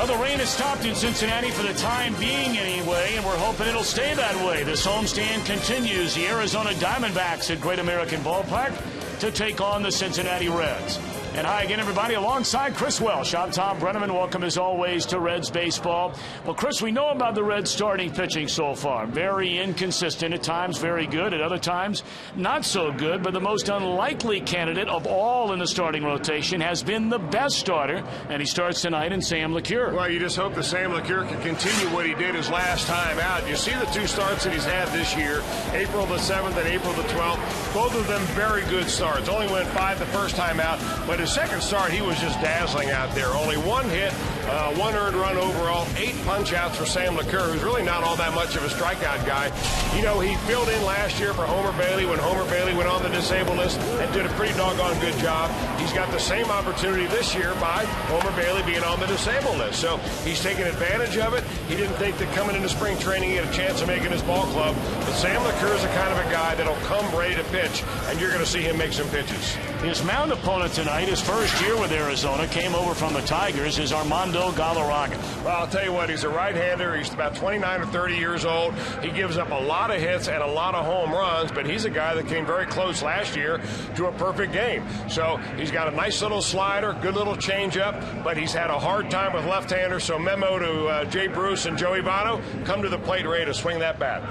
The rain has stopped in Cincinnati for the time being anyway, and we're hoping it'll stay that way. This homestand continues. The Arizona Diamondbacks at Great American Ballpark to take on the Cincinnati Reds. And hi again, everybody, alongside Chris Welsh. I'm Tom Brenneman. Welcome, as always, to Reds baseball. Well, Chris, we know about the Reds starting pitching so far. Very inconsistent, at times very good, at other times not so good. But the most unlikely candidate of all in the starting rotation has been the best starter, and he starts tonight in Sam LeCure. Well, you just hope that Sam LeCure can continue what he did his last time out. You see the two starts that he's had this year, April the 7th and April the 12th. Both of them very good starts. Only went 5 the first time out, but his second start, he was just dazzling out there. Only 1 hit, 1 earned run overall, 8 punch-outs for Sam LeCure, who's really not all that much of a strikeout guy. You know, he filled in last year for Homer Bailey when Homer Bailey went on the disabled list and did a pretty doggone good job. He's got the same opportunity this year by Homer Bailey being on the disabled list. So he's taking advantage of it. He didn't think that coming into spring training he had a chance of making his ball club. But Sam LeCure is the kind of a guy that'll come ready to pitch, and you're going to see him make some pitches. His mound opponent tonight, his first year with Arizona, came over from the Tigers, is Armando Galarraga. Well, I'll tell you what, he's a right-hander. He's about 29 or 30 years old. He gives up a lot of hits and a lot of home runs, but he's a guy that came very close last year to a perfect game. So he's got a nice little slider, good little changeup, but he's had a hard time with left-handers. So memo to Jay Bruce and Joey Votto, come to the plate ready to swing that bat.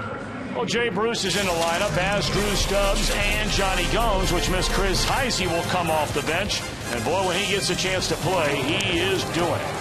Well, Jay Bruce is in the lineup, as Drew Stubbs and Johnny Gomes, which means Chris Heisey will come off the bench. And boy, when he gets a chance to play, he is doing it.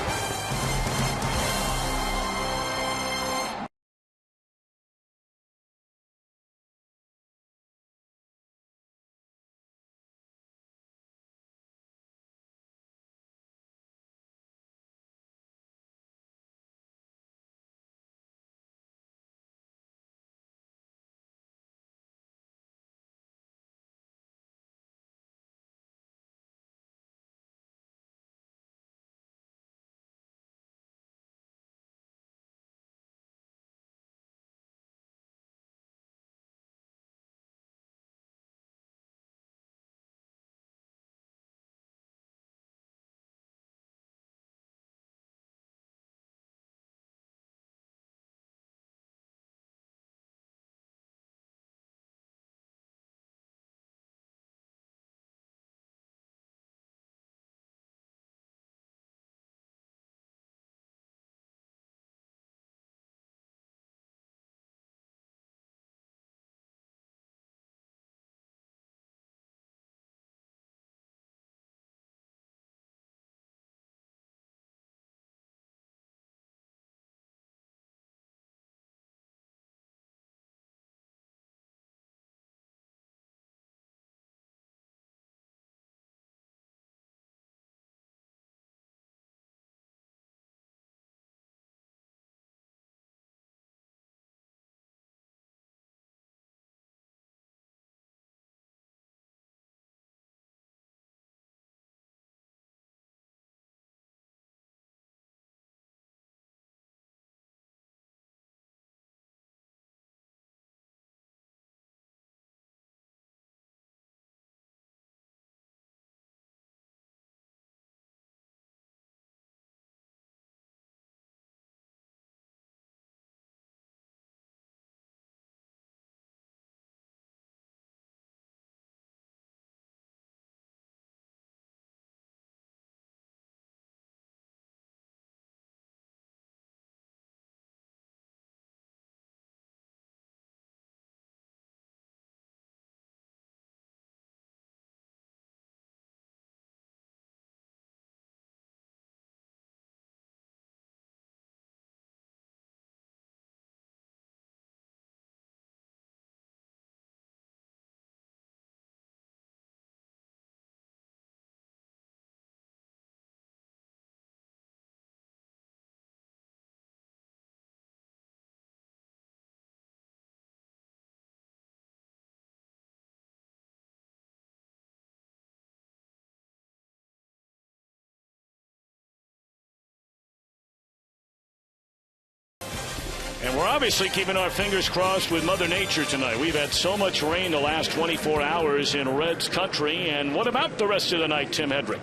And we're obviously keeping our fingers crossed with Mother Nature tonight. We've had so much rain the last 24 hours in Reds country. And what about the rest of the night, Tim Hedrick?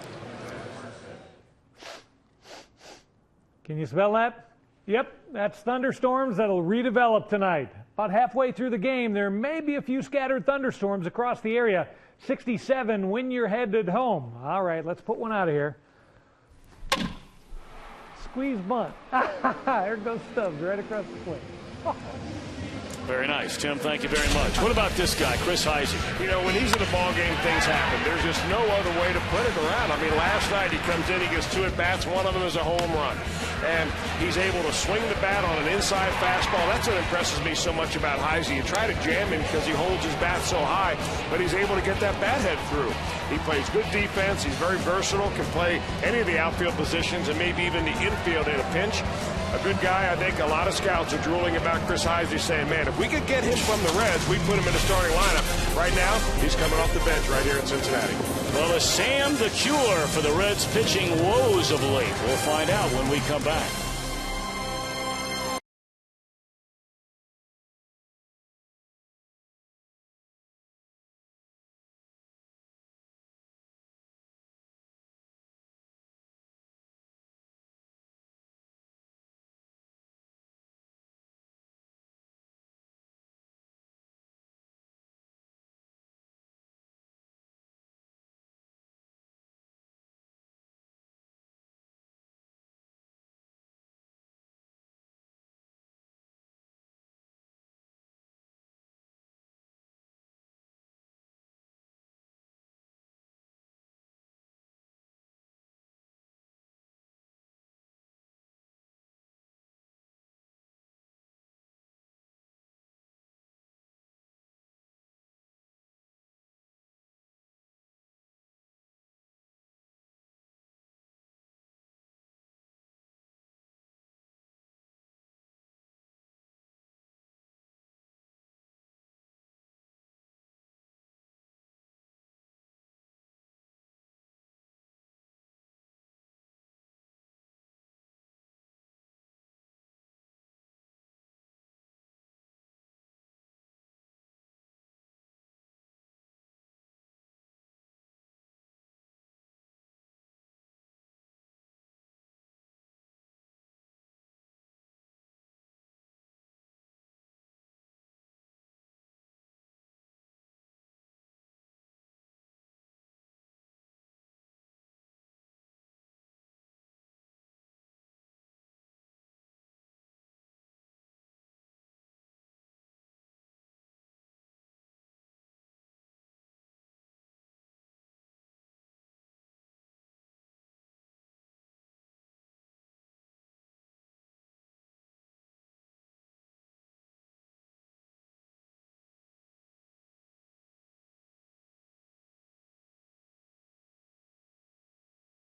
Can you spell that? Yep, that's thunderstorms that'll redevelop tonight. About halfway through the game, there may be a few scattered thunderstorms across the area. 67 when you're headed home. All right, let's put one out of here. Squeeze bunt. There goes Stubbs right across the plate. Very nice, Tim. Thank you very much. What about this guy, Chris Heisey? You know, when he's in a ball game, things happen. There's just no other way to put it around. I mean, last night he comes in, he gets 2 at-bats. One of them is a home run. And he's able to swing the bat on an inside fastball. That's what impresses me so much about Heisey. You try to jam him because he holds his bat so high, but he's able to get that bat head through. He plays good defense. He's very versatile, can play any of the outfield positions and maybe even the infield in a pinch. A good guy. I think a lot of scouts are drooling about Chris Heisey, saying, man, if we could get him from the Reds, we put him in the starting lineup. Right now, he's coming off the bench right here in Cincinnati. Well, is Sam the cure for the Reds' pitching woes of late? We'll find out when we come back.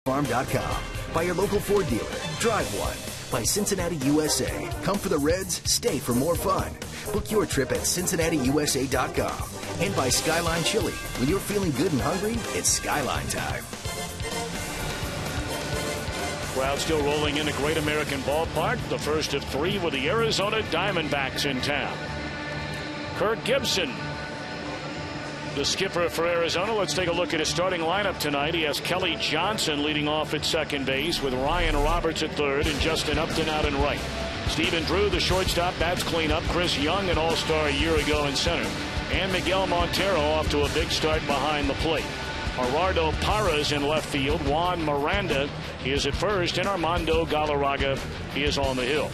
Farm.com. By your local Ford dealer. Drive one. By Cincinnati USA. Come for the Reds, stay for more fun. Book your trip at CincinnatiUSA.com. And by Skyline Chili. When you're feeling good and hungry, it's Skyline time. Crowd still rolling into Great American Ballpark. The first of 3 with the Arizona Diamondbacks in town. Kirk Gibson, the skipper for Arizona. Let's take a look at his starting lineup tonight. He has Kelly Johnson leading off at second base with Ryan Roberts at third and Justin Upton out in right. Stephen Drew, the shortstop, bats cleanup. Chris Young, an all-star a year ago in center. And Miguel Montero off to a big start behind the plate. Gerardo Parras in left field. Juan Miranda is at first. And Armando Galarraga is on the hill.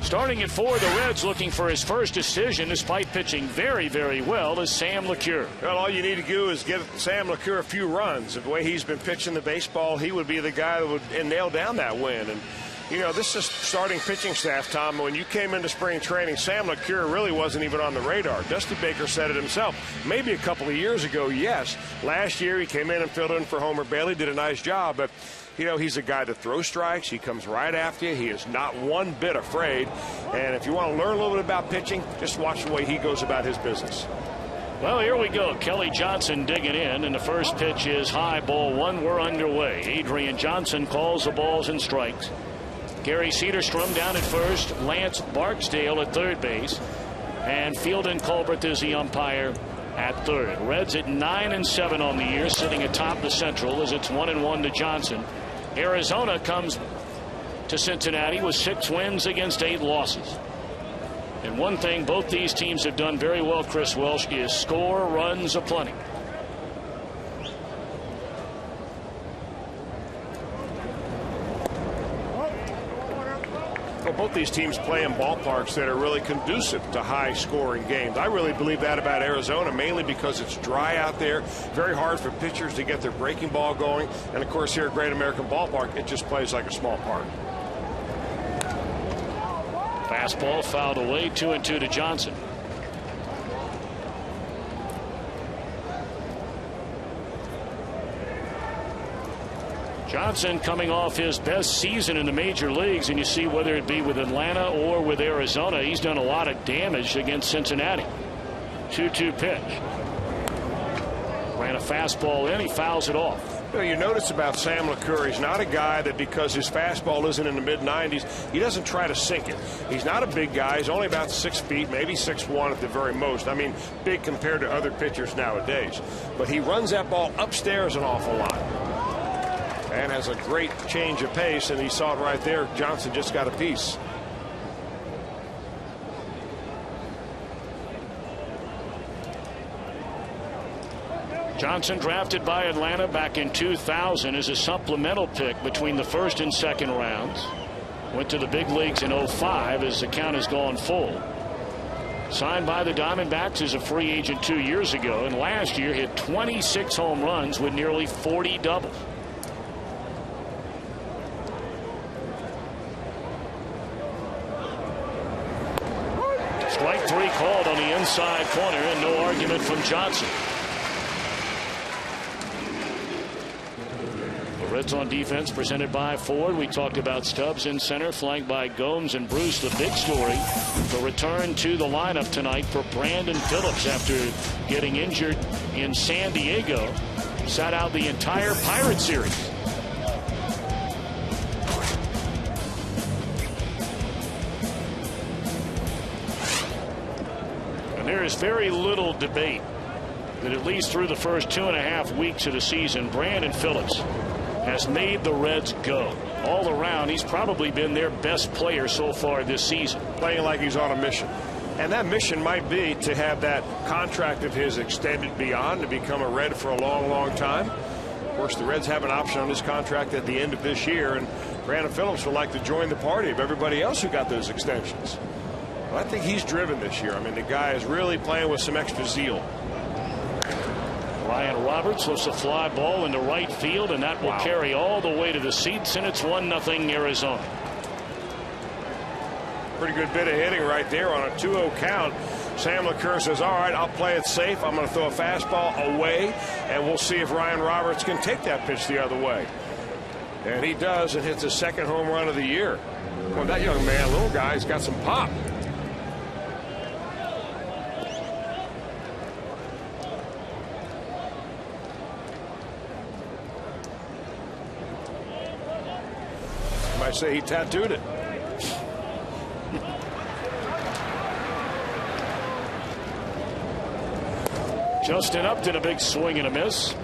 Starting at 4, the Reds looking for his first decision despite pitching very, very well is Sam LeCure. Well, all you need to do is give Sam LeCure a few runs. The way he's been pitching the baseball, he would be the guy that would nail down that win. And, you know, this is starting pitching staff, Tom. When you came into spring training, Sam LeCure really wasn't even on the radar. Dusty Baker said it himself. Maybe a couple of years ago, yes. Last year, he came in and filled in for Homer Bailey, did a nice job. But, you know, he's a guy that throws strikes. He comes right after you. He is not one bit afraid. And if you want to learn a little bit about pitching, just watch the way he goes about his business. Well, here we go. Kelly Johnson digging in, and the first pitch is high, ball one. We're underway. Adrian Johnson calls the balls and strikes. Gary Cedarstrom down at first. Lance Barksdale at third base. And Fieldon Colbert is the umpire at third. Reds at 9-7 on the year, sitting atop the Central as it's 1-1 to Johnson. Arizona comes to Cincinnati with 6 wins against 8 losses. And one thing both these teams have done very well, Chris Welsh, is score runs aplenty. Well, both these teams play in ballparks that are really conducive to high-scoring games. I really believe that about Arizona, mainly because it's dry out there, very hard for pitchers to get their breaking ball going, and, of course, here at Great American Ballpark, it just plays like a small park. Fastball fouled away, 2-2 to Johnson. Johnson coming off his best season in the major leagues, and you see whether it be with Atlanta or with Arizona, he's done a lot of damage against Cincinnati. 2-2 pitch. Ran a fastball in, he fouls it off. You know, you notice about Sam LeCure, he's not a guy that because his fastball isn't in the mid-90s, he doesn't try to sink it. He's not a big guy. He's only about 6 feet, maybe 6'1" at the very most. I mean, big compared to other pitchers nowadays. But he runs that ball upstairs an awful lot. And has a great change of pace, and he saw it right there. Johnson just got a piece. Johnson, drafted by Atlanta back in 2000 as a supplemental pick between the first and second rounds. Went to the big leagues in 05 as the count has gone full. Signed by the Diamondbacks as a free agent 2 years ago, and last year hit 26 home runs with nearly 40 doubles. Strike 3 called on the inside corner, and no argument from Johnson. The Reds on defense presented by Ford. We talked about Stubbs in center, flanked by Gomes and Bruce. The big story, the return to the lineup tonight for Brandon Phillips after getting injured in San Diego. Sat out the entire Pirate series. There is very little debate that at least through the first 2.5 weeks of the season, Brandon Phillips has made the Reds go. All around, he's probably been their best player so far this season. Playing like he's on a mission. And that mission might be to have that contract of his extended beyond, to become a Red for a long, long time. Of course, the Reds have an option on this contract at the end of this year, and Brandon Phillips would like to join the party of everybody else who got those extensions. Well, I think he's driven this year. I mean, the guy is really playing with some extra zeal. Ryan Roberts lifts a fly ball into right field, and that will carry all the way to the seats, and it's 1-0 Arizona. Pretty good bit of hitting right there on a 2-0 count. Sam LeCure says, all right, I'll play it safe. I'm going to throw a fastball away, and we'll see if Ryan Roberts can take that pitch the other way. And he does, and hits his second home run of the year. Well, that young man, little guy, has got some pop. I say he tattooed it. Justin Upton, a big swing and a miss.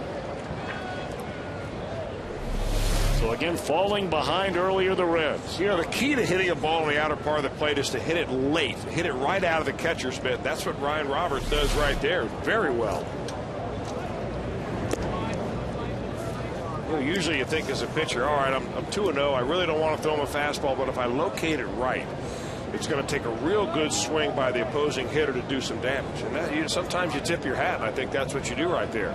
So again, falling behind earlier, the Reds. You know, the key to hitting a ball in the outer part of the plate is to hit it late, hit it right out of the catcher's mitt. That's what Ryan Roberts does right there very well. Usually you think as a pitcher, all right, I'm 2-0. I really don't want to throw him a fastball, but if I locate it right, it's going to take a real good swing by the opposing hitter to do some damage. And that, sometimes you tip your hat, and I think that's what you do right there.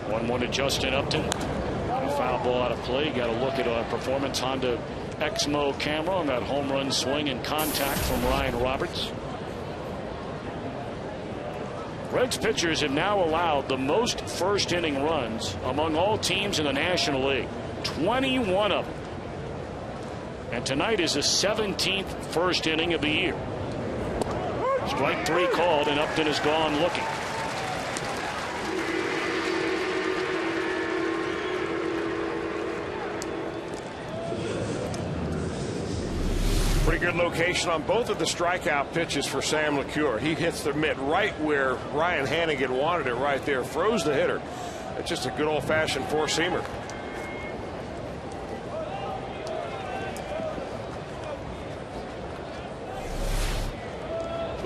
1-1 to Justin Upton. A foul ball out of play. Got to look at a Performance Honda Exmo camera on that home run swing and contact from Ryan Roberts. Reds pitchers have now allowed the most first inning runs among all teams in the National League. 21 of them. And tonight is the 17th first inning of the year. Strike 3 called, and Upton is gone looking. Pretty good location on both of the strikeout pitches for Sam LeCure. He hits the mitt right where Ryan Hannigan wanted it right there. Froze the hitter. It's just a good old-fashioned four-seamer.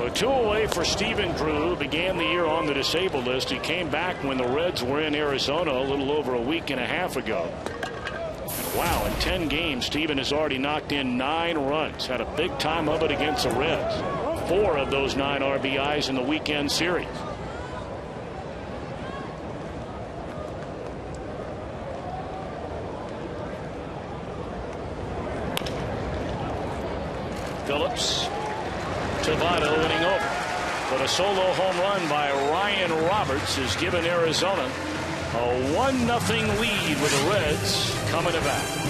So 2 away for Stephen Drew. Began the year on the disabled list. He came back when the Reds were in Arizona a little over a week and a half ago. And wow, in 10 games, Stephen has already knocked in 9 runs. Had a big time of it against the Reds. 4 of those 9 RBIs in the weekend series. Phillips. Tovado inning over. But a solo home run by Ryan Roberts has given Arizona a 1-0 lead with the Reds coming to bat.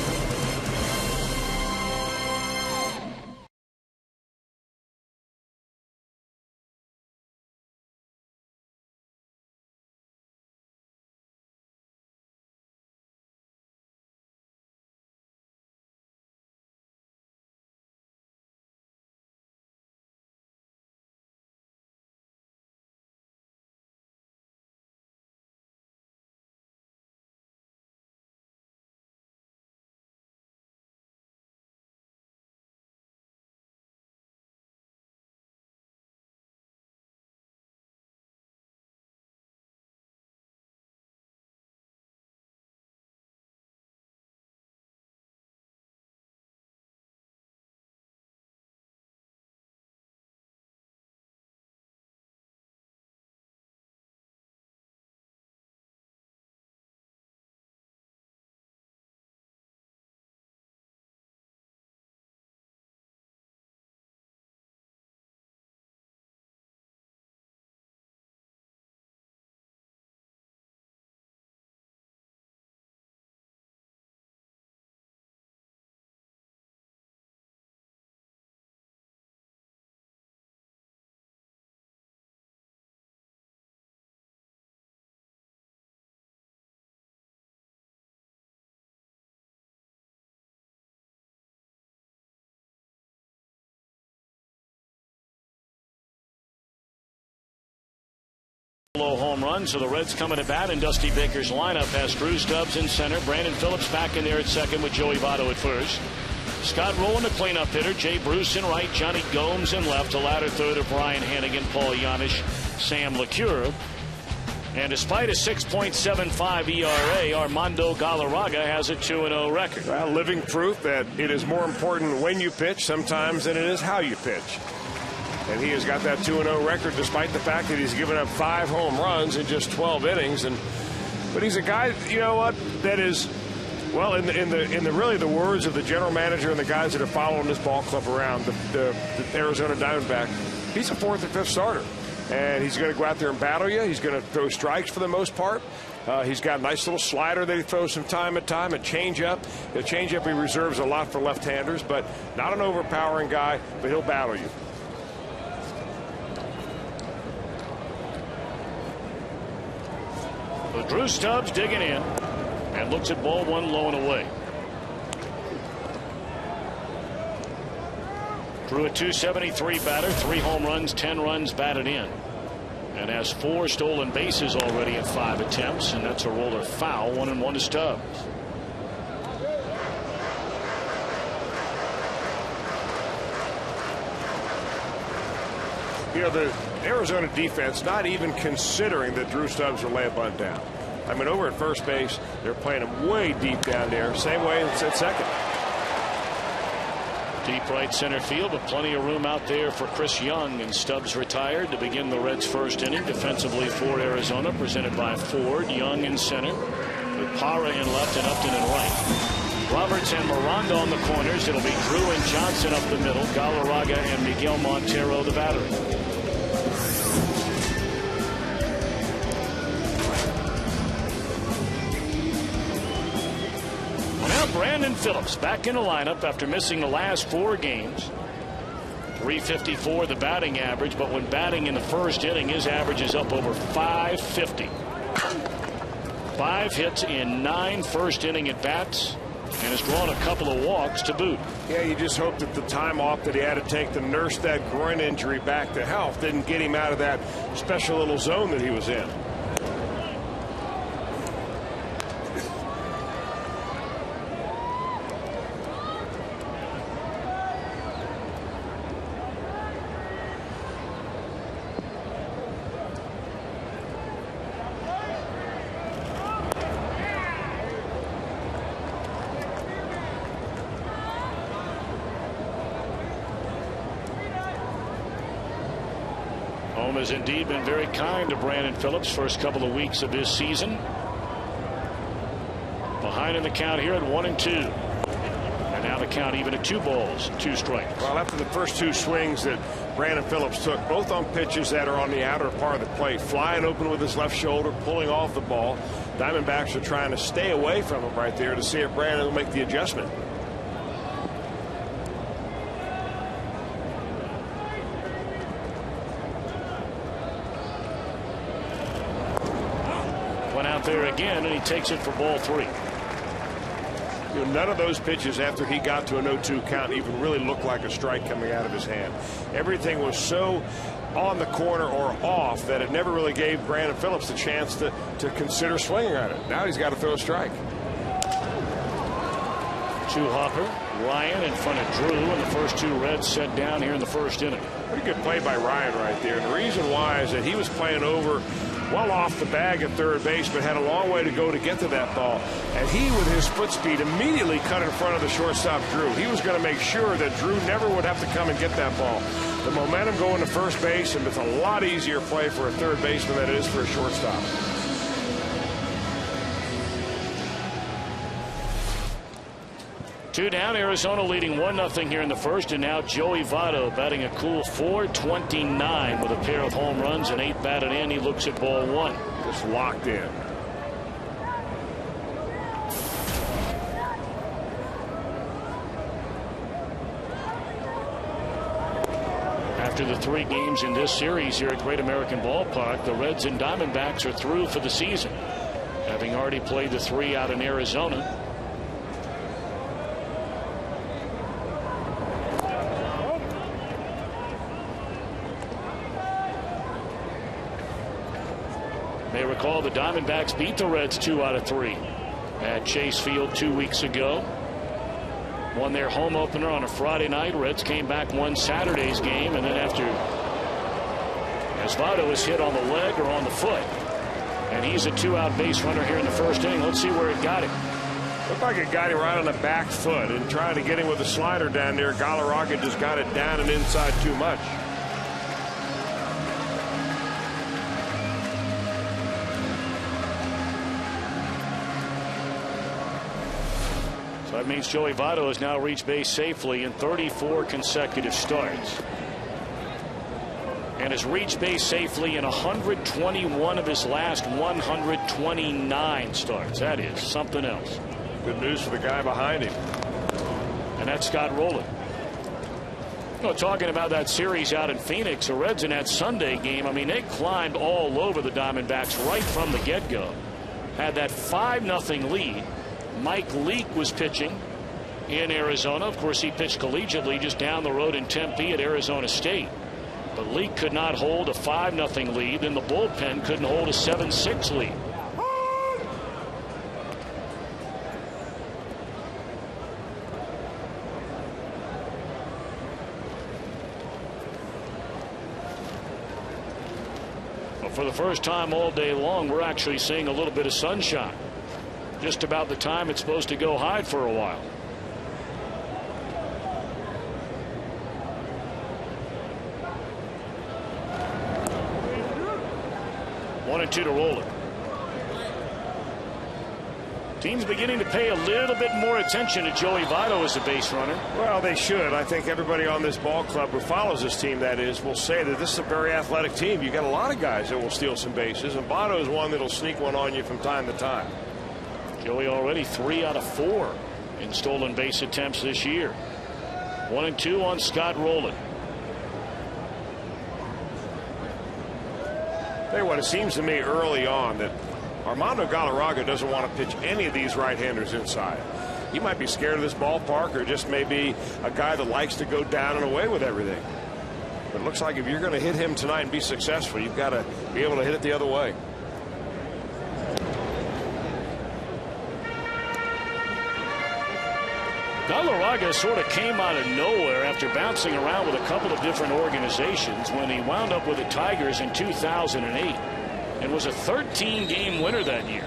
Low home run, so the Reds coming to bat, and Dusty Baker's lineup has Drew Stubbs in center, Brandon Phillips back in there at second with Joey Votto at first. Scott Rowland, the cleanup hitter, Jay Bruce in right, Johnny Gomes in left, a ladder third of Brian Hannigan, Paul Yanish, Sam LeCure. And despite a 6.75 ERA, Armando Galarraga has a 2-0 record. Well, living proof that it is more important when you pitch sometimes than it is how you pitch. And he has got that 2-0 record despite the fact that he's given up 5 home runs in just 12 innings. But he's a guy, you know what, that is, well, in the really the words of the general manager and the guys that are following this ball club around, the Arizona Diamondback, he's a 4th or 5th starter. And he's going to go out there and battle you. He's going to throw strikes for the most part. He's got a nice little slider that he throws from time to time, a changeup. The changeup he reserves a lot for left-handers, but not an overpowering guy, but he'll battle you. So Drew Stubbs digging in and looks at ball 1 low and away. Drew a .273 batter, 3 home runs, 10 runs batted in, and has 4 stolen bases already in 5 attempts, and that's a roller foul. 1-1 to Stubbs. You know, the Arizona defense not even considering that Drew Stubbs will lay a bunt down. I mean, over at first base, they're playing him way deep down there. Same way it's at second. Deep right center field, but plenty of room out there for Chris Young, and Stubbs retired to begin the Reds' first inning. Defensively for Arizona, presented by Ford. Young in center, with Parra in left and Upton in right. Roberts and Miranda on the corners. It'll be Drew and Johnson up the middle. Galarraga and Miguel Montero the battery. Brandon Phillips back in the lineup after missing the last 4 games. .354 the batting average, but when batting in the first inning, his average is up over .550. 5 hits in 9 first inning at bats, and has drawn a couple of walks to boot. Yeah, you just hope that the time off that he had to take to nurse that groin injury back to health didn't get him out of that special little zone that he was in. Home has indeed been very kind to Brandon Phillips first couple of weeks of this season. Behind in the count here at 1-2. And now the count even at 2 balls, 2 strikes. Well, after the first 2 swings that Brandon Phillips took, both on pitches that are on the outer part of the plate, flying open with his left shoulder, pulling off the ball. Diamondbacks are trying to stay away from him right there to see if Brandon will make the adjustment. Went out there again, and he takes it for ball 3. You know, none of those pitches after he got to an 0-2 count even really looked like a strike coming out of his hand. Everything was so on the corner or off that it never really gave Brandon Phillips the chance to consider swinging on it. Now he's got to throw a strike. 2-hopper. Ryan in front of Drew, and the first 2 Reds set down here in the first inning. Pretty good play by Ryan right there. And the reason why is that he was playing over well off the bag at third base, but had a long way to go to get to that ball. And he, with his foot speed, immediately cut in front of the shortstop, Drew. He was going to make sure that Drew never would have to come and get that ball. The momentum going to first base, and it's a lot easier play for a third baseman than it is for a shortstop. Two down, Arizona leading 1-0 here in the first, and now Joey Votto batting a cool .429 with a pair of home runs and 8 batted in. He looks at ball 1. Just locked in. After the 3 games in this series here at Great American Ballpark, the Reds and Diamondbacks are through for the season, having already played the 3 out in Arizona. May recall the Diamondbacks beat the Reds 2 out of 3 at Chase Field 2 weeks ago. Won their home opener on a Friday night. Reds came back, won Saturday's game, and then after, as Votto was hit on the leg or on the foot, and he's a 2-out base runner here in the first inning. Let's see where it got him. Looked like it got him right on the back foot, and trying to get him with a slider down there, Galarraga just got it down and inside too much. So that means Joey Votto has now reached base safely in 34 consecutive starts, and has reached base safely in 121 of his last 129 starts. That is something else. Good news for the guy behind him. And that's Scott Rowland. You know, talking about that series out in Phoenix, the Reds in that Sunday game, I mean, they climbed all over the Diamondbacks right from the get-go. Had that 5-0 lead. Mike Leake was pitching in Arizona. Of course, he pitched collegiately just down the road in Tempe at Arizona State. But Leake could not hold a 5-0 lead. Then the bullpen couldn't hold a 7-6 lead. But for the first time all day long, we're actually seeing a little bit of sunshine. Just about the time it's supposed to go hide for a while. One and 2 to Rowland. Teams beginning to pay a little bit more attention to Joey Votto as a base runner. Well, they should. I think everybody on this ball club who follows this team, that is, will say that this is a very athletic team. You got a lot of guys that will steal some bases, and Votto is one that'll sneak one on you from time to time. Joey already 3 out of 4 in stolen base attempts this year. 1 and 2 on Scott Rowland. Tell you what, it seems to me early on that Armando Galarraga doesn't want to pitch any of these right-handers inside. He might be scared of this ballpark, or just maybe a guy that likes to go down and away with everything. But it looks like if you're going to hit him tonight and be successful, you've got to be able to hit it the other way. Galarraga sort of came out of nowhere after bouncing around with a couple of different organizations when he wound up with the Tigers in 2008 and was a 13-game winner that year.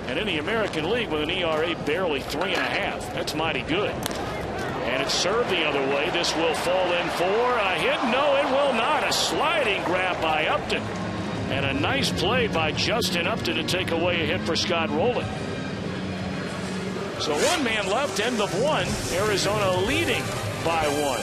And in the American League with an ERA barely 3.5. That's mighty good. And And it's served the other way. This will fall in for a hit. No, it will not. A sliding grab by Upton. And a nice play by Justin Upton to take away a hit for Scott Rowland. So one man left, end of one. Arizona leading by one.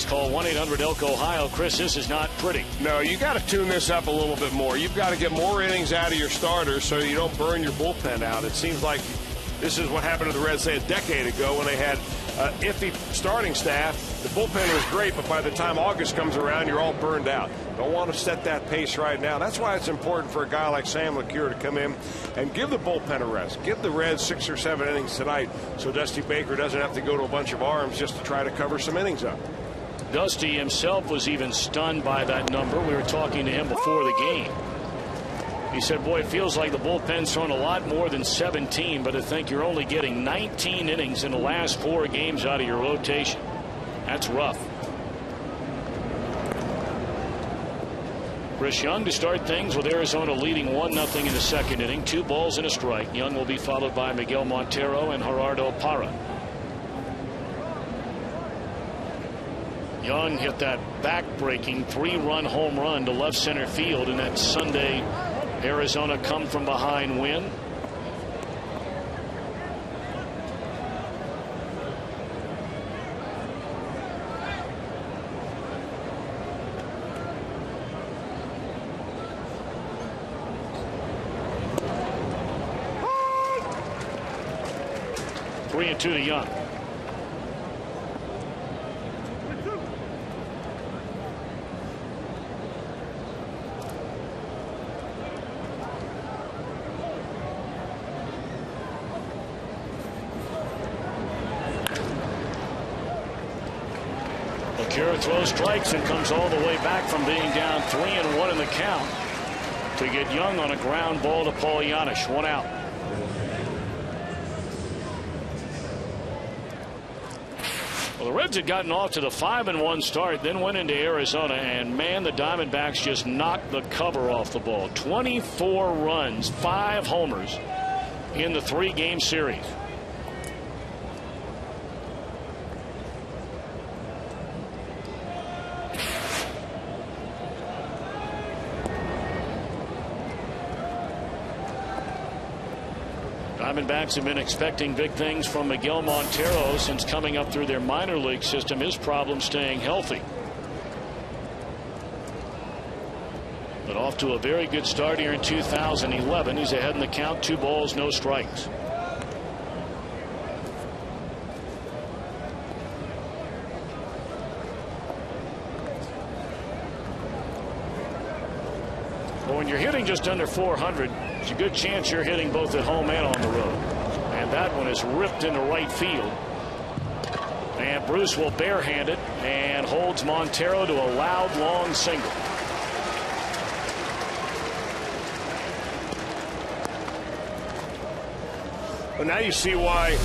Call 1-800-ELK-OHIO. Chris, this is not pretty. No, you got to tune this up a little bit more. You've got to get more innings out of your starters so you don't burn your bullpen out. It seems like this is what happened to the Reds, say, a decade ago when they had iffy starting staff. The bullpen was great, but by the time August comes around, you're all burned out. Don't want to set that pace right now. That's why it's important for a guy like Sam LeCure to come in and give the bullpen a rest. Give the Reds 6 or 7 innings tonight so Dusty Baker doesn't have to go to a bunch of arms just to try to cover some innings up. Dusty himself was even stunned by that number. We were talking to him before the game. He said, boy, it feels like the bullpen's thrown a lot more than 17, but to think you're only getting 19 innings in the last 4 games out of your rotation. That's rough. Chris Young to start things with Arizona leading 1-0 in the second inning. 2 balls and a strike. Young will be followed by Miguel Montero and Gerardo Parra. Young hit that back-breaking 3-run home run to left center field in that Sunday Arizona come from behind win. Three and 2 to Young. LeCure throws strikes and comes all the way back from being down 3-1 in the count to get Young on a ground ball to Paul Janisch. 1 out. Well, the Reds had gotten off to the 5-1 start, then went into Arizona, and man, the Diamondbacks just knocked the cover off the ball. 24 runs, 5 homers in the 3-game series. Diamondbacks have been expecting big things from Miguel Montero since coming up through their minor league system. His problem staying healthy. But off to a very good start here in 2011. He's ahead in the count. 2 balls, no strikes. Well, when you're hitting just under 400, there's a good chance you're hitting both at home and on the road. And that one is ripped into right field. And Bruce will barehand it and holds Montero to a loud, long single. Well, now you see why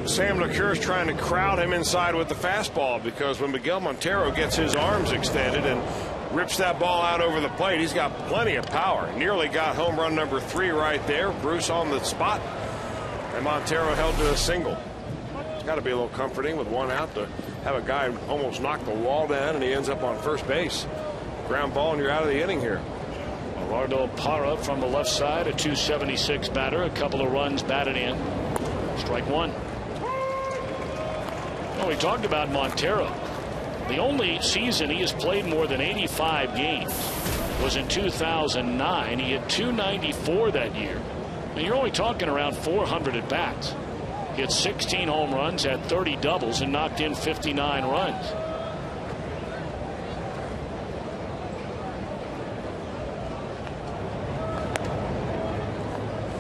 Sam LeCure is trying to crowd him inside with the fastball, because when Miguel Montero gets his arms extended and rips that ball out over the plate, he's got plenty of power. Nearly got home run number 3 right there. Bruce on the spot, and Montero held to a single. It's got to be a little comforting with 1 out to have a guy almost knock the wall down and he ends up on first base. Ground ball and you're out of the inning here. Gerardo Parra from the left side, a .276 batter, a couple of runs batted in. Strike 1. Well, we talked about Montero. The only season he has played more than 85 games was in 2009. He had .294 that year. And you're only talking around 400 at bats. He had 16 home runs, had 30 doubles, and knocked in 59 runs.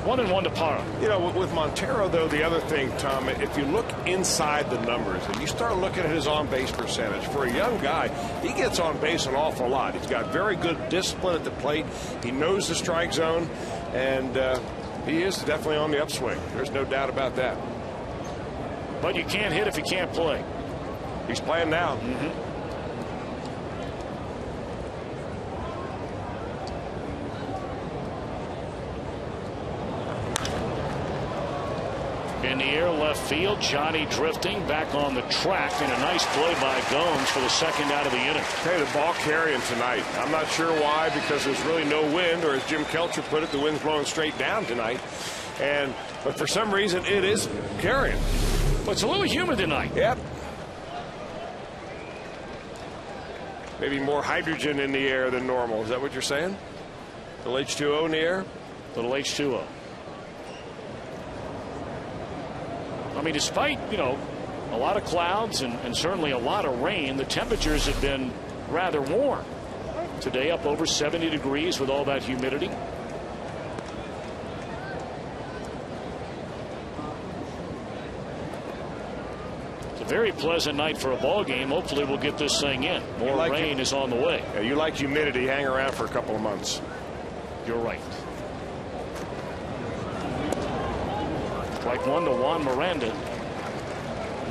One and one to Parra. You know, with Montero, though, the other thing, Tom, if you look inside the numbers and you start looking at his on-base percentage, for a young guy, he gets on base an awful lot. He's got very good discipline at the plate. He knows the strike zone, and he is definitely on the upswing. There's no doubt about that. But you can't hit if you can't play. He's playing now. In the air, left field, Johnny drifting back on the track, and a nice play by Gomes for the second out of the inning. Okay, the ball carrying tonight. I'm not sure why, because there's really no wind, or as Jim Kelcher put it, the wind's blowing straight down tonight. But for some reason, it is carrying. But it's a little humid tonight. Yep. Maybe more hydrogen in the air than normal. Is that what you're saying? Little H2O in the air? Little H2O. I mean, despite, a lot of clouds and certainly a lot of rain, the temperatures have been rather warm. Today up over 70 degrees with all that humidity. It's a very pleasant night for a ball game. Hopefully we'll get this thing in. More rain is on the way. Yeah, you like humidity. Hang around for a couple of months. You're right. Strike 1 to Juan Miranda.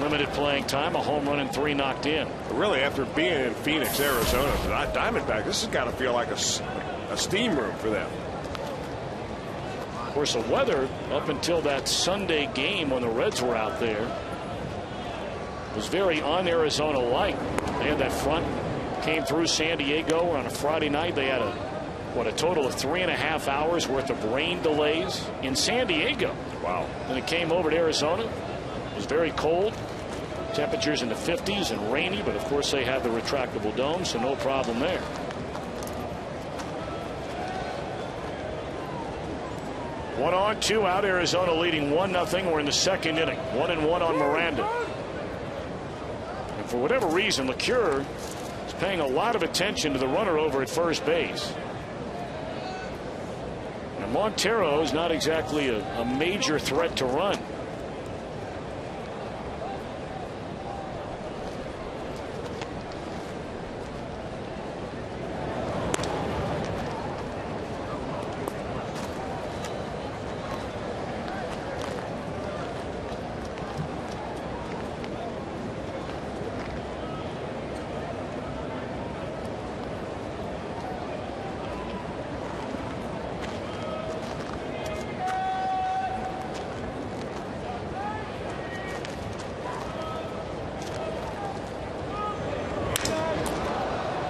Limited playing time, a home run and 3 knocked in. Really, after being in Phoenix, Arizona, Diamondback, this has got to feel like a steam room for them. Of course, the weather up until that Sunday game when the Reds were out there was very un-Arizona-like. They had that front, came through San Diego on a Friday night. They had a total of 3.5 hours worth of rain delays in San Diego. Wow. Then it came over to Arizona. It was very cold. Temperatures in the 50s and rainy, but of course they have the retractable dome, so no problem there. One on, 2 out. Arizona leading 1-0. We're in the second inning. 1-1 on Miranda. And for whatever reason, LeCure is paying a lot of attention to the runner over at first base. And Montero is not exactly a major threat to run.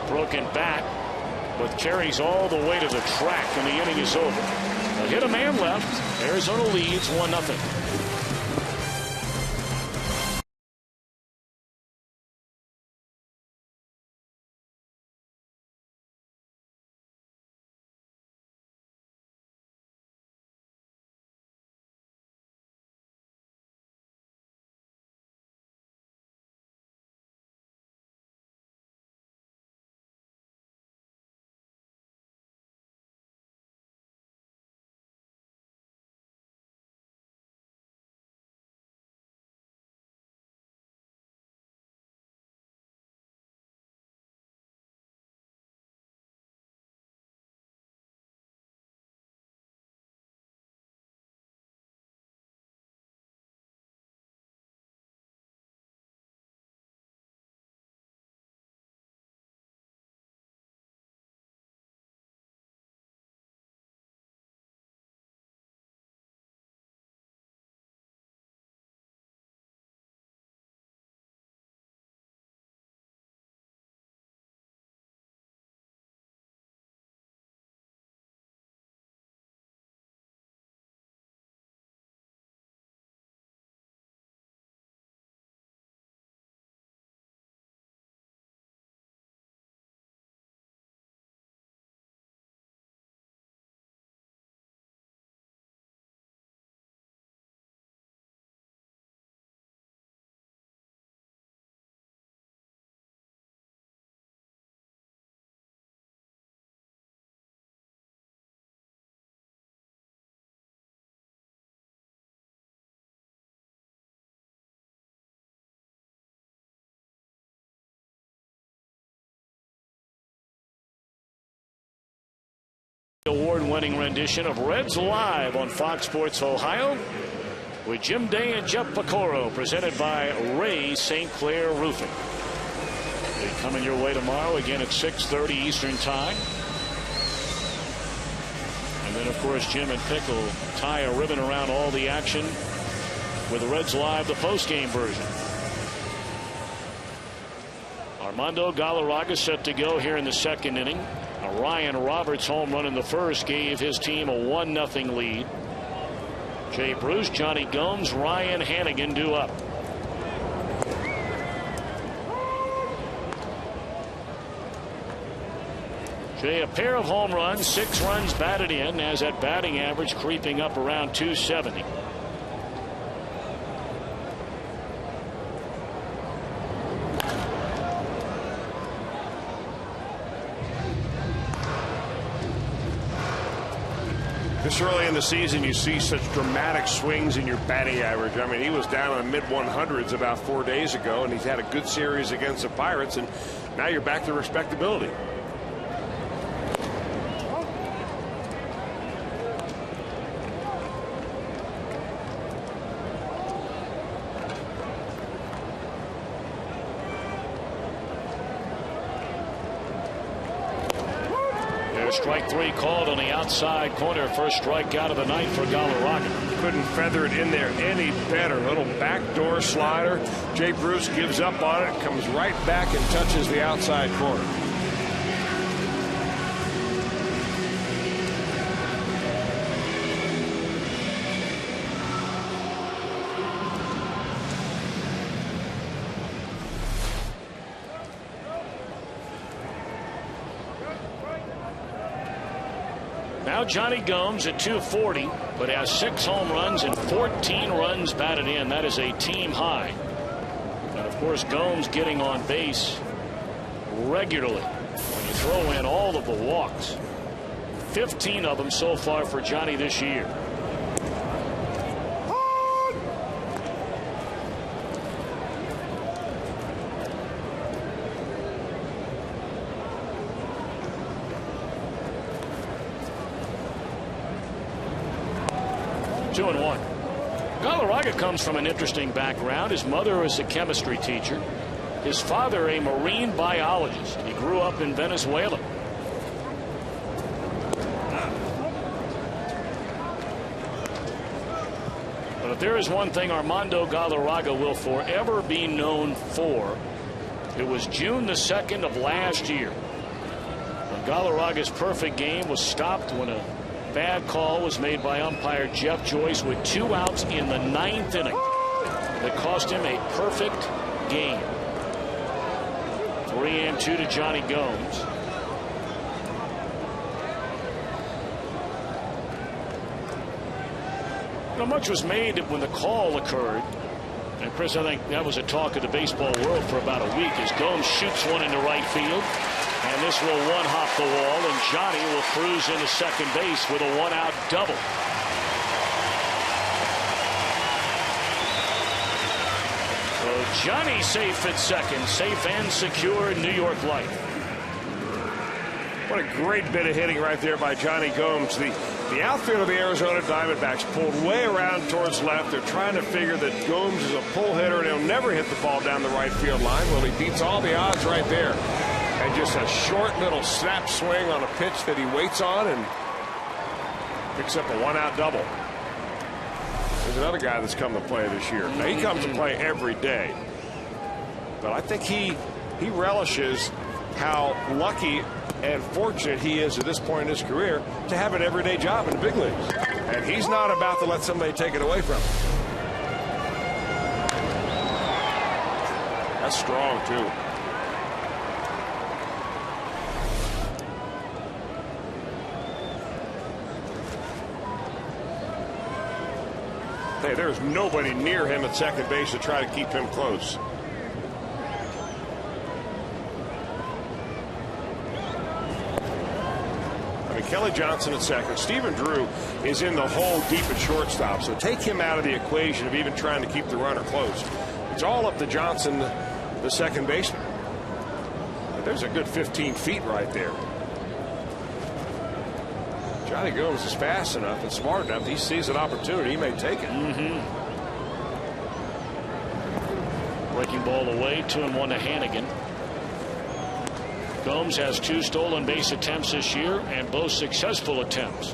Broken back, but carries all the way to the track, and the inning is over. A hit, a man left. Arizona leads 1-0. Award-winning rendition of Reds Live on Fox Sports Ohio with Jim Day and Jeff Pecoro, presented by Ray St. Clair Roofing. They're coming your way tomorrow again at 6:30 Eastern Time. And then, of course, Jim and Pick will tie a ribbon around all the action with Reds Live, the post-game version. Armando Galarraga set to go here in the second inning. A Ryan Roberts home run in the first gave his team a 1-0 lead. Jay Bruce, Johnny Gomes, Ryan Hannigan due up. Jay, a pair of home runs, 6 runs batted in, has that batting average creeping up around 270. This early in the season, you see such dramatic swings in your batting average. I mean, he was down in the mid-100s about 4 days ago, and he's had a good series against the Pirates, and now you're back to respectability. Strike 3 called on the outside corner. First strikeout of the night for Galarraga. Couldn't feather it in there any better. Little backdoor slider. Jay Bruce gives up on it, comes right back and touches the outside corner. Now Johnny Gomes at 240, but has 6 home runs and 14 runs batted in. That is a team high. And of course, Gomes getting on base regularly when you throw in all of the walks. 15 of them so far for Johnny this year. Two and one. Galarraga comes from an interesting background. His mother was a chemistry teacher. His father a marine biologist. He grew up in Venezuela. But if there is one thing Armando Galarraga will forever be known for, it was June the 2nd of last year when Galarraga's perfect game was stopped when a bad call was made by umpire Jeff Joyce with 2 outs in the 9th inning. That cost him a perfect game. 3-2 to Johnny Gomes. Now, much was made when the call occurred. And Chris, I think that was a talk of the baseball world for about a week as Gomes shoots one into right field. And this will one-hop the wall, and Johnny will cruise into second base with a 1-out double. So Johnny safe at second, safe and secure in New York life. What a great bit of hitting right there by Johnny Gomes. The outfield of the Arizona Diamondbacks pulled way around towards left. They're trying to figure that Gomes is a pull hitter and he'll never hit the ball down the right field line. Well, he beats all the odds right there. And just a short little snap swing on a pitch that he waits on and picks up a 1-out double. There's another guy that's come to play this year. Now, he comes to play every day. But I think he relishes how lucky and fortunate he is at this point in his career to have an everyday job in the big leagues. And he's not about to let somebody take it away from him. That's strong, too. Hey, there's nobody near him at second base to try to keep him close. I mean, Kelly Johnson at second. Stephen Drew is in the hole deep at shortstop, so take him out of the equation of even trying to keep the runner close. It's all up to Johnson, the second baseman. But there's a good 15 feet right there. Johnny Gomes is fast enough and smart enough. He sees an opportunity. He may take it. Breaking ball away, 2-1 to Hannigan. Gomes has 2 stolen base attempts this year, and both successful attempts.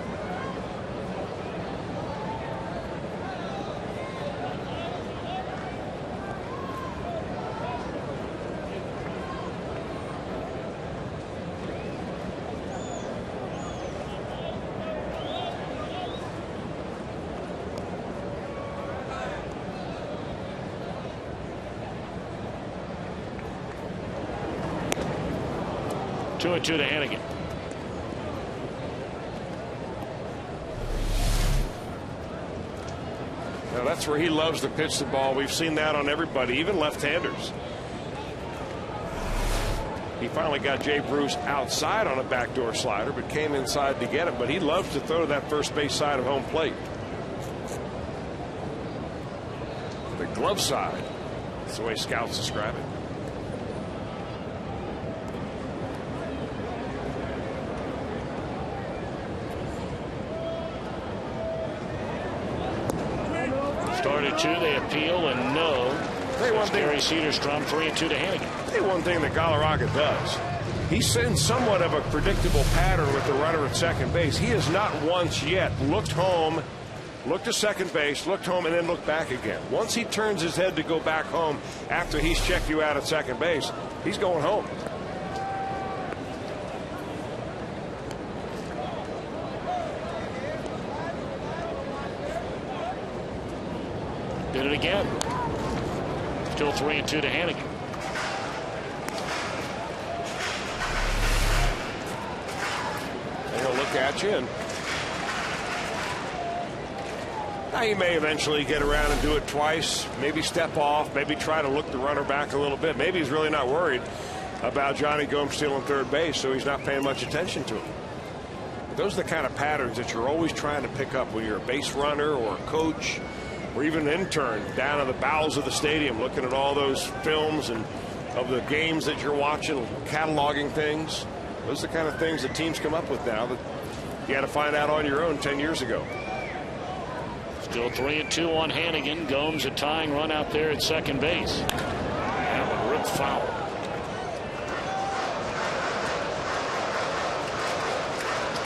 Two and 2 to Hannigan. Now that's where he loves to pitch the ball. We've seen that on everybody, even left-handers. He finally got Jay Bruce outside on a backdoor slider, but came inside to get him. But he loves to throw to that first base side of home plate. The glove side. That's the way scouts describe it. Started 2, they appeal, and no. Gary Cedarstrom, 3 and 2 to Hannigan. Hey, one thing that Galarraga does, he's in somewhat of a predictable pattern with the runner at second base. He has not once yet looked home, looked to second base, looked home, and then looked back again. Once he turns his head to go back home after he's checked you out at second base, he's going home. Did it again. Still 3 and 2 to Hannigan. They'll look at you, and now he may eventually get around and do it twice, maybe step off, maybe try to look the runner back a little bit. Maybe he's really not worried about Johnny Gomes stealing third base, so he's not paying much attention to him. But those are the kind of patterns that you're always trying to pick up when you're a base runner or a coach or even an intern down in the bowels of the stadium, looking at all those films and of the games that you're watching, cataloging things. Those are the kind of things that teams come up with now that you had to find out on your own 10 years ago. Still 3 and 2 on Hannigan. Gomes a tying run out there at second base. That one ripped foul.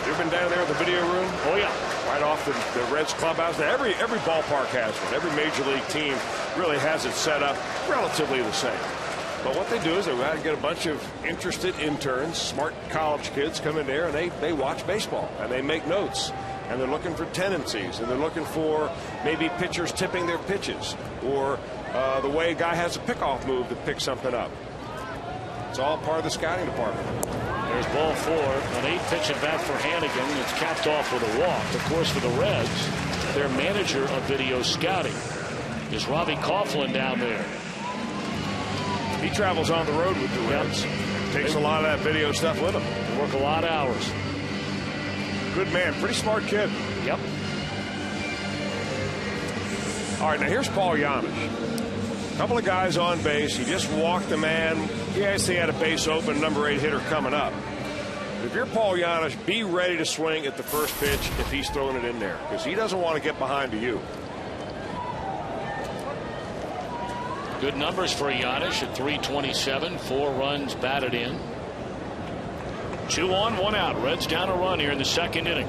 You ever been down there at the video room? Oh, yeah. Right off the Reds clubhouse. Now, every ballpark has one. Every major league team really has it set up relatively the same. But what they do is they get a bunch of interested interns, smart college kids come in there, and they watch baseball and they make notes. And they're looking for tendencies, and they're looking for maybe pitchers tipping their pitches, or the way a guy has a pickoff move to pick something up. It's all part of the scouting department. There's ball 4, an 8-pitch at bat for Hannigan. It's capped off with a walk. Of course, for the Reds, their manager of video scouting is Robbie Coughlin down there. He travels on the road with the Reds. Takes a lot of that video stuff with him. They work a lot of hours. Good man. Pretty smart kid. Yep. All right, now here's Paul Yanis. A couple of guys on base. He just walked the man. Yes, he had a base open, number 8 hitter coming up. If you're Paul Yanis, be ready to swing at the first pitch if he's throwing it in there, because he doesn't want to get behind to you. Good numbers for Yanis at 327, 4 runs batted in. 2 on, 1 out. Reds down a run here in the second inning.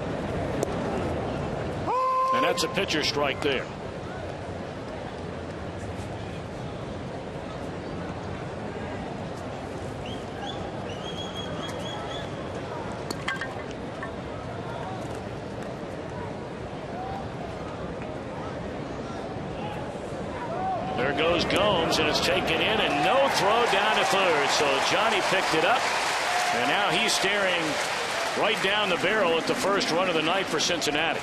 And that's a pitcher strike there. There goes Gomes, and it's taken in, and no throw down to third. So Johnny picked it up, and now he's staring right down the barrel at the first run of the night for Cincinnati.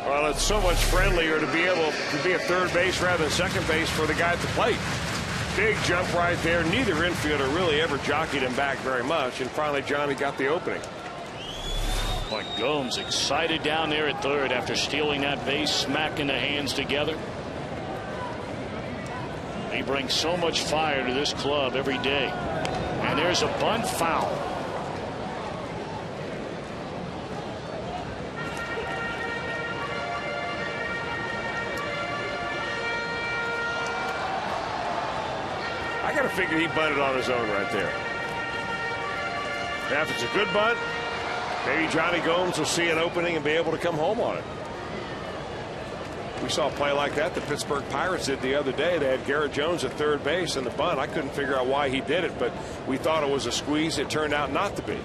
Well, it's so much friendlier to be able to be at third base rather than second base for the guy at the plate. Big jump right there. Neither infielder really ever jockeyed him back very much, and finally Johnny got the opening. But Gomes excited down there at third after stealing that base, smacking the hands together. He brings so much fire to this club every day. And there's a bunt foul. figured he bunted on his own right there. Now, if it's a good bunt, maybe Johnny Gomes will see an opening and be able to come home on it. We saw a play like that the Pittsburgh Pirates did the other day. They had Garrett Jones at third base in the bunt. I couldn't figure out why he did it, but we thought it was a squeeze. It turned out not to be.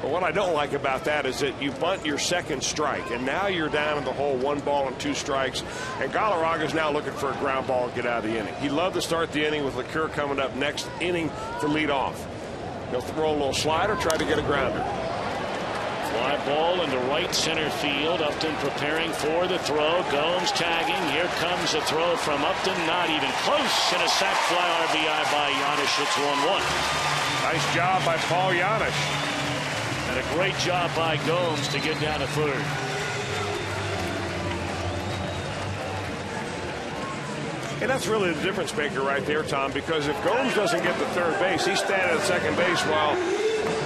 But what I don't like about that is that you bunt your second strike, and now you're down in the hole 1 ball and 2 strikes, and Galarraga's now looking for a ground ball to get out of the inning. He'd love to start the inning with LeCure coming up next inning to lead off. He'll throw a little slider, try to get a grounder. Fly ball into right center field. Upton preparing for the throw. Gomes tagging. Here comes a throw from Upton. Not even close. And a sac fly RBI by Giannis. It's 1-1. Nice job by Paul Giannis. And a great job by Gomes to get down to third. And that's really the difference maker right there, Tom, because if Gomes doesn't get to third base, he's standing at second base while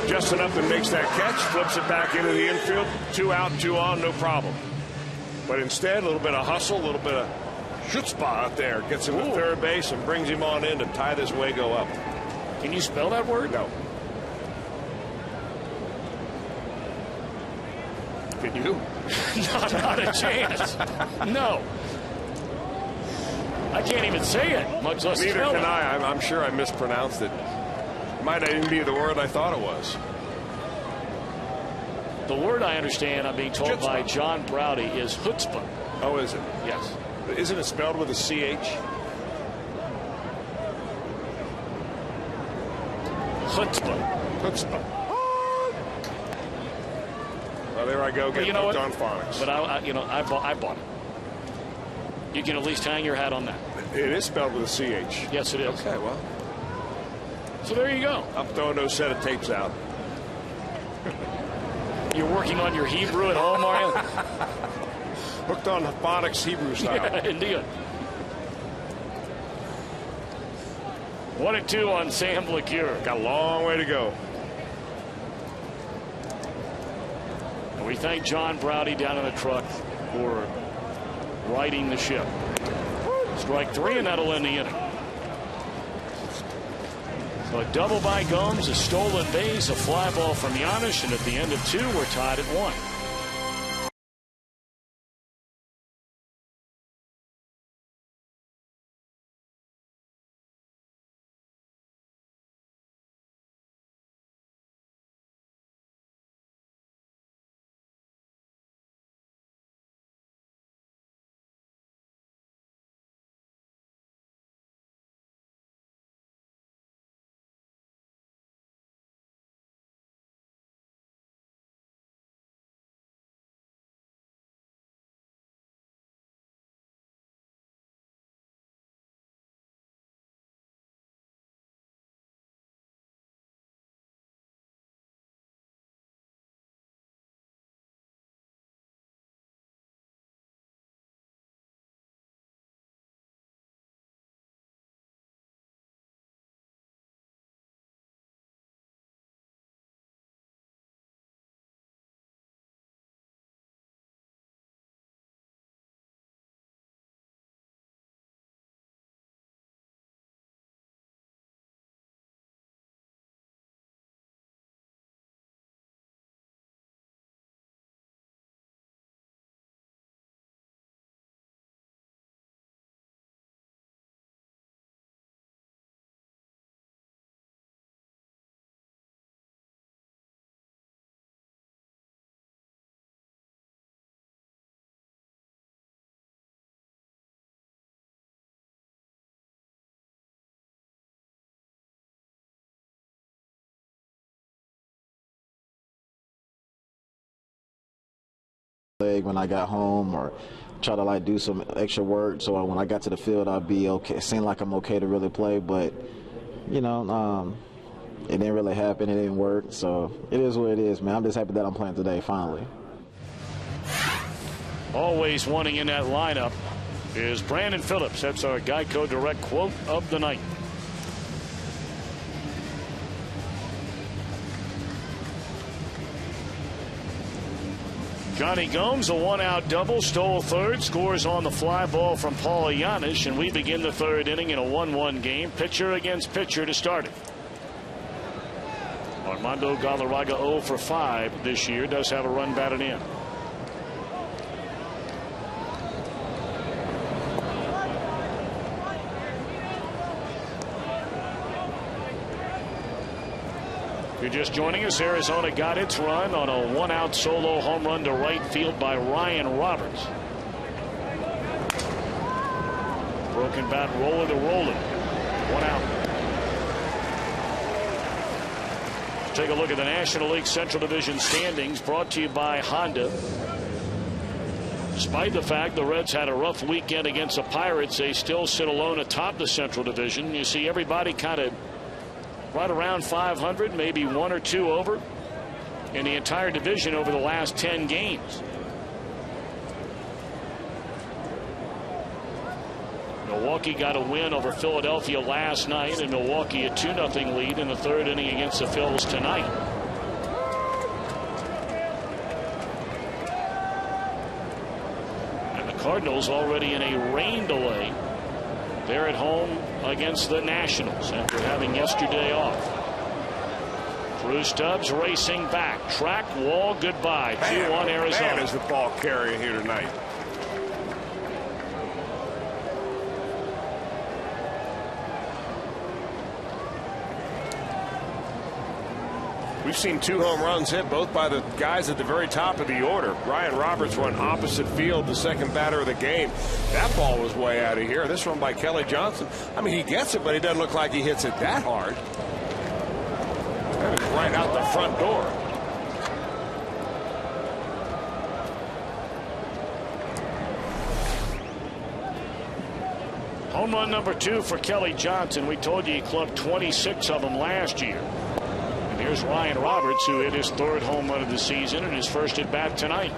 Justin Upton makes that catch, flips it back into the infield, 2 out, 2 on, no problem. But instead, a little bit of hustle, a little bit of chutzpah out there, gets him to third base and brings him on in to tie this Wago up. Can you spell that word? No. Can you? Not a chance. No. I can't even say it, much less Neither spell can it. I'm sure I mispronounced it. Might not even be the word I thought it was. The word I understand, I'm being told by John Browdy, is chutzpah. Oh, is it? Yes. Isn't it spelled with a CH? Chutzpah. Chutzpah. Well, there I go getting hooked on phonics. But I bought it. You can at least hang your hat on that. It is spelled with a CH. Yes, it is. Okay, well. So there you go. I'm throwing those set of tapes out. You're working on your Hebrew at home, are you? Hooked on the phonics Hebrew style. Yeah, indeed. 1-2 on Sam LeCure. Got a long way to go. And we thank John Browdy down in the truck for righting the ship. Strike 3, and that'll end the inning. So a double by Gomes, a stolen base, a fly ball from Giannis, and at the end of 2, we're tied at 1. When I got home, or try to like do some extra work, so when I got to the field I'd be okay. It seemed like I'm okay to really play, but you know, it didn't really happen. It didn't work, so it is what it is, man. I'm just happy that I'm playing today finally. Always wanting in that lineup is Brandon Phillips. That's our Geico Direct quote of the night. Johnny Gomes, a one-out double, stole third, scores on the fly ball from Paul Giannis, and we begin the third inning in a 1-1 game, pitcher against pitcher to start it. Armando Galarraga 0 for 5 this year, does have a run batted in. If you're just joining us, Arizona got its run on a one-out solo home run to right field by Ryan Roberts. Broken bat roller to Roland. 1 out. Take a look at the National League Central Division standings, brought to you by Honda. Despite the fact the Reds had a rough weekend against the Pirates, they still sit alone atop the Central Division. You see everybody kind of right around 500, maybe 1 or 2 over in the entire division over the last 10 games. Milwaukee got a win over Philadelphia last night, and Milwaukee a 2-0 lead in the third inning against the Phils tonight. And the Cardinals already in a rain delay. They're at home against the Nationals after having yesterday off. Drew Stubbs racing back. Track wall goodbye. 2-1 Arizona. Man is the ball carrier here tonight. We've seen 2 home runs hit, both by the guys at the very top of the order. Ryan Roberts run opposite field, the second batter of the game. That ball was way out of here. This one by Kelly Johnson. I mean, he gets it, but he doesn't look like he hits it that hard. That is right out the front door. Home run number 2 for Kelly Johnson. We told you he clubbed 26 of them last year. Here's Ryan Roberts, who hit his 3rd home run of the season and his first at bat tonight.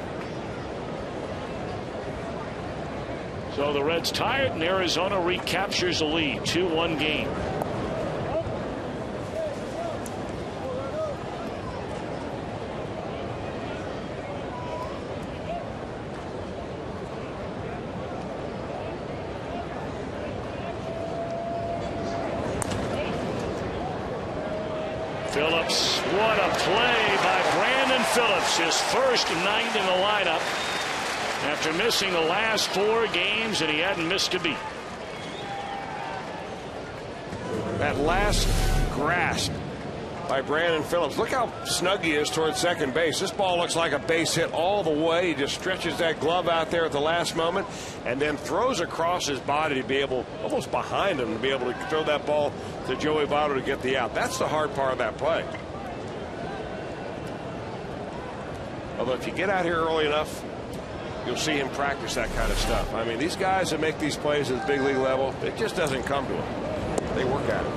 So the Reds tired, and Arizona recaptures the lead. 2-1 game. Phillips, what a play by Brandon Phillips, his first night in the lineup after missing the last 4 games, and he hadn't missed a beat. That last grasp by Brandon Phillips. Look how snug he is towards second base. This ball looks like a base hit all the way. He just stretches that glove out there at the last moment and then throws across his body to be able, almost behind him, to be able to throw that ball to Joey Votto to get the out. That's the hard part of that play. Although if you get out here early enough, you'll see him practice that kind of stuff. I mean, these guys that make these plays at the big league level, it just doesn't come to them. They work at it.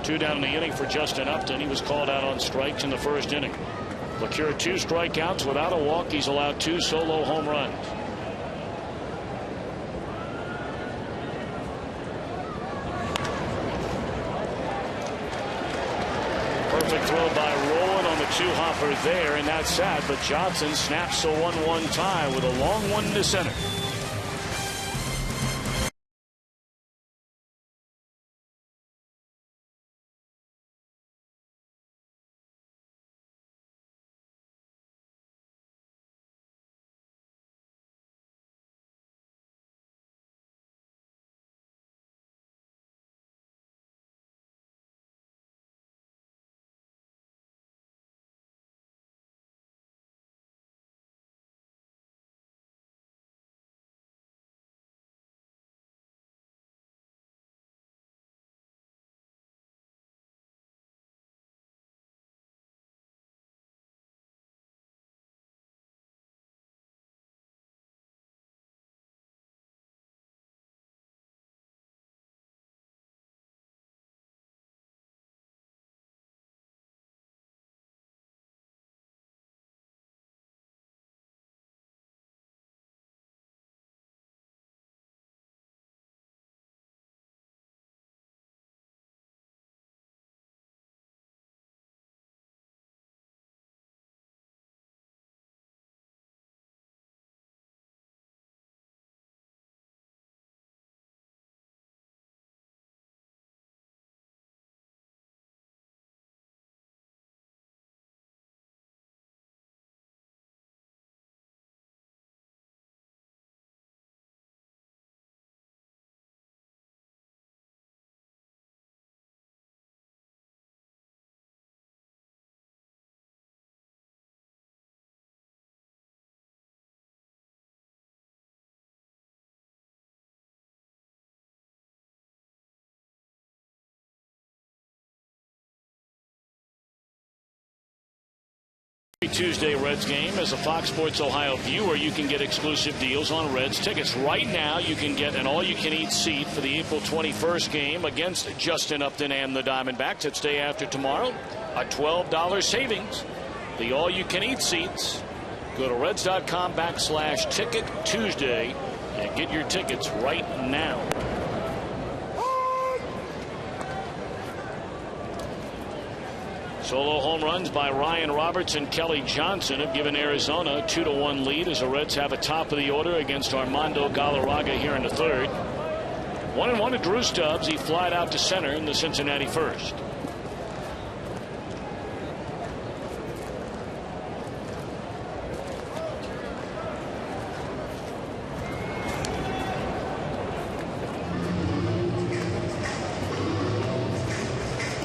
2 down in the inning for Justin Upton. He was called out on strikes in the first inning. LeCure 2 strikeouts without a walk. He's allowed 2 solo home runs. Perfect throw by Rowland on the 2-hopper there, and that's sad, but Johnson snaps a 1-1 tie with a long one to center. Tuesday Reds game. As a Fox Sports Ohio viewer, you can get exclusive deals on Reds tickets. Right now, you can get an all-you-can-eat seat for the April 21st game against Justin Upton and the Diamondbacks. It's day after tomorrow. A $12 savings. The all-you-can-eat seats. Go to Reds.com/Ticket Tuesday and get your tickets right now. Solo home runs by Ryan Roberts and Kelly Johnson have given Arizona a 2-1 lead as the Reds have a top of the order against Armando Galarraga here in the third. 1-1 to Drew Stubbs. He flied out to center in the Cincinnati first.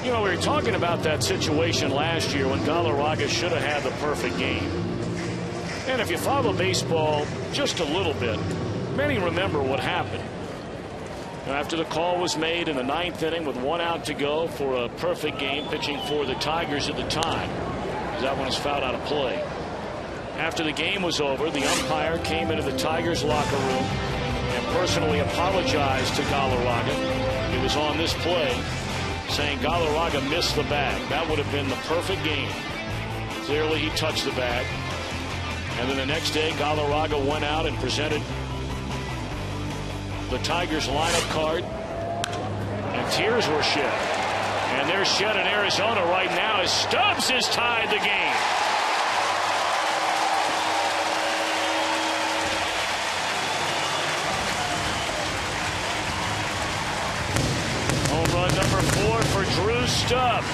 You know, we were talking about that situation last year when Galarraga should have had the perfect game. And if you follow baseball just a little bit, many remember what happened. After the call was made in the ninth inning with 1 out to go for a perfect game, pitching for the Tigers at the time. That one was fouled out of play. After the game was over, the umpire came into the Tigers locker room and personally apologized to Galarraga. It was on this play, saying Galarraga missed the bag. That would have been the perfect game. Clearly he touched the bag. And then the next day Galarraga went out and presented the Tigers lineup card, and tears were shed. And they're shed in Arizona right now as Stubbs has tied the game. Home run number 4 for Drew Stubbs.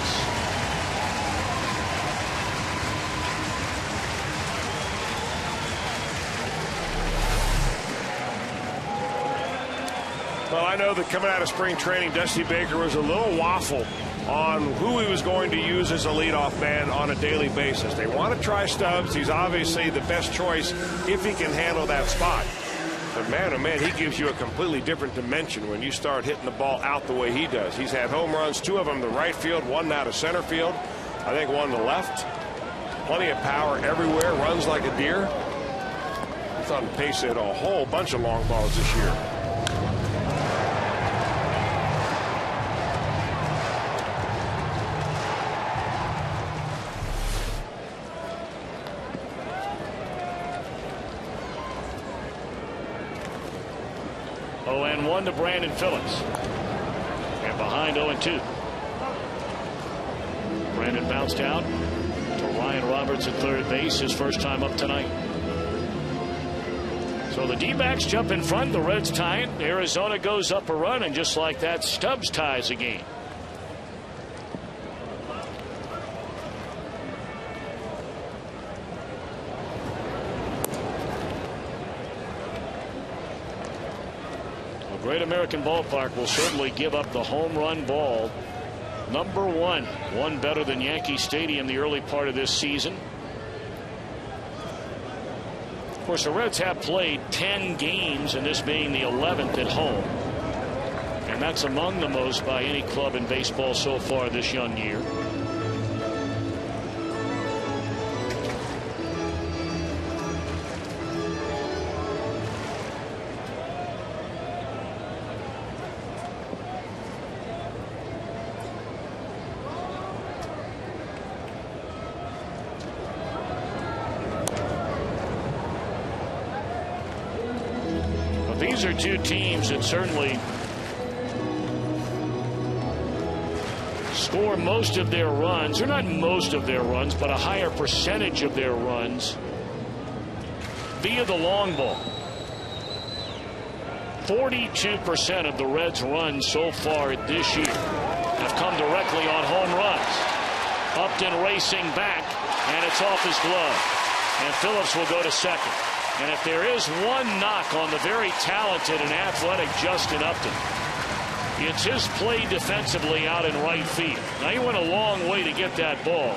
Well, I know that coming out of spring training, Dusty Baker was a little waffle on who he was going to use as a leadoff man on a daily basis. They want to try Stubbs. He's obviously the best choice if he can handle that spot. But man, oh man, he gives you a completely different dimension when you start hitting the ball out the way he does. He's had home runs, 2 of them to right field, 1 out of center field. I think 1 to left. Plenty of power everywhere, runs like a deer. He's on pace to hit a whole bunch of long balls this year. And 1 to Brandon Phillips. And behind 0-2. Brandon bounced out to Ryan Roberts at third base, his first time up tonight. So the D-backs jump in front. The Reds tie it. Arizona goes up a run, and just like that, Stubbs ties the game. Great American Ballpark will certainly give up the home run ball. Number 1. One better than Yankee Stadium the early part of this season. Of course, the Reds have played 10 games, and this being the 11th at home. And that's among the most by any club in baseball so far this young year. These are 2 teams that certainly score most of their runs, or not most of their runs, but a higher percentage of their runs via the long ball. 42% of the Reds' runs so far this year have come directly on home runs. Upton racing back, and it's off his glove. And Phillips will go to second. And if there is one knock on the very talented and athletic Justin Upton, it's his play defensively out in right field. Now, he went a long way to get that ball,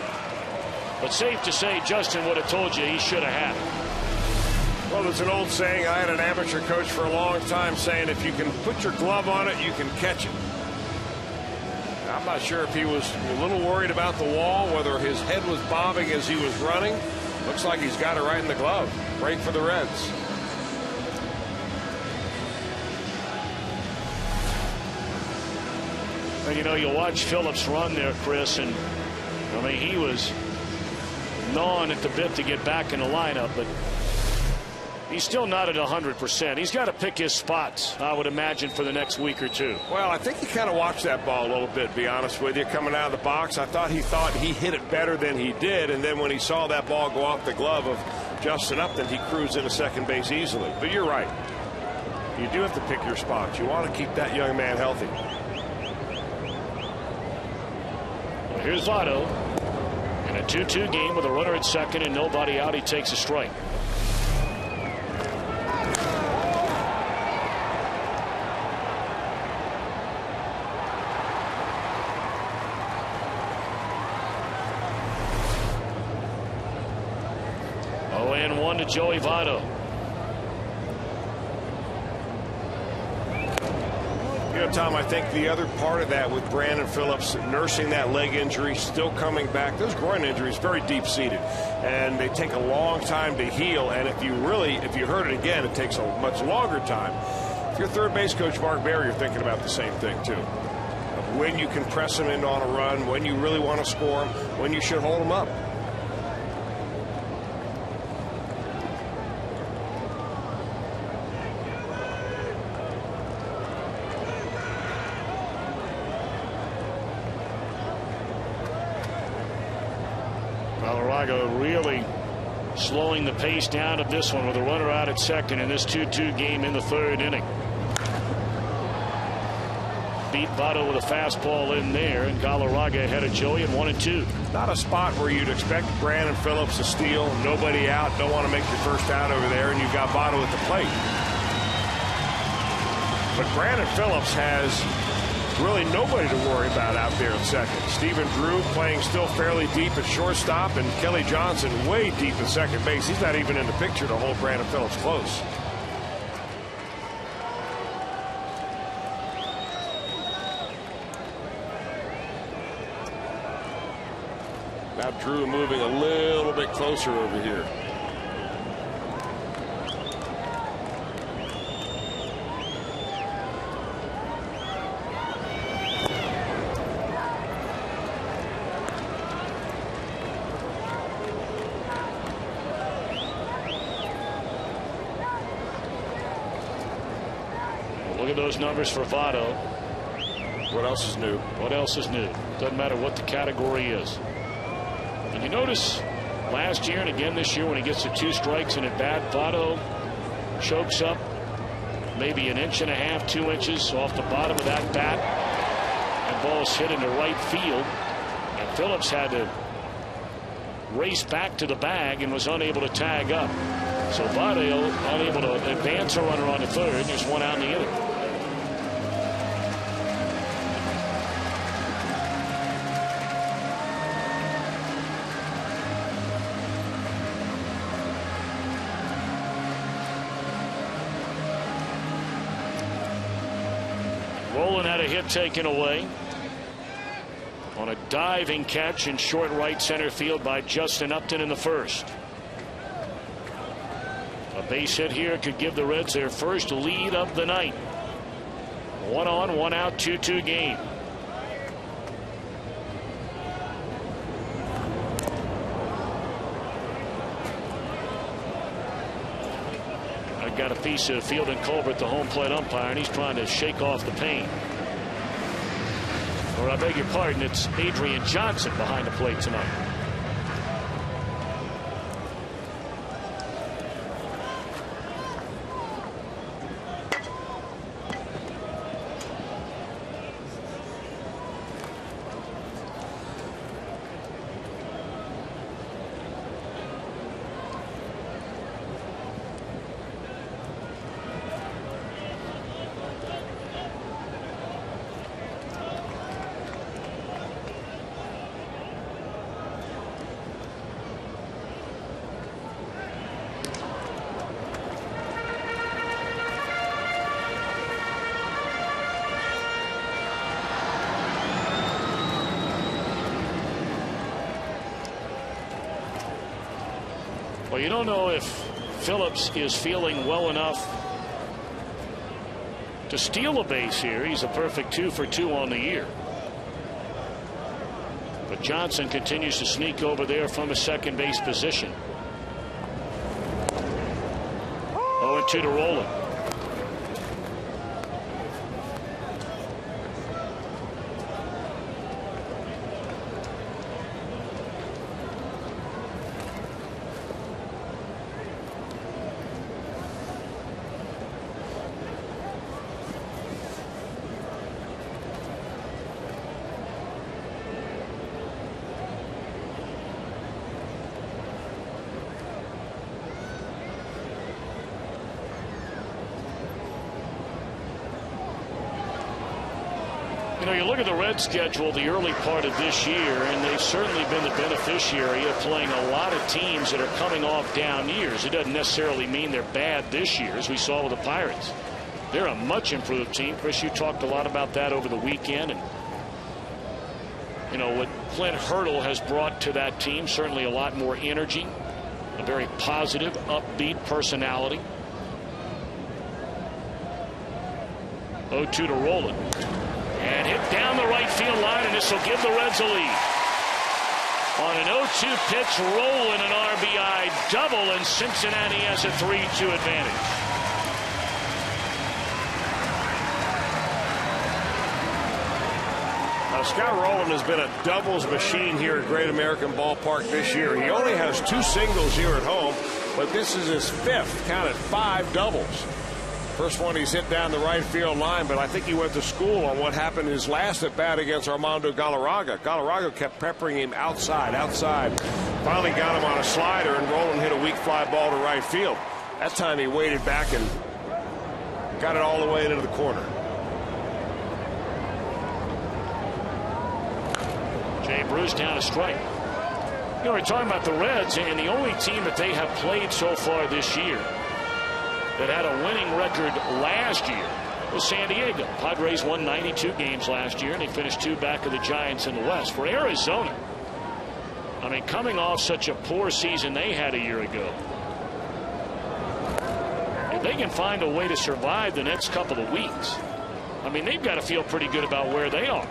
but safe to say Justin would have told you he should have had it. Well, there's an old saying. I had an amateur coach for a long time saying, if you can put your glove on it, you can catch it. I'm not sure if he was a little worried about the wall, whether his head was bobbing as he was running. Looks like he's got it right in the glove. Break for the Reds. And you know, you watch Phillips run there, Chris, and I mean, he was gnawing at the bit to get back in the lineup, but he's still not at 100%. He's got to pick his spots, I would imagine, for the next week or two. Well, I think he kind of watched that ball a little bit, to be honest with you, coming out of the box. I thought he hit it better than he did, and then when he saw that ball go off the glove of Justin Upton, he cruised into second base easily. But you're right. You do have to pick your spots. You want to keep that young man healthy. Well, here's Votto. In a 2-2 game with a runner at second and nobody out, he takes a strike. To Joey Votto. You know, Tom, I think the other part of that with Brandon Phillips nursing that leg injury, still coming back, those groin injuries very deep-seated, and they take a long time to heal. And if you hurt it again, it takes a much longer time. If you're third base coach Mark Barry, you're thinking about the same thing too. Of when you can press him in on a run, when you really want to score him, when you should hold him up. Really slowing the pace down of this one with a runner out at second in this 2-2 game in the third inning. Beat Votto with a fastball in there, and Galarraga ahead of Joey at 1-2. Not a spot where you'd expect Brandon Phillips to steal. Nobody out. Don't want to make your first out over there, and you've got Votto at the plate. But Brandon Phillips has really nobody to worry about out there at second. Stephen Drew playing still fairly deep at shortstop, and Kelly Johnson way deep at second base. He's not even in the picture to hold Brandon Phillips close. Now Drew moving a little bit closer over here. Those numbers for Votto. What else is new? What else is new? Doesn't matter what the category is. And you notice last year and again this year when he gets to 2 strikes and at bat, Votto chokes up maybe 1.5 inches, 2 inches off the bottom of that bat. And ball's hit into right field. And Phillips had to race back to the bag and was unable to tag up. So Votto unable to advance a runner on the third. There's one out in the inning. Rolen had a hit taken away on a diving catch in short right center field by Justin Upton in the first. A base hit here could give the Reds their first lead of the night. 1 on, 1 out, 2-2 game. I've got a piece of Fielding Colbert, the home plate umpire, and he's trying to shake off the pain. Or I beg your pardon, it's Adrian Johnson behind the plate tonight. you don't know if Phillips is feeling well enough to steal a base here. He's a perfect 2 for 2 on the year. But Johnson continues to sneak over there from a second base position. 0-2 to Rowland. You know, you look at the Reds schedule the early part of this year, and they've certainly been the beneficiary of playing a lot of teams that are coming off down years. It doesn't necessarily mean they're bad this year, as we saw with the Pirates. They're a much improved team. Chris, you talked a lot about that over the weekend, and you know what Clint Hurdle has brought to that team, certainly a lot more energy, a very positive, upbeat personality. 0-2 to Rowland. And hit down the right field line, and this will give the Reds a lead. On an 0-2 pitch, Rowland an RBI double, and Cincinnati has a 3-2 advantage. Now, Scott Rowland has been a doubles machine here at Great American Ballpark this year. He only has 2 singles here at home, but this is his 5th, counted 5 doubles. First one he's hit down the right field line, but I think he went to school on what happened his last at bat against Armando Galarraga. Galarraga kept peppering him outside. Finally got him on a slider, and Rowland hit a weak fly ball to right field. That time he waited back and got it all the way into the corner. Jay Bruce down a strike. You know, we're talking about the Reds, and the only team that they have played so far this year that had a winning record last year was San Diego. Padres won 92 games last year, and they finished 2 back of the Giants in the West. For Arizona, I mean, coming off such a poor season they had a year ago, if they can find a way to survive the next couple of weeks, I mean, they've got to feel pretty good about where they are.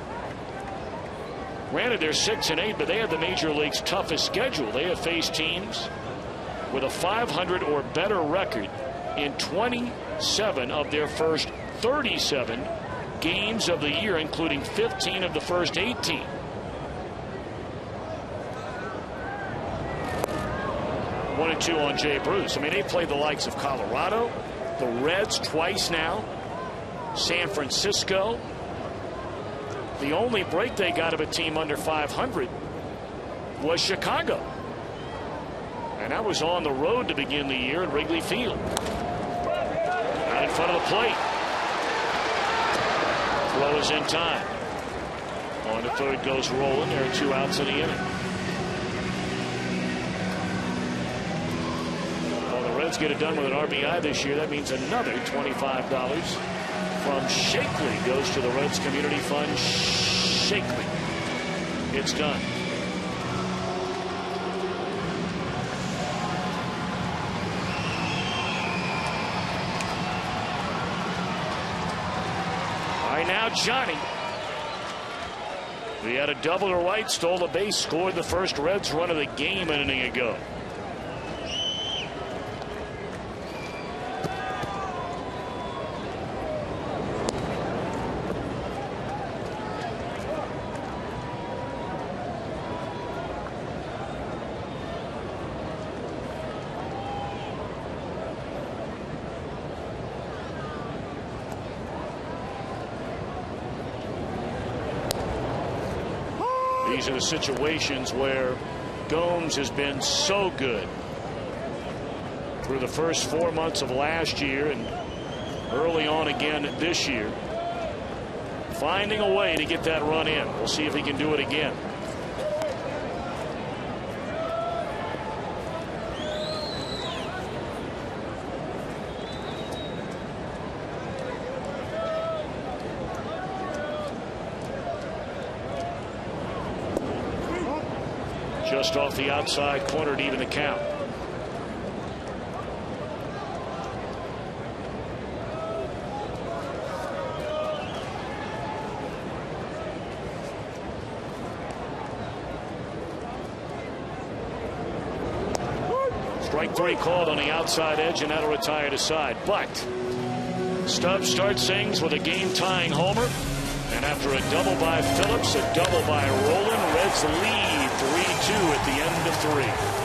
Granted, they're 6-8, but they have the Major League's toughest schedule. They have faced teams with a 500 or better record in 27 of their first 37 games of the year, including 15 of the first 18. One and 2 on Jay Bruce. I mean, they played the likes of Colorado, the Reds twice now, San Francisco. The only break they got of a team under 500 was Chicago. And that was on the road to begin the year at Wrigley Field. Out in front of the plate. Throw is in time. On to third goes Rowland. There are 2 outs in the inning. Well, the Reds get it done with an RBI this year. That means another $25 from Shakely goes to the Reds Community Fund. Shakely. It's done. Now Johnny. We had a double to right, stole the base, scored the first Reds run of the game an inning ago. These are the situations where Gomes has been so good through the first 4 months of last year and early on again this year. Finding a way to get that run in. We'll see if he can do it again. Just off the outside corner to even the count. Strike 3 called on the outside edge, and that'll retire to side. But Stubbs starts things with a game-tying homer. And after a double by Phillips, a double by Rowland, Reds lead 3-2 at the end of 3.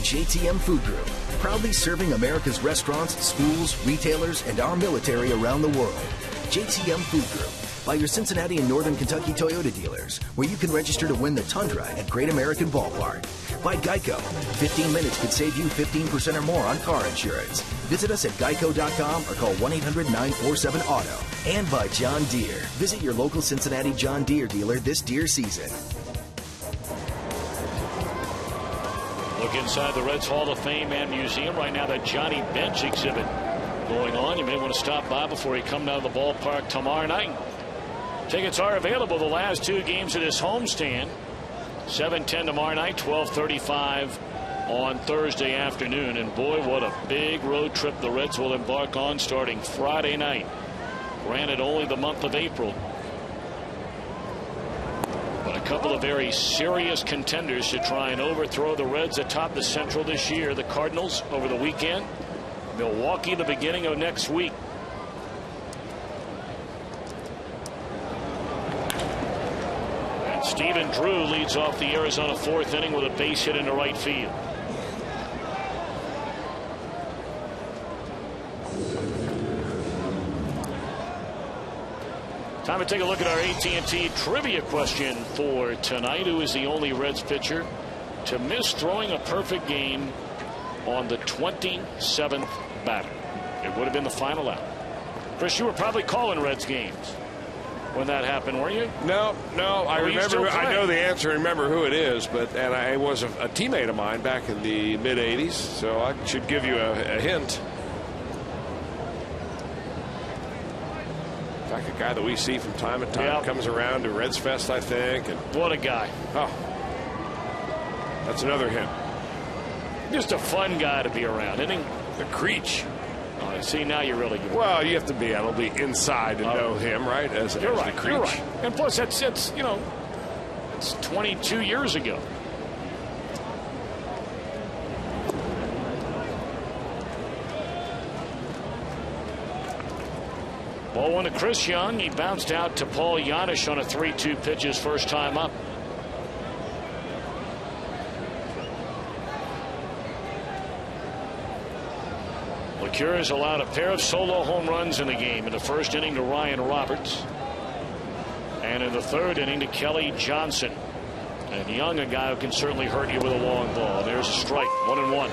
JTM Food Group, proudly serving America's restaurants, schools, retailers, and our military around the world. JTM Food Group, by your Cincinnati and Northern Kentucky Toyota dealers, where you can register to win the Tundra at Great American Ballpark. By Geico, 15 minutes could save you 15% or more on car insurance. Visit us at geico.com or call 1-800-947-AUTO. And by John Deere. Visit your local Cincinnati John Deere dealer this deer season. Look inside the Reds Hall of Fame and Museum right now. That Johnny Bench exhibit going on. You may want to stop by before you come down to the ballpark tomorrow night. Tickets are available the last 2 games of this homestand. 7:10 tomorrow night, 12:35 on Thursday afternoon. And boy, what a big road trip the Reds will embark on starting Friday night. Granted, only the month of April. But a couple of very serious contenders to try and overthrow the Reds atop the Central this year. The Cardinals over the weekend. Milwaukee the beginning of next week. And Stephen Drew leads off the Arizona 4th inning with a base hit into right field. Time to take a look at our AT&T trivia question for tonight. Who is the only Reds pitcher to miss throwing a perfect game on the 27th batter? It would have been the final out. Chris, you were probably calling Reds games when that happened, were you? No. I remember. I know the answer. I remember who it is, and I was a teammate of mine back in the mid '80s, so I should give you a hint. Like a guy that we see from time to time, comes around to Reds Fest, I think. And what a guy. Oh, that's another hint. Just a fun guy to be around, isn't he? The Creech. Oh, see, now you're really good. Well, you have to be able to be inside to know him, right? You're right. The Creech. You're right. And plus, it's 22 years ago. Ball one to Chris Young. He bounced out to Paul Yanish on a 3-2 pitch his first time up. LeCure has allowed a pair of solo home runs in the game. In the first inning to Ryan Roberts. And in the third inning to Kelly Johnson. And Young, a guy who can certainly hurt you with a long ball. There's a strike. 1-1.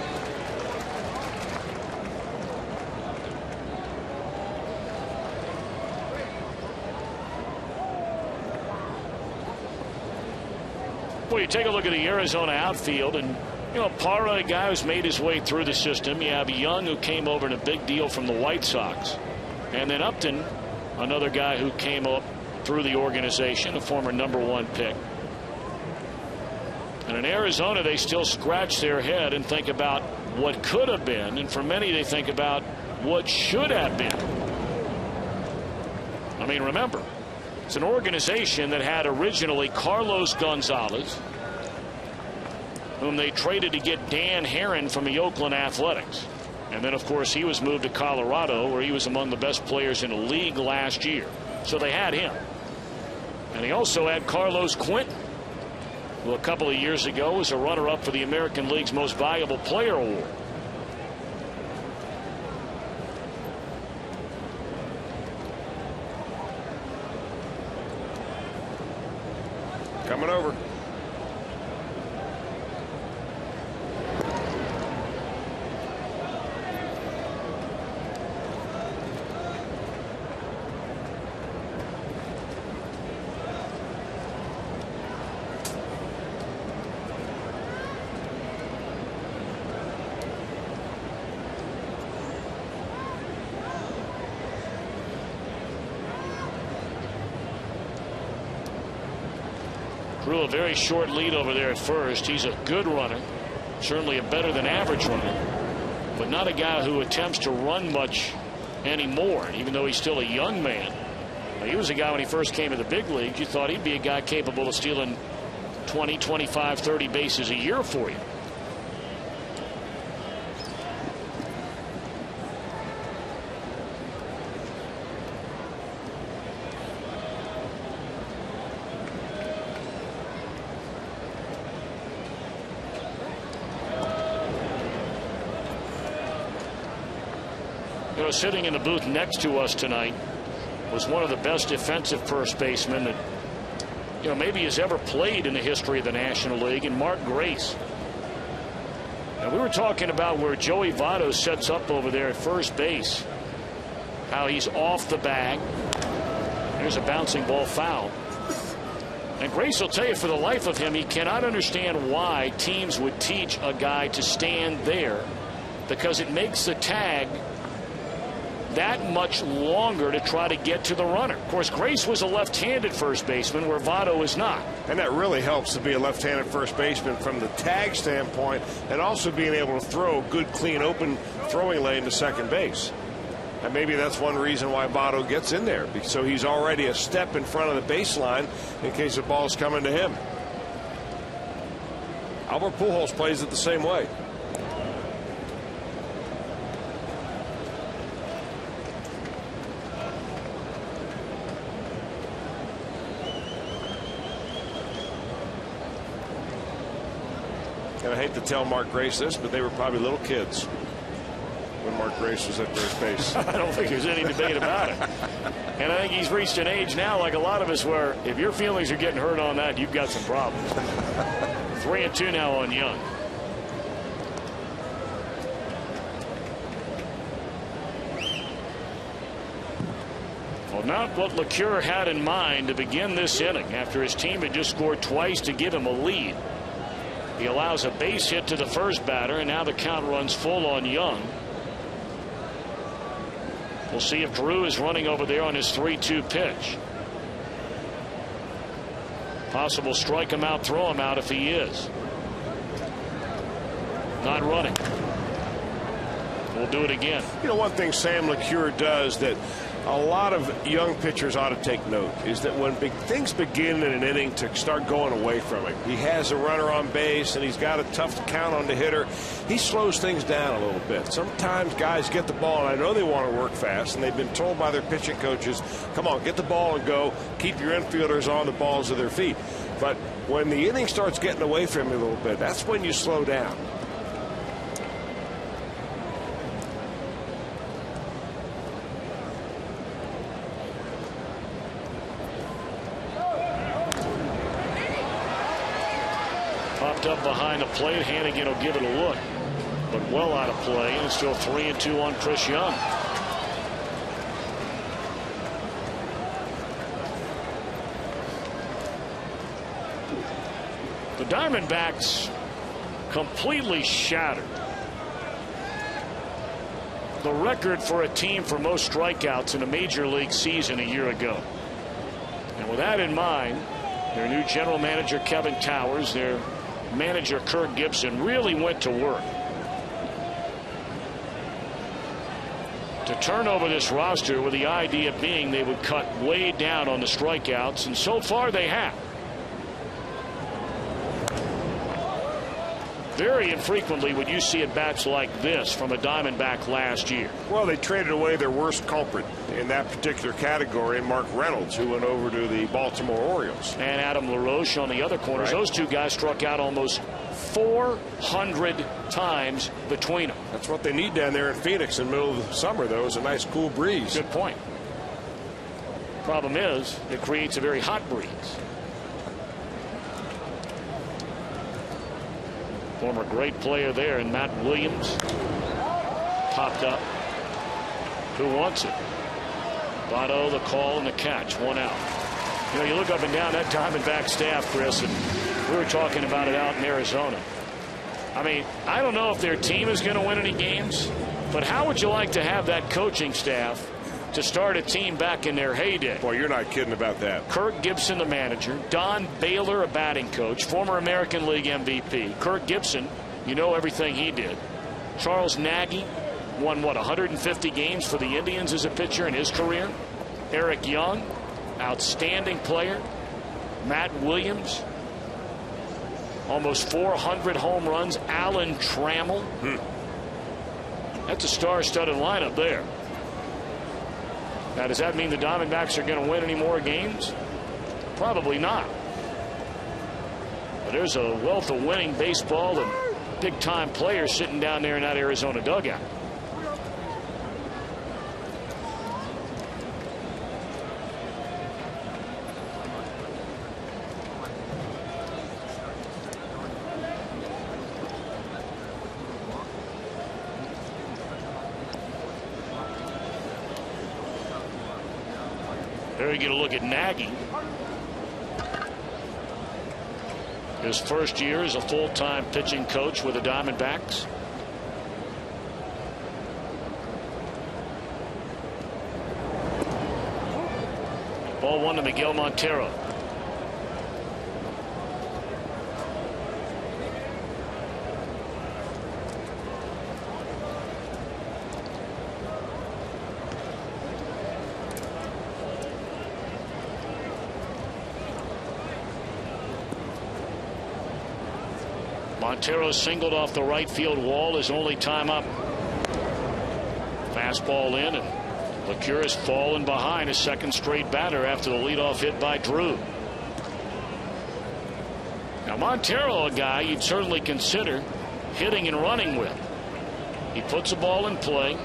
Well, you take a look at the Arizona outfield, and Parra, a guy who's made his way through the system. You have Young, who came over in a big deal from the White Sox, and then Upton, another guy who came up through the organization, a former #1 pick. And in Arizona, they still scratch their head and think about what could have been, and for many they think about what should have been. I mean, remember, it's an organization that had originally Carlos Gonzalez, whom they traded to get Dan Herron from the Oakland Athletics. And then, of course, he was moved to Colorado, where he was among the best players in the league last year. So they had him. And he also had Carlos Quentin, who a couple of years ago was a runner-up for the American League's Most Valuable Player Award. Coming over. Drew a very short lead over there at first. He's a good runner, certainly a better than average runner, but not a guy who attempts to run much anymore. Even though he's still a young man, he was a guy when he first came to the big leagues, you thought he'd be a guy capable of stealing 20, 25, 30 bases a year for you. Sitting in the booth next to us tonight was one of the best defensive first basemen that maybe has ever played in the history of the National League, and Mark Grace. And we were talking about where Joey Votto sets up over there at first base, how he's off the bag. There's a bouncing ball foul. And Grace will tell you, for the life of him, he cannot understand why teams would teach a guy to stand there, because it makes the tag that much longer to try to get to the runner. Of course, Grace was a left-handed first baseman, where Votto is not. And that really helps to be a left-handed first baseman from the tag standpoint, and also being able to throw a good, clean, open throwing lane to second base. And maybe that's one reason why Votto gets in there, so he's already a step in front of the baseline in case the ball's coming to him. Albert Pujols plays it the same way. And I hate to tell Mark Grace this, but they were probably little kids when Mark Grace was at first base. I don't think there's any debate about it. And I think he's reached an age now, like a lot of us, where if your feelings are getting hurt on that, you've got some problems. 3-2 now on Young. Well, not what LeCure had in mind to begin this inning after his team had just scored twice to give him a lead. He allows a base hit to the first batter, and now the count runs full on Young. We'll see if Drew is running over there on his 3-2 pitch. Possible strike him out, throw him out if he is. Not running. We'll do it again. One thing Sam LeCure does that a lot of young pitchers ought to take note is that when things begin in an inning to start going away from it, he has a runner on base and he's got a tough count on the hitter, he slows things down a little bit. Sometimes guys get the ball, and I know they want to work fast, and they've been told by their pitching coaches, come on, get the ball and go, keep your infielders on the balls of their feet. But when the inning starts getting away from you a little bit, that's when you slow down. Up behind the plate, Hannigan will give it a look, but well out of play, and still 3-2 on Chris Young. The Diamondbacks completely shattered the record for a team for most strikeouts in a major league season a year ago. With that in mind, their new general manager Kevin Towers, their manager Kirk Gibson really went to work to turn over this roster, with the idea being they would cut way down on the strikeouts, and so far they have. Very infrequently would you see at bats like this from a Diamondback last year. Well, they traded away their worst culprit in that particular category, Mark Reynolds, who went over to the Baltimore Orioles. And Adam LaRoche on the other corners. Right. Those two guys struck out almost 400 times between them. That's what they need down there in Phoenix in the middle of the summer, though, is a nice cool breeze. Good point. Problem is, it creates a very hot breeze. Former great player there, and Matt Williams popped up. Who wants it? Votto, the call and the catch. 1 out. You know, you look up and down that Diamondback staff, Chris, and we were talking about it out in Arizona. I mean, I don't know if their team is going to win any games, but how would you like to have that coaching staff to start a team back in their heyday? Boy, you're not kidding about that. Kirk Gibson, the manager. Don Baylor, a batting coach. Former American League MVP. Kirk Gibson, you know everything he did. Charles Nagy won, what, 150 games for the Indians as a pitcher in his career. Eric Young, outstanding player. Matt Williams, almost 400 home runs. Alan Trammell. That's a star-studded lineup there. Now, does that mean the Diamondbacks are going to win any more games? Probably not. But there's a wealth of winning baseball and big-time players sitting down there in that Arizona dugout. There you get a look at Nagy. His first year as a full-time pitching coach with the Diamondbacks. Ball 1 to Miguel Montero. Montero singled off the right field wall, his only time up. Fastball in, and LeCure has fallen behind, a second straight batter after the leadoff hit by Drew. Now Montero, a guy you'd certainly consider hitting and running with. He puts the ball in play,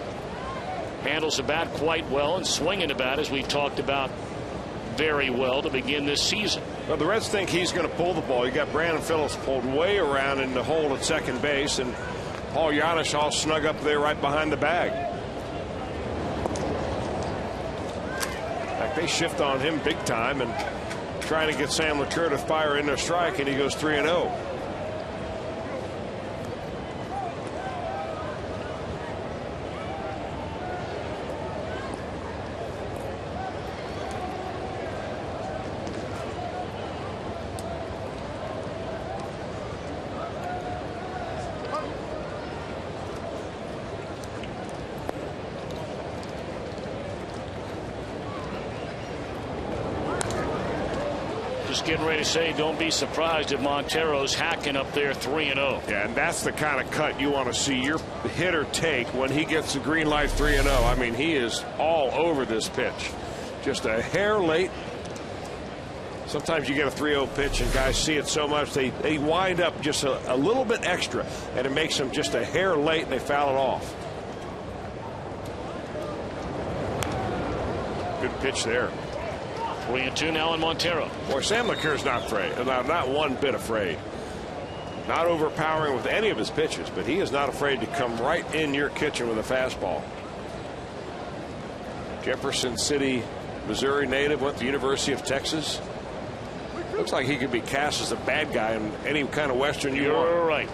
handles the bat quite well, and swinging the bat, as we've talked about, very well to begin this season. Well, the Reds think he's going to pull the ball. You got Brandon Phillips pulled way around in the hole at second base, and Paul Giannis all snug up there right behind the bag. In fact, they shift on him big time and trying to get Sam LeCure to fire in their strike, and he goes 3-0. Getting ready to say, don't be surprised if Montero's hacking up there 3-0. Yeah, and that's the kind of cut you want to see your hitter take when he gets the green light 3-0. I mean, he is all over this pitch. Just a hair late. Sometimes you get a 3-0 pitch and guys see it so much they wind up just a little bit extra, and it makes them just a hair late and they foul it off. Good pitch there. 3-2 now in Montero. Boy, Sam LeCure's not afraid. Not one bit afraid. Not overpowering with any of his pitches, but he is not afraid to come right in your kitchen with a fastball. Jefferson City, Missouri native, went to the University of Texas. Looks like he could be cast as a bad guy in any kind of Western you want. You're right.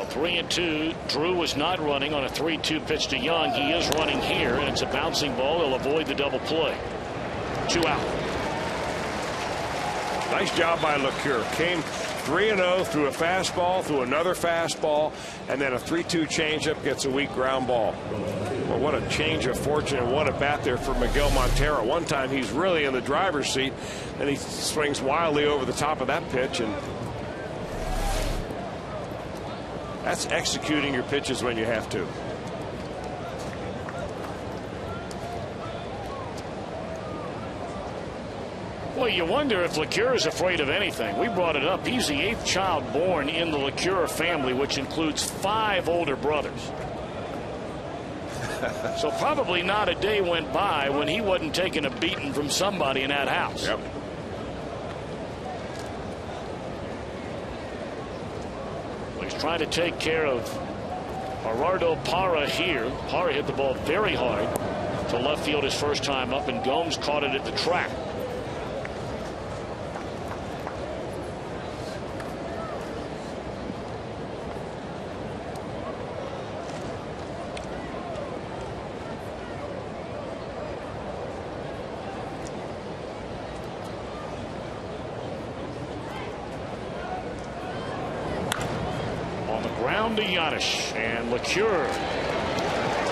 Well, 3-2. Drew was not running on a 3-2 pitch to Young. He is running here, and it's a bouncing ball. He'll avoid the double play. 2 out. Nice job by LeCure. Came 3-0 through a fastball, through another fastball, and then a 3-2 changeup, gets a weak ground ball. Well, what a change of fortune and what a bat there for Miguel Montero. One time he's really in the driver's seat, and he swings wildly over the top of that pitch, and that's executing your pitches when you have to. Well, you wonder if LeCure is afraid of anything. We brought it up. He's the 8th child born in the LeCure family, which includes 5 older brothers. So probably not a day went by when he wasn't taking a beating from somebody in that house. Yep. Well, he's trying to take care of Gerardo Parra here. Parra hit the ball very hard to left field his first time up, and Gomes caught it at the track. Ground to Giannis, and LeCure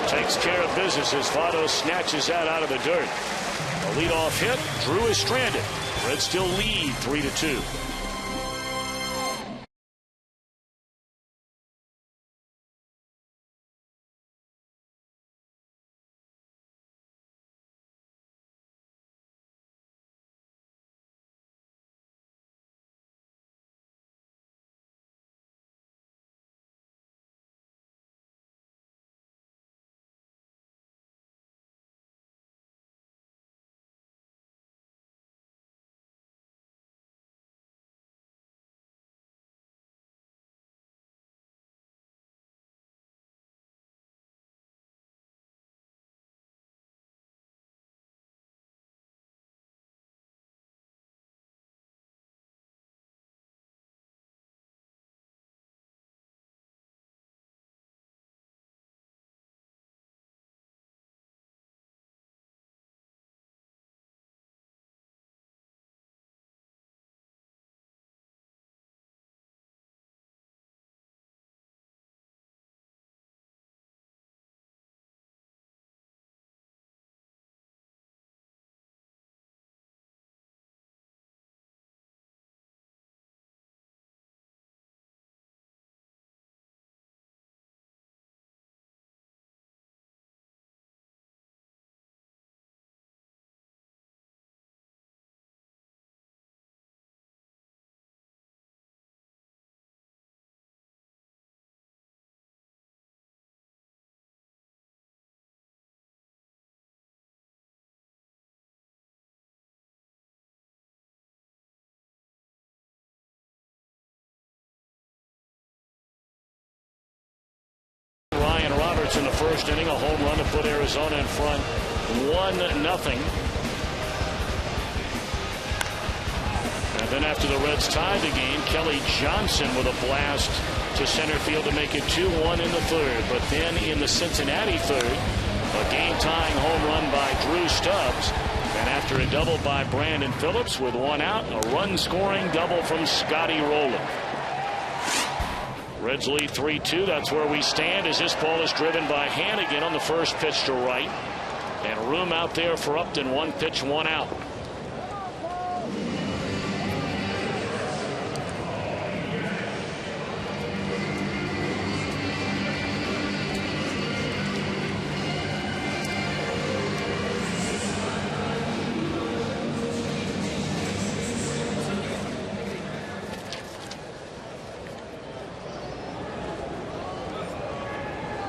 takes care of business as Votto snatches that out of the dirt. A leadoff hit. Drew is stranded. Reds still lead 3-2. In the first inning, a home run to put Arizona in front 1-0. And then after the Reds tied the game, Kelly Johnson with a blast to center field to make it 2-1 in the third. But then in the Cincinnati third, a game-tying home run by Drew Stubbs. And after a double by Brandon Phillips with 1 out, a run-scoring double from Scotty Rowland. Reds lead 3-2. That's where we stand as this ball is driven by Hannigan on the first pitch to right. And room out there for Upton. 1 pitch, 1 out.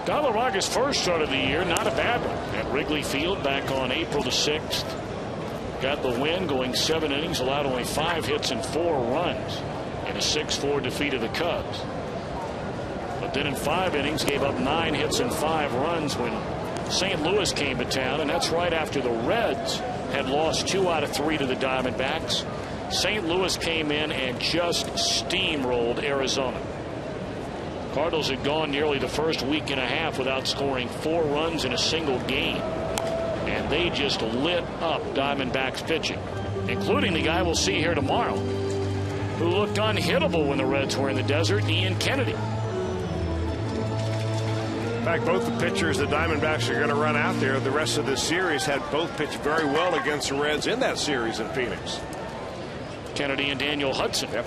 Galarraga's first start of the year, not a bad one at Wrigley Field back on April the 6th. Got the win, going 7 innings, allowed only 5 hits and 4 runs in a 6-4 defeat of the Cubs. But then in 5 innings gave up 9 hits and 5 runs when St. Louis came to town, and that's right after the Reds had lost 2 out of 3 to the Diamondbacks. St. Louis came in and just steamrolled Arizona. Cardinals had gone nearly the first week and a half without scoring 4 runs in a single game. And they just lit up Diamondbacks pitching, including the guy we'll see here tomorrow, who looked unhittable when the Reds were in the desert, Ian Kennedy. In fact, both the pitchers the Diamondbacks are going to run out there the rest of this series had both pitched very well against the Reds in that series in Phoenix. Kennedy and Daniel Hudson. Yep.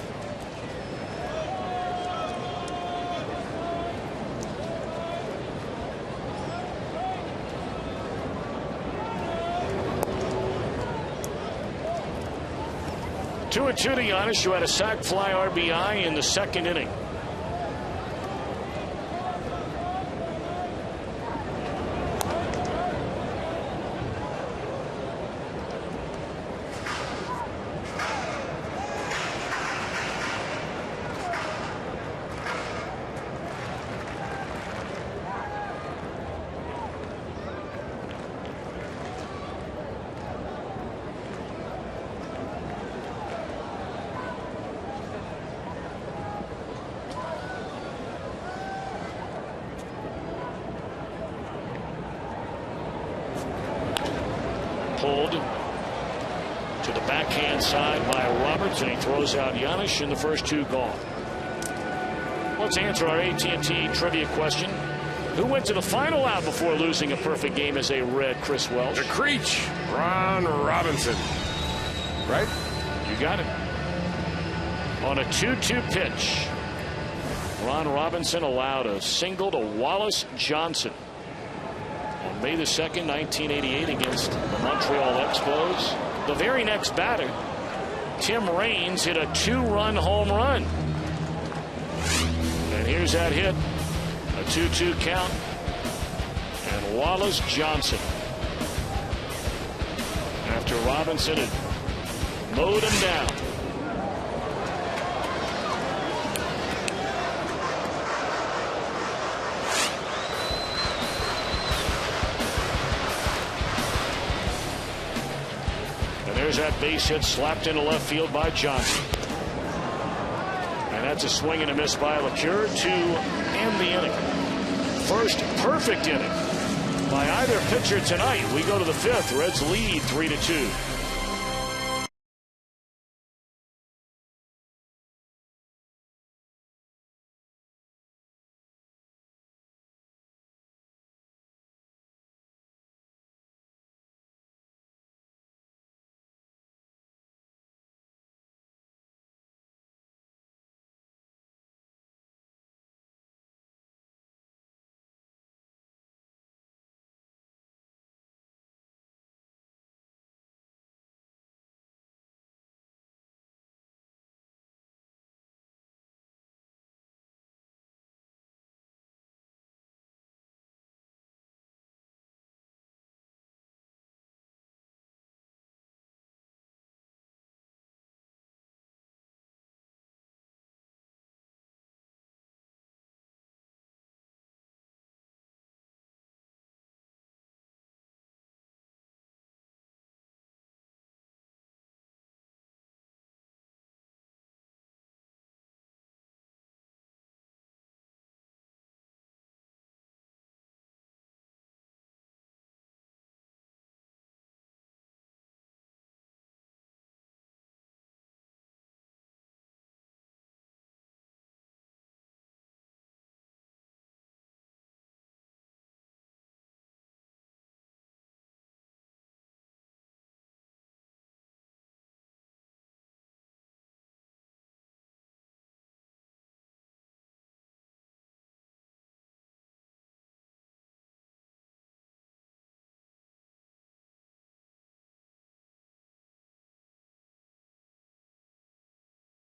Two to Giannis, who had a sac fly RBI in the second inning. Pulled to the backhand side by Roberts, and he throws out Giannis, and the first 2 gone. Let's answer our AT&T trivia question. Who went to the final out before losing a perfect game as a Red? Chris Welsh. The Creech, Ron Robinson. Right? You got it. On a 2-2 pitch, Ron Robinson allowed a single to Wallace Johnson on May the 2nd, 1988 against the Montreal Expos. The very next batter, Tim Raines, hit a 2-run home run. And here's that hit. A 2-2 count. And Wallace Johnson, after Robinson had mowed him down. There's that base hit slapped into left field by Johnson. And that's a swing and a miss by LeCure to end the inning. First perfect inning by either pitcher tonight. We go to the 5th. Reds lead 3-2.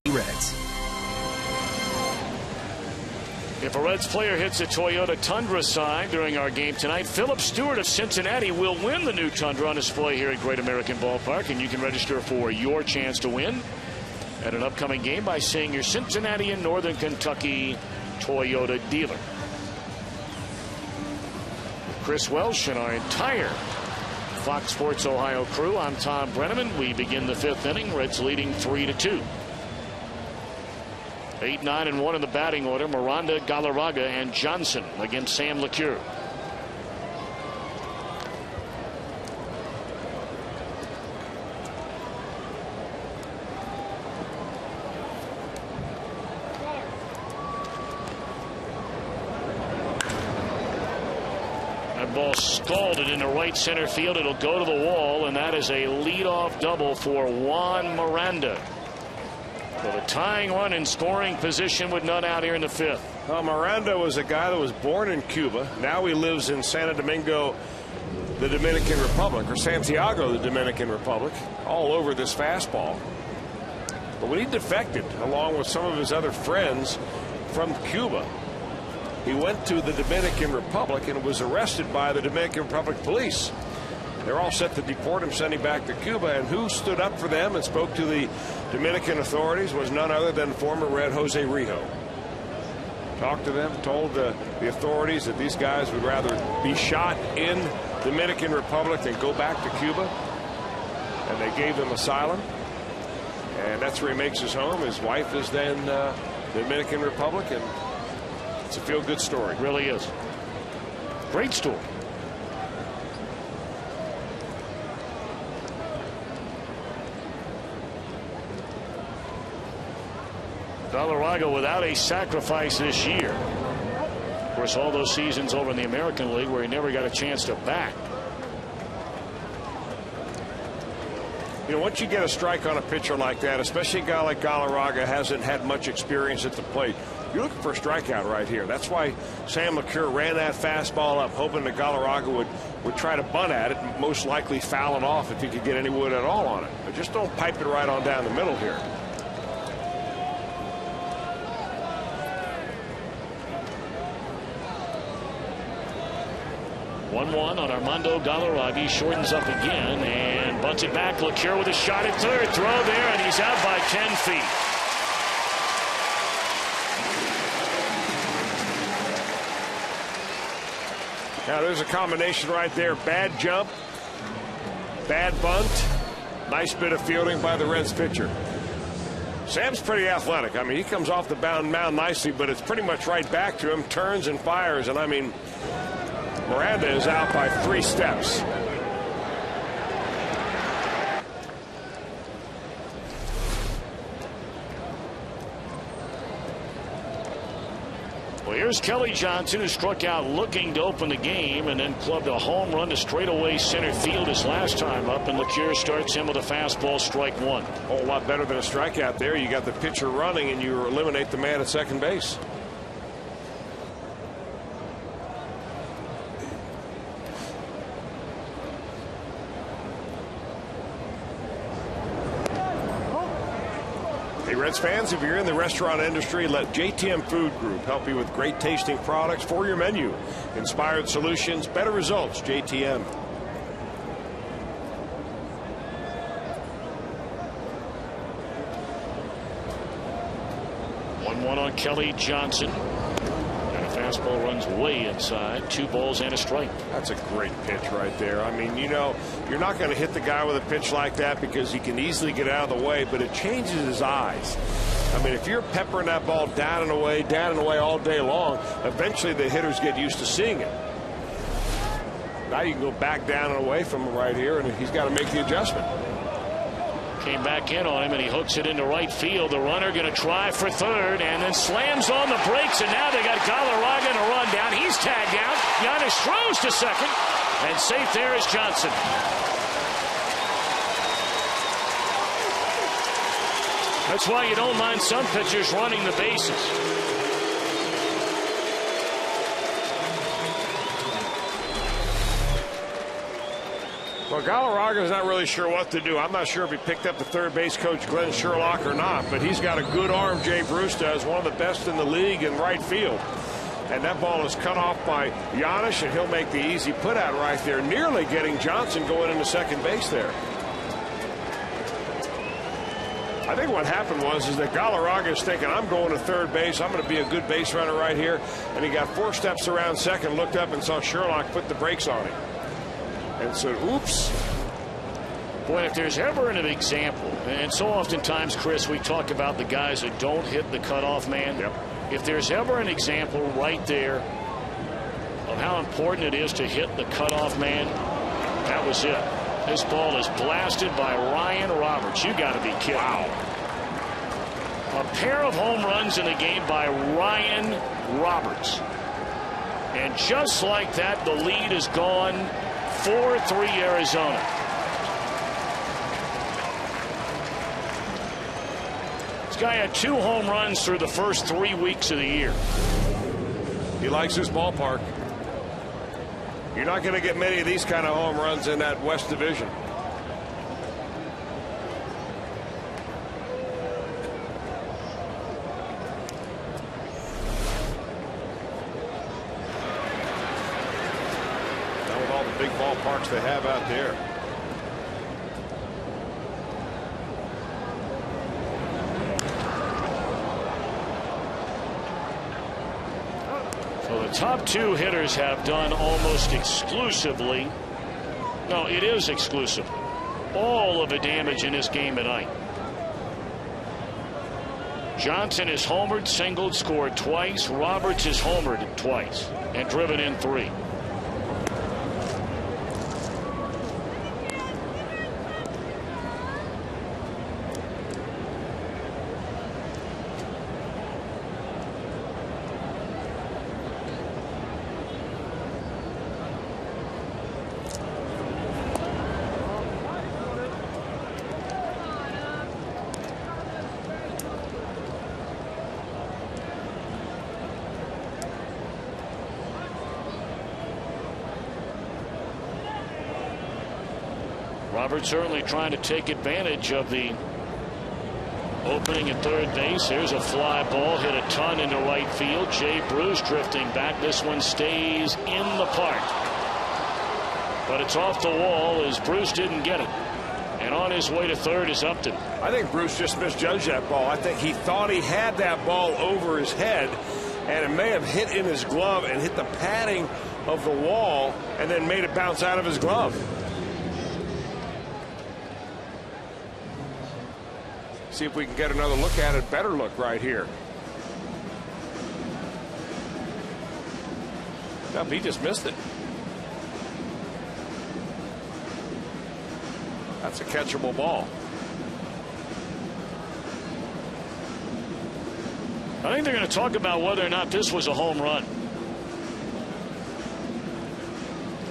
Reds. If a Reds player hits a Toyota Tundra sign during our game tonight, Philip Stewart of Cincinnati will win the new Tundra on display here at Great American Ballpark, and you can register for your chance to win at an upcoming game by seeing your Cincinnati and Northern Kentucky Toyota dealer. Chris Welsh and our entire Fox Sports Ohio crew, I'm Tom Brenneman. We begin the 5th inning. Reds leading 3-2. 8, 9, and 1 in the batting order. Miranda, Galarraga, and Johnson against Sam LeCure. That ball scalded into right center field. It'll go to the wall, and that is a leadoff double for Juan Miranda. So the tying run in scoring position with none out here in the 5th. Well, Miranda was a guy that was born in Cuba. Now he lives in Santo Domingo, the Dominican Republic, or Santiago, the Dominican Republic, all over this fastball. But when he defected, along with some of his other friends from Cuba, he went to the Dominican Republic and was arrested by the Dominican Republic police. They're all set to deport him, send him back to Cuba. And who stood up for them and spoke to the Dominican authorities was none other than former Red Jose Rijo. Talked to them, told the authorities that these guys would rather be shot in Dominican Republic than go back to Cuba. And they gave him asylum. And that's where he makes his home. His wife is then the Dominican Republic. And it's a feel-good story. It really is. Great story. Galarraga without a sacrifice this year. Of course, all those seasons over in the American League where he never got a chance to bat. You know, once you get a strike on a pitcher like that, especially a guy like Galarraga hasn't had much experience at the plate, you're looking for a strikeout right here. That's why Sam LeCure ran that fastball up, hoping that Galarraga would try to bunt at it, and most likely foul it off if he could get any wood at all on it. But just don't pipe it right on down the middle here. One on Armando Galarraga. He shortens up again and bunts it back. LeCure with a shot at third. Throw there, and he's out by 10 feet. Now there's a combination right there. Bad jump, bad bunt, nice bit of fielding by the Reds pitcher. Sam's pretty athletic. I mean, he comes off the mound nicely, but it's pretty much right back to him, turns and fires. And I mean, Miranda is out by 3 steps. Well, here's Kelly Johnson, who struck out looking to open the game and then clubbed a home run to straightaway center field his last time up, and LeCure starts him with a fastball, strike 1. A whole lot better than a strikeout there. You got the pitcher running and you eliminate the man at second base. Hey, Reds fans, if you're in the restaurant industry, let JTM Food Group help you with great tasting products for your menu. Inspired solutions, better results, JTM. 1-1 on Kelly Johnson. And a fastball runs way inside. 2 balls and a strike. That's a great pitch right there. I mean, you know, you're not going to hit the guy with a pitch like that because he can easily get out of the way, but it changes his eyes. I mean, if you're peppering that ball down and away all day long, eventually the hitters get used to seeing it. Now you can go back down and away from him right here, and he's got to make the adjustment. Came back in on him, and he hooks it into right field. The runner going to try for third, and then slams on the brakes, and now they got Galarraga in a run down. He's tagged out. Giannis throws to second, and safe there is Johnson. That's why you don't mind some pitchers running the bases. Well, Galarraga is not really sure what to do. I'm not sure if he picked up the third base coach Glenn Sherlock or not, but he's got a good arm. Jay Bruce does, one of the best in the league in right field. And that ball is cut off by Giannis, and he'll make the easy put out right there, nearly getting Johnson going into second base there. I think what happened was that Galarraga is thinking, I'm going to third base. I'm going to be a good base runner right here. And he got 4 steps around second, looked up and saw Sherlock put the brakes on him. And said, oops. Boy, if there's ever an example, and so oftentimes, Chris, we talk about the guys that don't hit the cutoff man. Yep. If there's ever an example right there of how important it is to hit the cutoff man, that was it. This ball is blasted by Ryan Roberts. You got to be kidding. Wow. A pair of home runs in the game by Ryan Roberts. And just like that, the lead is gone. 4-3 Arizona. This guy had 2 home runs through the first 3 weeks of the year. He likes his ballpark. You're not going to get many of these kind of home runs in that West Division. Now with all the big ballparks they have out there. So the top 2 hitters have done almost exclusively, no, it is exclusive, all of the damage in this game tonight. Johnson is homered, singled, scored twice. Roberts is homered twice and driven in 3. Roberts certainly trying to take advantage of the opening at third base. Here's a fly ball hit a ton into right field. Jay Bruce drifting back. This one stays in the park, but it's off the wall as Bruce didn't get it. And on his way to third is Upton. I think Bruce just misjudged that ball. I think he thought he had that ball over his head, and it may have hit in his glove and hit the padding of the wall and then made it bounce out of his glove. See if we can get another look at it. Better look right here. Nope, he just missed it. That's a catchable ball. I think they're going to talk about whether or not this was a home run.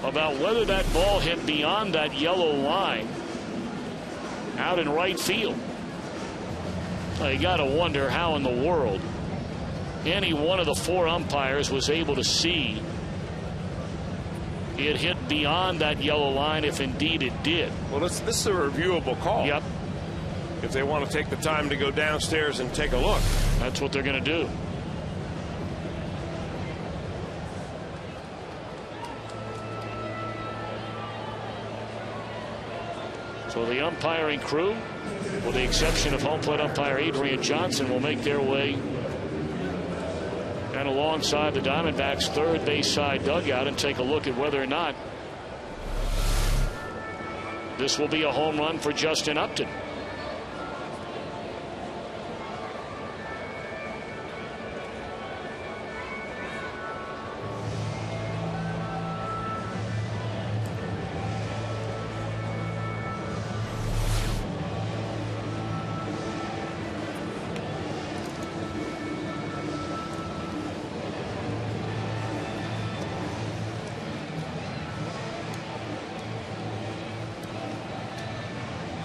About whether that ball hit beyond that yellow line out in right field. You got to wonder how in the world any one of the 4 umpires was able to see it hit beyond that yellow line, if indeed it did. Well, this is a reviewable call. Yep. If they want to take the time to go downstairs and take a look. That's what they're going to do. So the umpiring crew, with the exception of home plate umpire Adrian Johnson, will make their way and alongside the Diamondbacks' third base side dugout and take a look at whether or not this will be a home run for Justin Upton.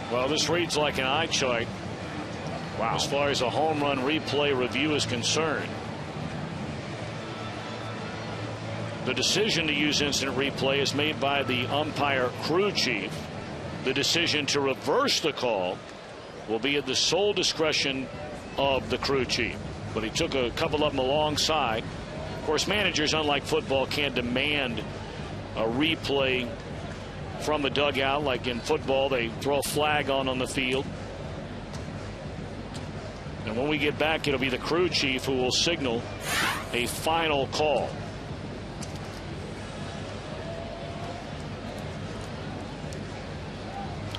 Well, this reads like an eye chart. Wow. As far as a home run replay review is concerned. The decision to use instant replay is made by the umpire crew chief. The decision to reverse the call will be at the sole discretion of the crew chief. But he took a couple of them alongside. Of course, managers, unlike football, can't demand a replay from the dugout like in football. They throw a flag on the field. And when we get back, it'll be the crew chief who will signal a final call.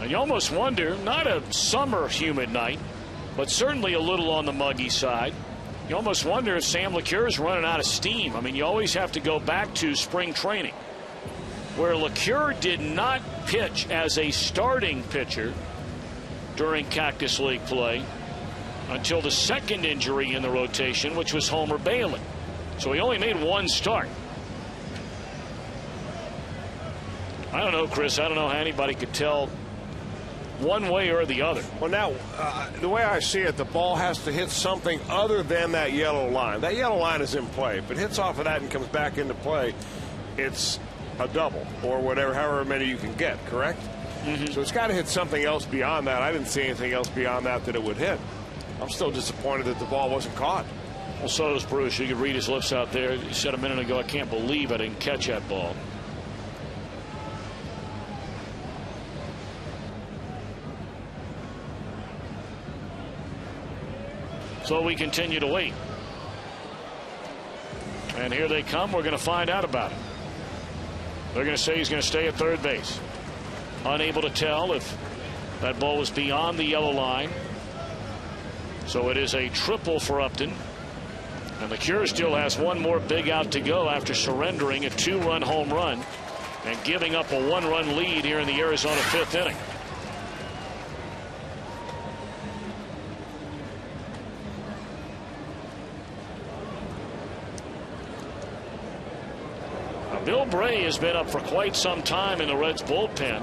And you almost wonder, not a summer humid night, but certainly a little on the muggy side. You almost wonder if Sam LeCure is running out of steam. I mean, you always have to go back to spring training, where LeCure did not pitch as a starting pitcher during Cactus League play until the second injury in the rotation, which was Homer Bailey. So he only made one start. I don't know, Chris. I don't know how anybody could tell one way or the other. Well, now, the way I see it, the ball has to hit something other than that yellow line. That yellow line is in play. If it hits off of that and comes back into play, it's a double or whatever, however many you can get, correct? Mm-hmm. So it's got to hit something else beyond that. I didn't see anything else beyond that it would hit. I'm still disappointed that the ball wasn't caught. Well, so does Bruce. You could read his lips out there. He said a minute ago, I can't believe I didn't catch that ball. So we continue to wait. And here they come. We're going to find out about it. They're going to say he's going to stay at third base. Unable to tell if that ball was beyond the yellow line. So it is a triple for Upton. And LeCure still has one more big out to go after surrendering a 2-run home run and giving up a 1-run lead here in the Arizona fifth inning. Bill Bray has been up for quite some time in the Reds bullpen.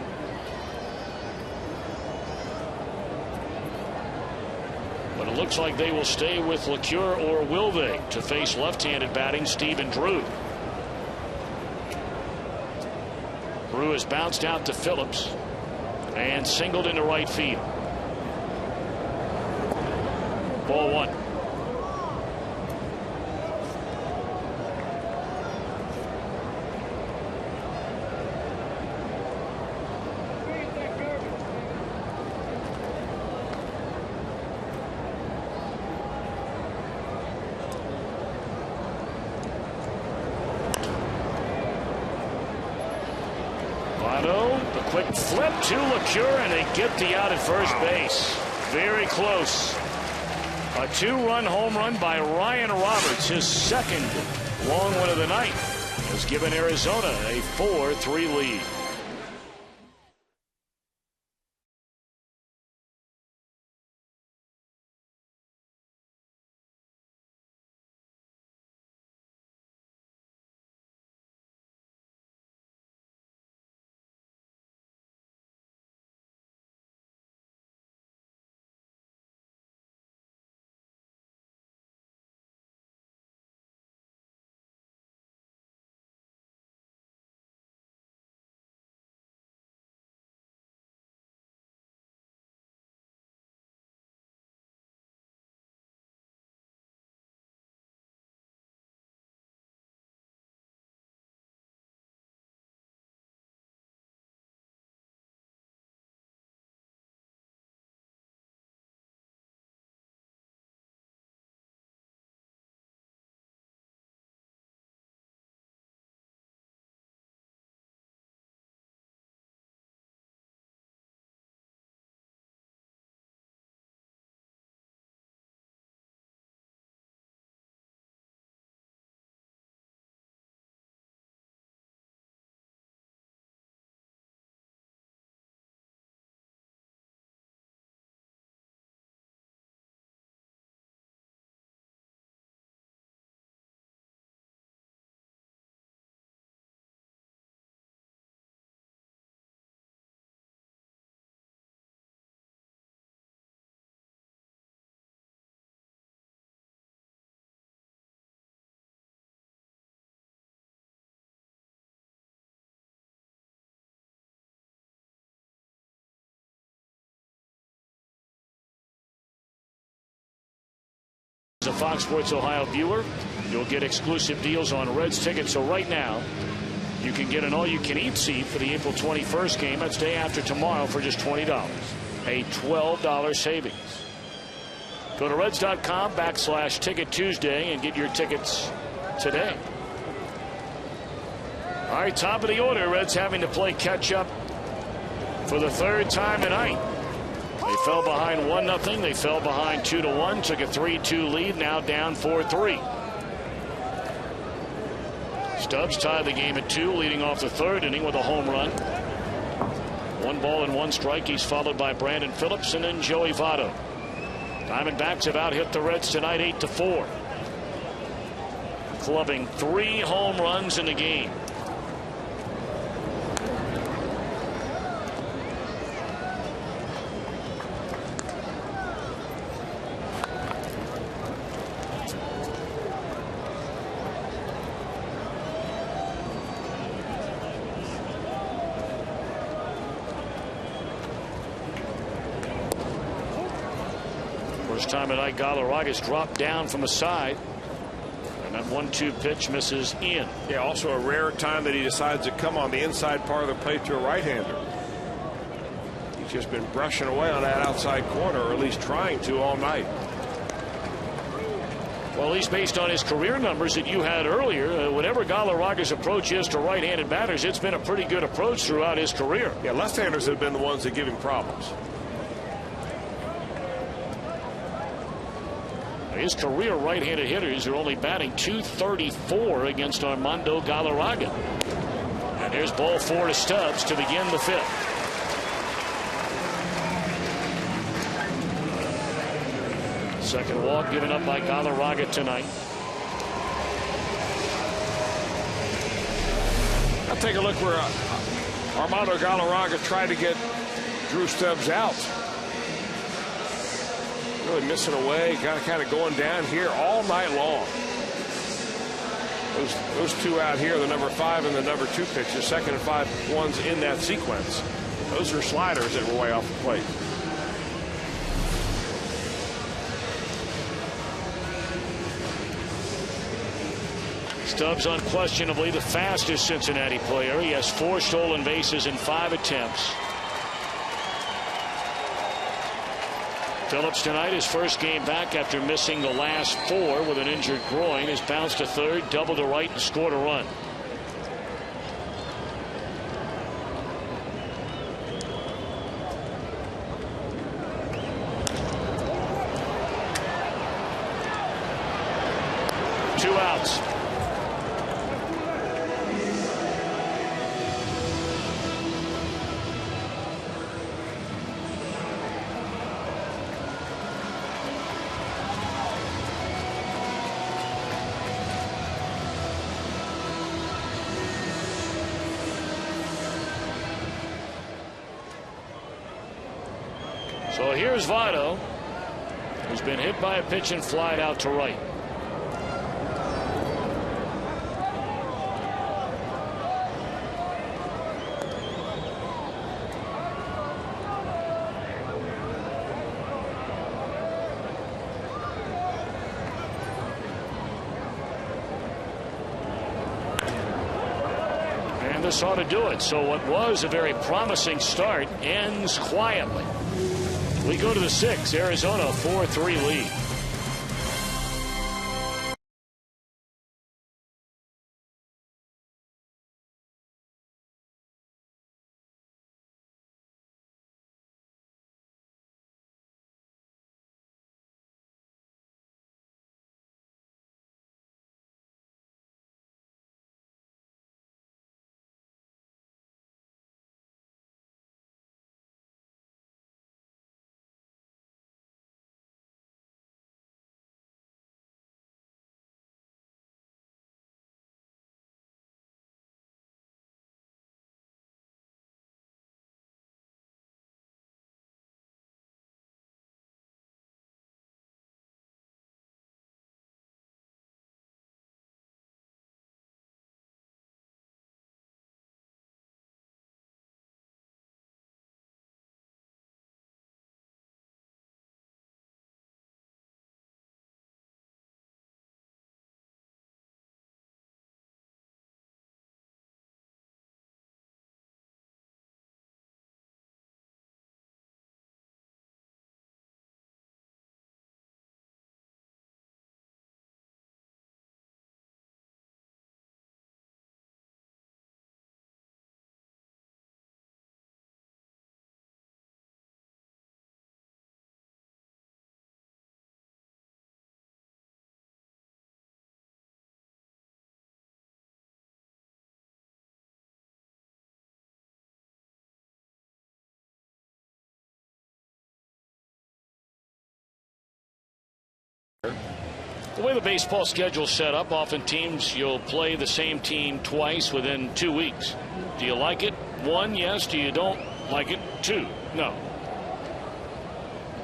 But it looks like they will stay with LeCure, or will they, to face left-handed batting Stephen Drew. Drew has bounced out to Phillips and singled into right field. Ball one. Quick flip to LeCure, and they get the out at first base. Very close. A 2-run home run by Ryan Roberts, his second long one of the night, has given Arizona a 4-3 lead. As a Fox Sports Ohio viewer, you'll get exclusive deals on Reds tickets. So right now, you can get an all-you-can-eat seat for the April 21st game. That's day after tomorrow for just $20. A $12 savings. Go to Reds.com/Ticket Tuesday and get your tickets today. All right, top of the order. Reds having to play catch-up for the third time tonight. They fell behind 1-0. They fell behind 2-1. Took a 3-2 lead. Now down 4-3. Stubbs tied the game at 2, leading off the third inning with a home run. 1 ball and 1 strike. He's followed by Brandon Phillips and then Joey Votto. Diamondbacks have out-hit the Reds tonight 8-4. Clubbing 3 home runs in the game. First time tonight, Galarraga's dropped down from the side. And that 1-2 pitch misses in. Yeah, also a rare time that he decides to come on the inside part of the plate to a right-hander. He's just been brushing away on that outside corner, or at least trying to, all night. Well, at least based on his career numbers that you had earlier, whatever Galarraga's approach is to right-handed batters, it's been a pretty good approach throughout his career. Yeah, left-handers have been the ones that give him problems. His career right-handed hitters are only batting .234 against Armando Galarraga. And there's ball 4 to Stubbs to begin the 5th. Second walk given up by Galarraga tonight. I'll take a look where Armando Galarraga tried to get Drew Stubbs out. Really missing away, kind of going down here all night long. Those 2 out here, the number 5 and the number 2 pitches, second and 5 ones in that sequence. Those are sliders that were way off the plate. Stubbs unquestionably the fastest Cincinnati player. He has 4 stolen bases in 5 attempts. Phillips tonight, his first game back after missing the last 4 with an injured groin, has bounced to third, doubled to right, and scored a run. Two outs. So here's Votto, who's been hit by a pitch and flied out to right. And this ought to do it. So what was a very promising start ends quietly. We go to the 6th. Arizona 4-3 lead. The way the baseball schedule's set up, often teams, you'll play the same team twice within 2 weeks. Do you like it? 1, yes. Do you don't like it? 2, no.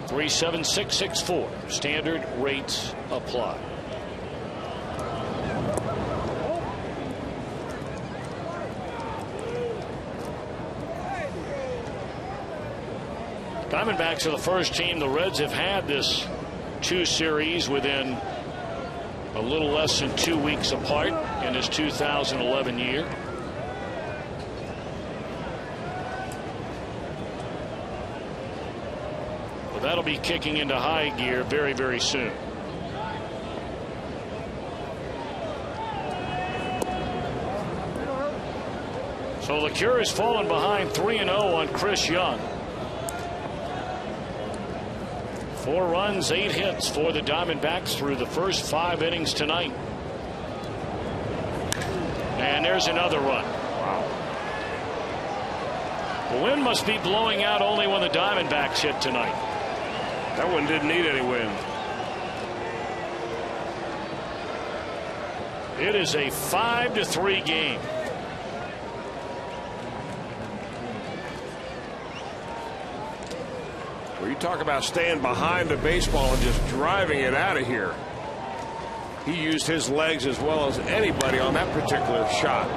3-7-6-6-4. Standard rates apply. Diamondbacks are the first team the Reds have had this 2 series within a little less than 2 weeks apart in this 2011 year. But that'll be kicking into high gear very, very soon. So LeCure has fallen behind 3-0 on Chris Young. 4 runs, 8 hits for the Diamondbacks through the first 5 innings tonight. And there's another run. Wow. The wind must be blowing out only when the Diamondbacks hit tonight. That one didn't need any wind. It is a 5-3 game. Well, you talk about staying behind the baseball and just driving it out of here. He used his legs as well as anybody on that particular shot.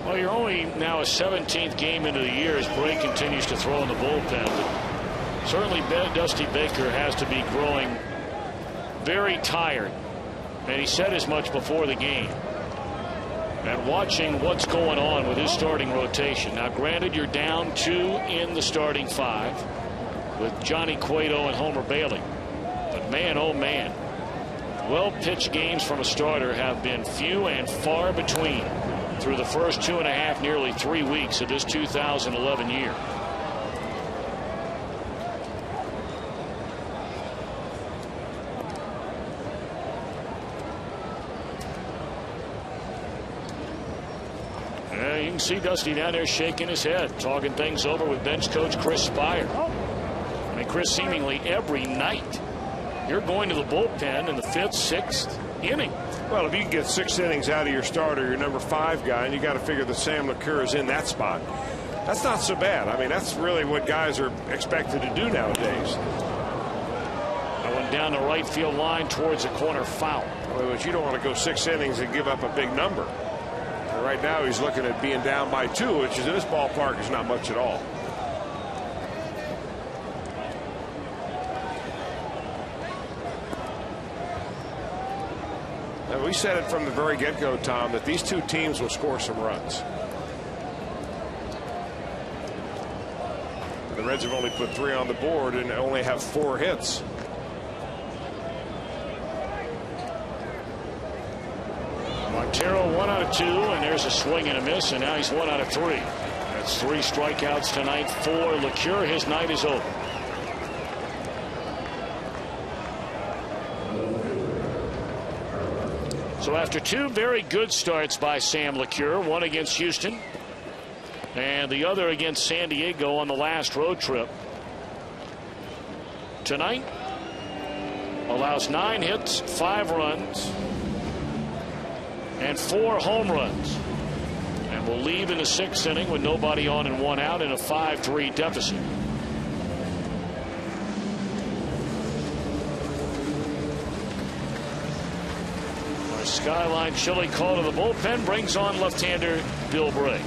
Well, you're only now a 17th game into the year as Bray continues to throw in the bullpen. But certainly Dusty Baker has to be growing very tired. And he said as much before the game. And watching what's going on with his starting rotation. Now, granted, you're down 2 in the starting 5 with Johnny Cueto and Homer Bailey. But man, oh man, well-pitched games from a starter have been few and far between through the first 2.5, nearly 3 weeks of this 2011 year. You can see Dusty down there shaking his head, talking things over with bench coach Chris Spire. I mean, Chris, seemingly every night you're going to the bullpen in the 5th, 6th inning. Well, if you can get 6 innings out of your starter, your number 5 guy, and you got to figure that Sam LeCure is in that spot, that's not so bad. I mean, that's really what guys are expected to do nowadays. Going down the right field line towards the corner foul. But you don't want to go 6 innings and give up a big number. And right now he's looking at being down by 2, which is in this ballpark is not much at all. We said it from the very get-go, Tom, that these 2 teams will score some runs. The Reds have only put 3 on the board and only have 4 hits. Montero 1 out of 2, and there's a swing and a miss, and now he's 1 out of 3. That's 3 strikeouts tonight for LeCure. His night is over. So after 2 very good starts by Sam LeCure, one against Houston and the other against San Diego on the last road trip, tonight allows 9 hits, 5 runs, and 4 home runs, and will leave in the 6th inning with nobody on and 1 out in a 5-3 deficit. Skyline Chili call to the bullpen brings on left-hander Bill Bray.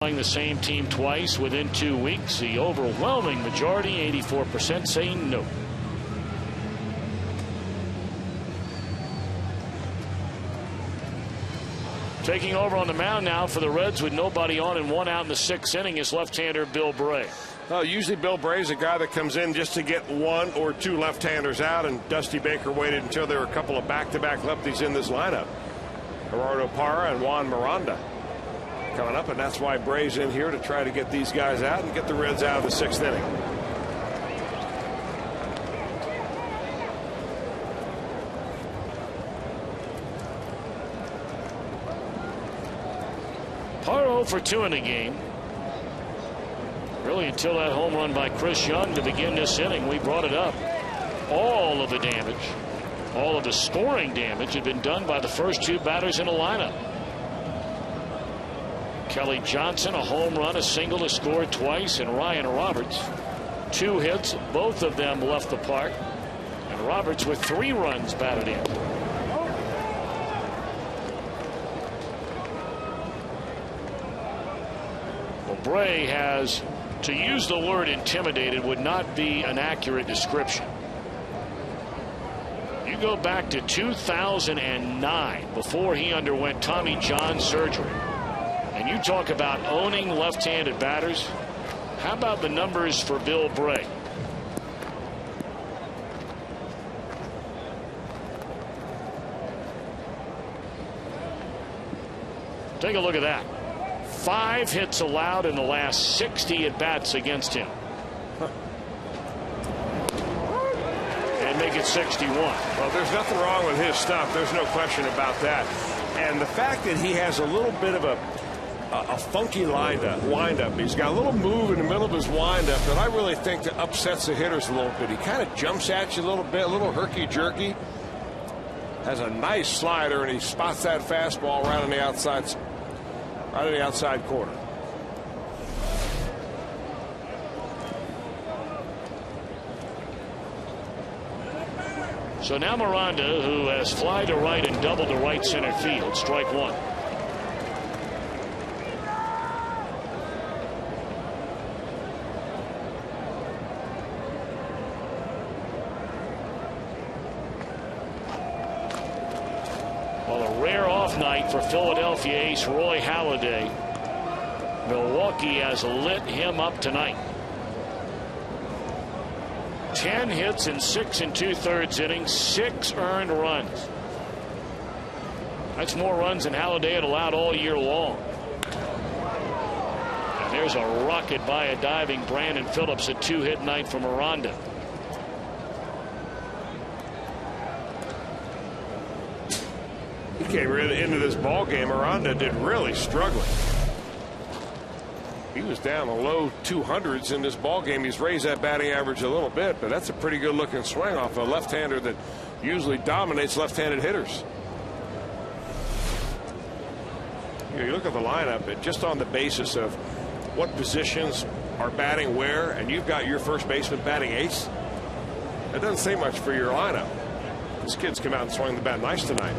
Playing the same team twice within 2 weeks. The overwhelming majority, 84%, say no. Taking over on the mound now for the Reds with nobody on and 1 out in the 6th inning is left-hander Bill Bray. Well, usually Bill Bray's a guy that comes in just to get 1 or 2 left-handers out, and Dusty Baker waited until there were a couple of back-to-back lefties in this lineup. Gerardo Parra and Juan Miranda coming up, and that's why Bray's in here, to try to get these guys out and get the Reds out of the 6th inning. Parra for 2 in the game. Really, until that home run by Chris Young to begin this inning, we brought it up. All of the damage, all of the scoring damage had been done by the first 2 batters in the lineup. Kelly Johnson, a home run, a single, has scored twice, and Ryan Roberts, 2 hits, both of them left the park, and Roberts with 3 runs batted in. Well, Bray has, to use the word intimidated would not be an accurate description. You go back to 2009, before he underwent Tommy John surgery, and you talk about owning left-handed batters. How about the numbers for Bill Bray? Take a look at that. 5 hits allowed in the last 60 at-bats against him. And make it 61. Well, there's nothing wrong with his stuff. There's no question about that. And the fact that he has a little bit of a funky windup. He's got a little move in the middle of his windup that I really think that upsets the hitters a little bit. He kind of jumps at you a little bit, a little herky-jerky. Has a nice slider, and he spots that fastball right on the outside corner. So now Miranda, who has fly to right and double to right center field, strike 1. Well, a rare off night for Philadelphia ace Roy Halladay. Milwaukee has lit him up tonight. 10 hits in 6 2/3 innings, 6 earned runs. That's more runs than Halladay had allowed all year long. And there's a rocket by a diving Brandon Phillips, a 2-hit night for Miranda. He came right into this ball game. Miranda did really struggling. He was down the low 200s in this ball game. He's raised that batting average a little bit, but that's a pretty good looking swing off a left-hander that usually dominates left-handed hitters. You look at the lineup, and just on the basis of what positions are batting where, and you've got your first baseman batting ace, that doesn't say much for your lineup. This kid's come out and swung the bat nice tonight.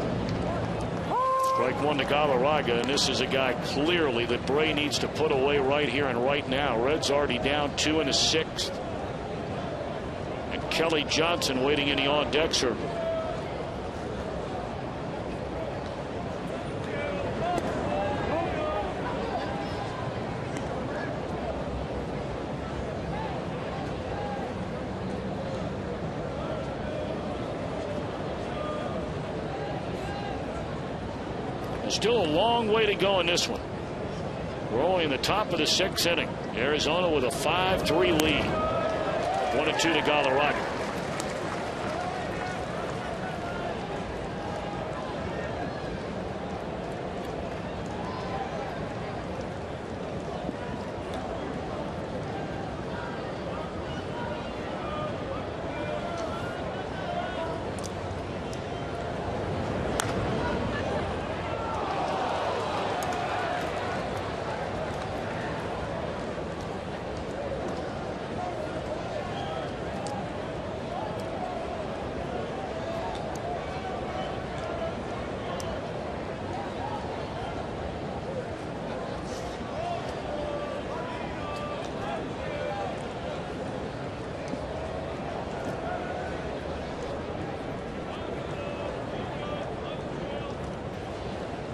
Strike 1 to Galarraga, and this is a guy clearly that Bray needs to put away right here and right now. Reds already down 2 in the 6th. And Kelly Johnson waiting in the on-deck circle. Still a long way to go in this one. We're only in the top of the 6th inning. Arizona with a 5-3 lead. 1-2 to Galarraga.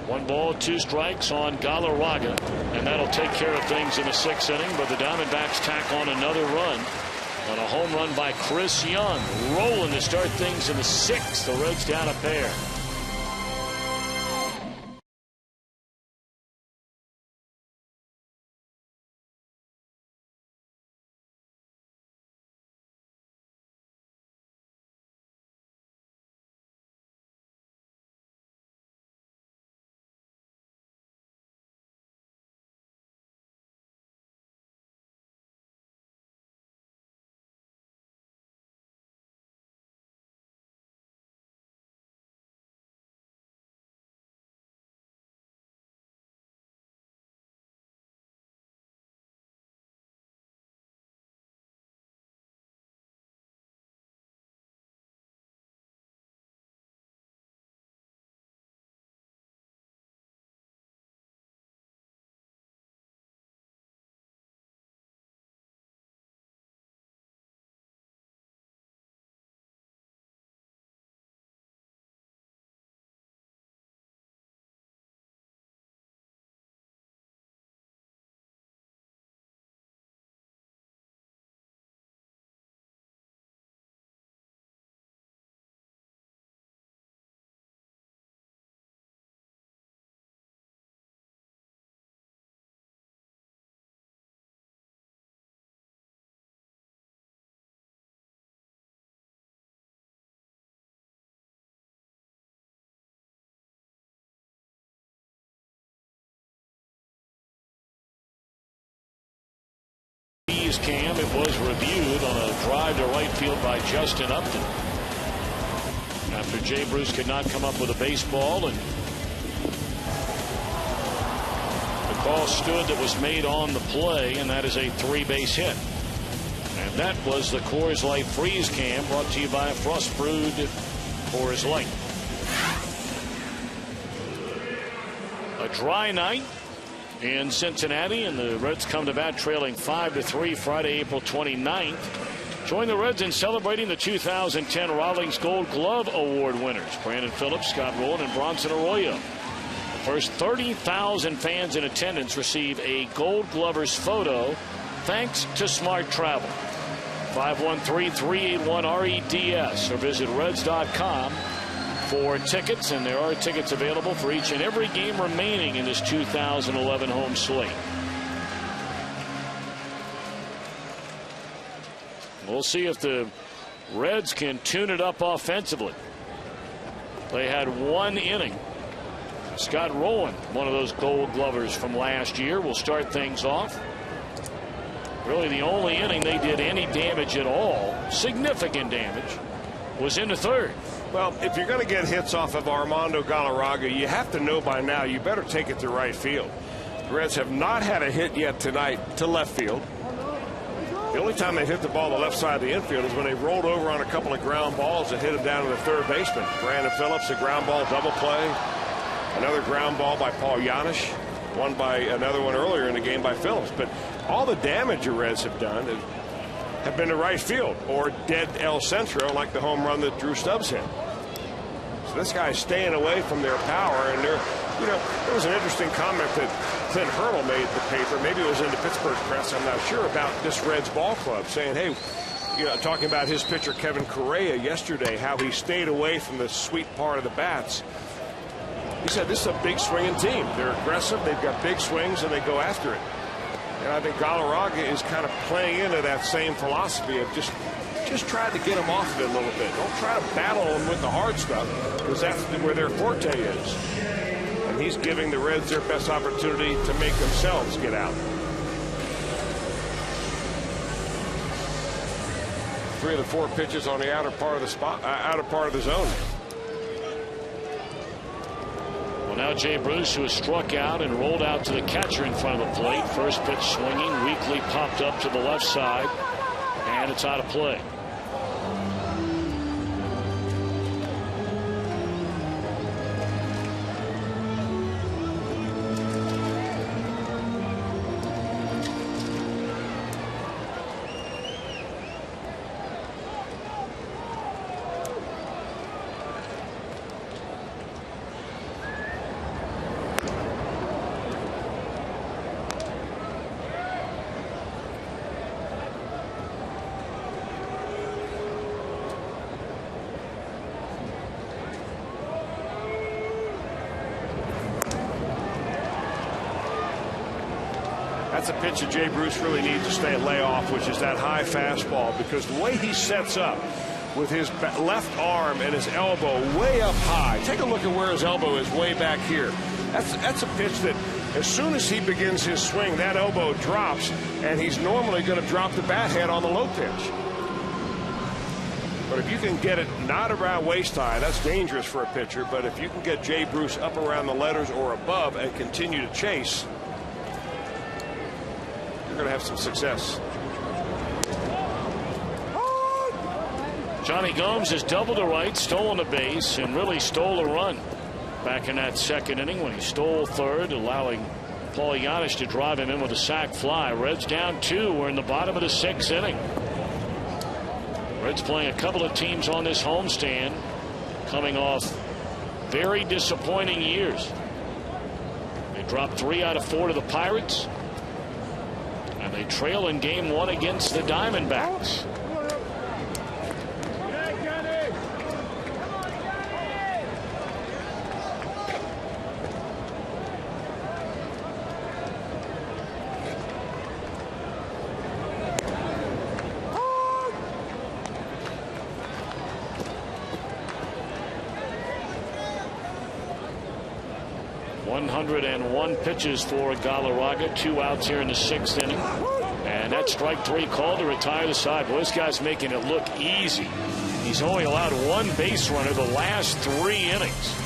1 ball, 2 strikes on Galarraga, and that'll take care of things in the 6th inning. But the Diamondbacks tack on another run on a home run by Chris Young, rolling to start things in the 6th. The Reds down a pair. Cam, it was reviewed on a drive to right field by Justin Upton after Jay Bruce could not come up with a baseball, and the call stood that was made on the play, and that is a 3-base hit. And that was the Coors Light Freeze Cam, brought to you by Frost Brewed Coors Light. A dry night in Cincinnati, and the Reds come to bat trailing 5-3 Friday, April 29th. Join the Reds in celebrating the 2010 Rawlings Gold Glove Award winners, Brandon Phillips, Scott Rowland, and Bronson Arroyo. The first 30,000 fans in attendance receive a Gold Glovers photo thanks to Smart Travel. 513-381-REDS or visit Reds.com for tickets, and there are tickets available for each and every game remaining in this 2011 home slate. We'll see if the Reds can tune it up offensively. They had 1 inning. Scott Rowland, one of those Gold Glovers from last year, will start things off. Really the only inning they did any damage at all, significant damage, was in the 3rd. Well, if you're going to get hits off of Armando Galarraga, you have to know by now you better take it to right field. The Reds have not had a hit yet tonight to left field. The only time they hit the ball on the left side of the infield is when they rolled over on a couple of ground balls and hit him down to the 3rd baseman. Brandon Phillips, a ground ball double play. Another ground ball by Paul Janisch. One by another one earlier in the game by Phillips. But all the damage the Reds have done have been to right field or dead El Centro, like the home run that Drew Stubbs hit. So this guy's staying away from their power, and there was an interesting comment that Clint Hurdle made in the paper. Maybe it was in the Pittsburgh press, I'm not sure, about this Reds ball club, saying, hey, talking about his pitcher Kevin Correa yesterday, how he stayed away from the sweet part of the bats. He said this is a big swinging team. They're aggressive, they've got big swings, and they go after it. And I think Galarraga is kind of playing into that same philosophy of just try to get him off of it a little bit. Don't try to battle him with the hard stuff, because that's where their forte is. And he's giving the Reds their best opportunity to make themselves get out. 3 of the 4 pitches on the outer part of the zone. Now Jay Bruce, who has struck out and rolled out to the catcher in front of the plate. First pitch swinging, weakly popped up to the left side, and it's out of play. That's a pitch that Jay Bruce really needs to stay lay off, which is that high fastball, because the way he sets up with his left arm and his elbow way up high. Take a look at where his elbow is, way back here. That's a pitch that as soon as he begins his swing, that elbow drops, and he's normally going to drop the bat head on the low pitch. But if you can get it not around waist high, that's dangerous for a pitcher. But if you can get Jay Bruce up around the letters or above and continue to chase, you're going to have some success. Johnny Gomes has doubled to right, stolen a base, and really stole a run back in that second inning when he stole third, allowing Paul Giannis to drive him in with a sac fly. Reds down 2. We're in the bottom of the 6th inning. Reds playing a couple of teams on this homestand coming off very disappointing years. They dropped 3 out of 4 to the Pirates, and they trail in game 1 against the Diamondbacks. Pitches for Galarraga, 2 outs here in the 6th inning, and that strike 3 call to retire the side. Boy, this guy's making it look easy. He's only allowed 1 base runner the last 3 innings.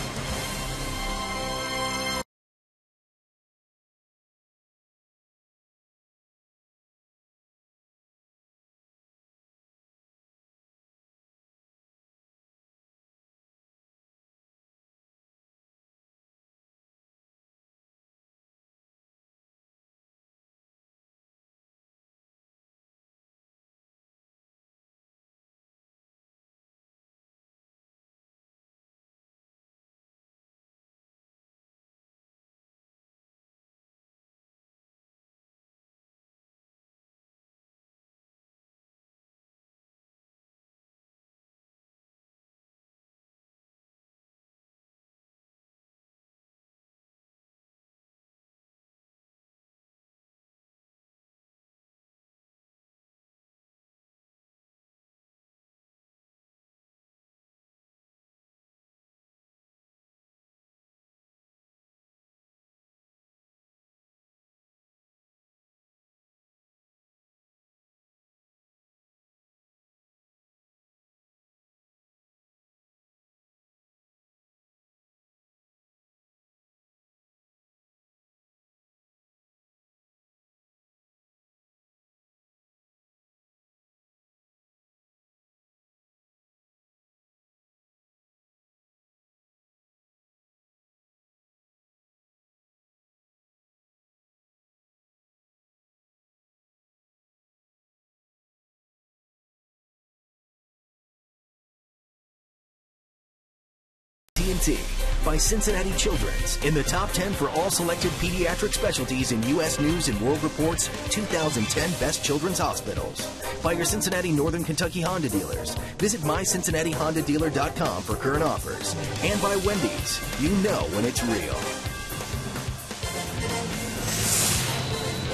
TNT by Cincinnati Children's in the top 10 for all selected pediatric specialties in U.S. News and World Report's 2010 Best Children's Hospitals. By your Cincinnati Northern Kentucky Honda dealers. Visit mycincinnatihondadealer.com for current offers. And by Wendy's. You know when it's real.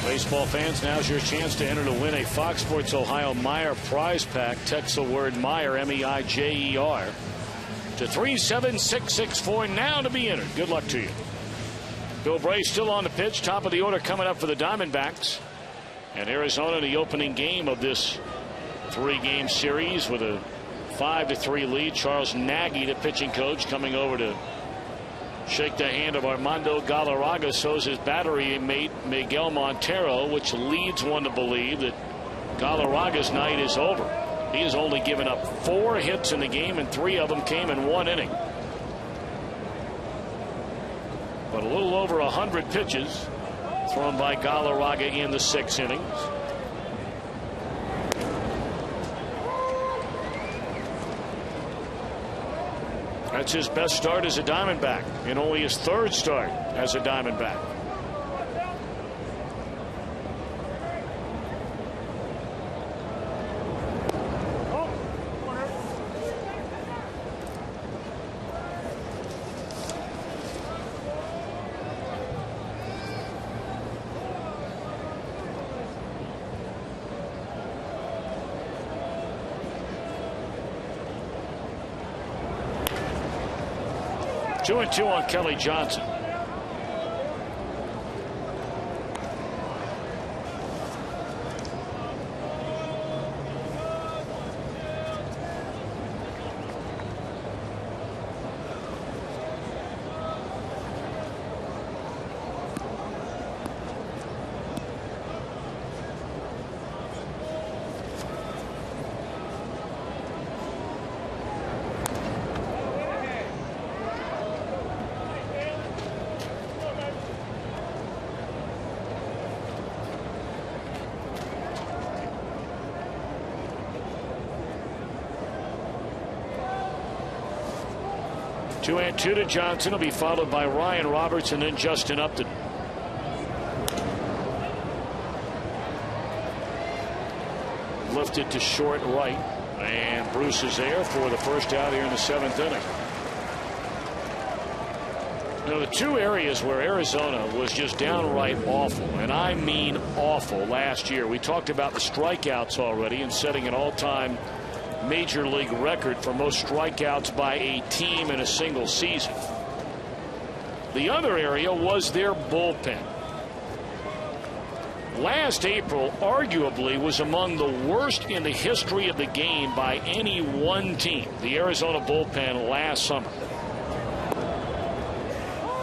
Baseball fans, now's your chance to enter to win a Fox Sports Ohio Meijer prize pack. Text the word Meijer, M-E-I-J-E-R, to 37664 now to be entered. Good luck to you. Bill Bray still on the pitch. Top of the order coming up for the Diamondbacks. And Arizona, the opening game of this 3-game series with a 5-3 lead. Charles Nagy, the pitching coach, coming over to shake the hand of Armando Galarraga. So is his battery mate Miguel Montero, which leads one to believe that Galarraga's night is over. He has only given up 4 hits in the game, and 3 of them came in 1 inning. But a little over 100 pitches thrown by Galarraga in the 6 innings. That's his best start as a Diamondback, and only his 3rd start as a Diamondback. 2-2 on Kelly Johnson. Two and two to Johnson. Will be followed by Ryan Roberts and then Justin Upton. Lifted to short right, and Bruce is there for the first out here in the 7th inning. Now, the two areas where Arizona was just downright awful, and I mean awful, last year. We talked about the strikeouts already and setting an all-time Major League record for most strikeouts by a team in a single season. The other area was their bullpen. Last April arguably was among the worst in the history of the game by any one team, the Arizona bullpen last summer.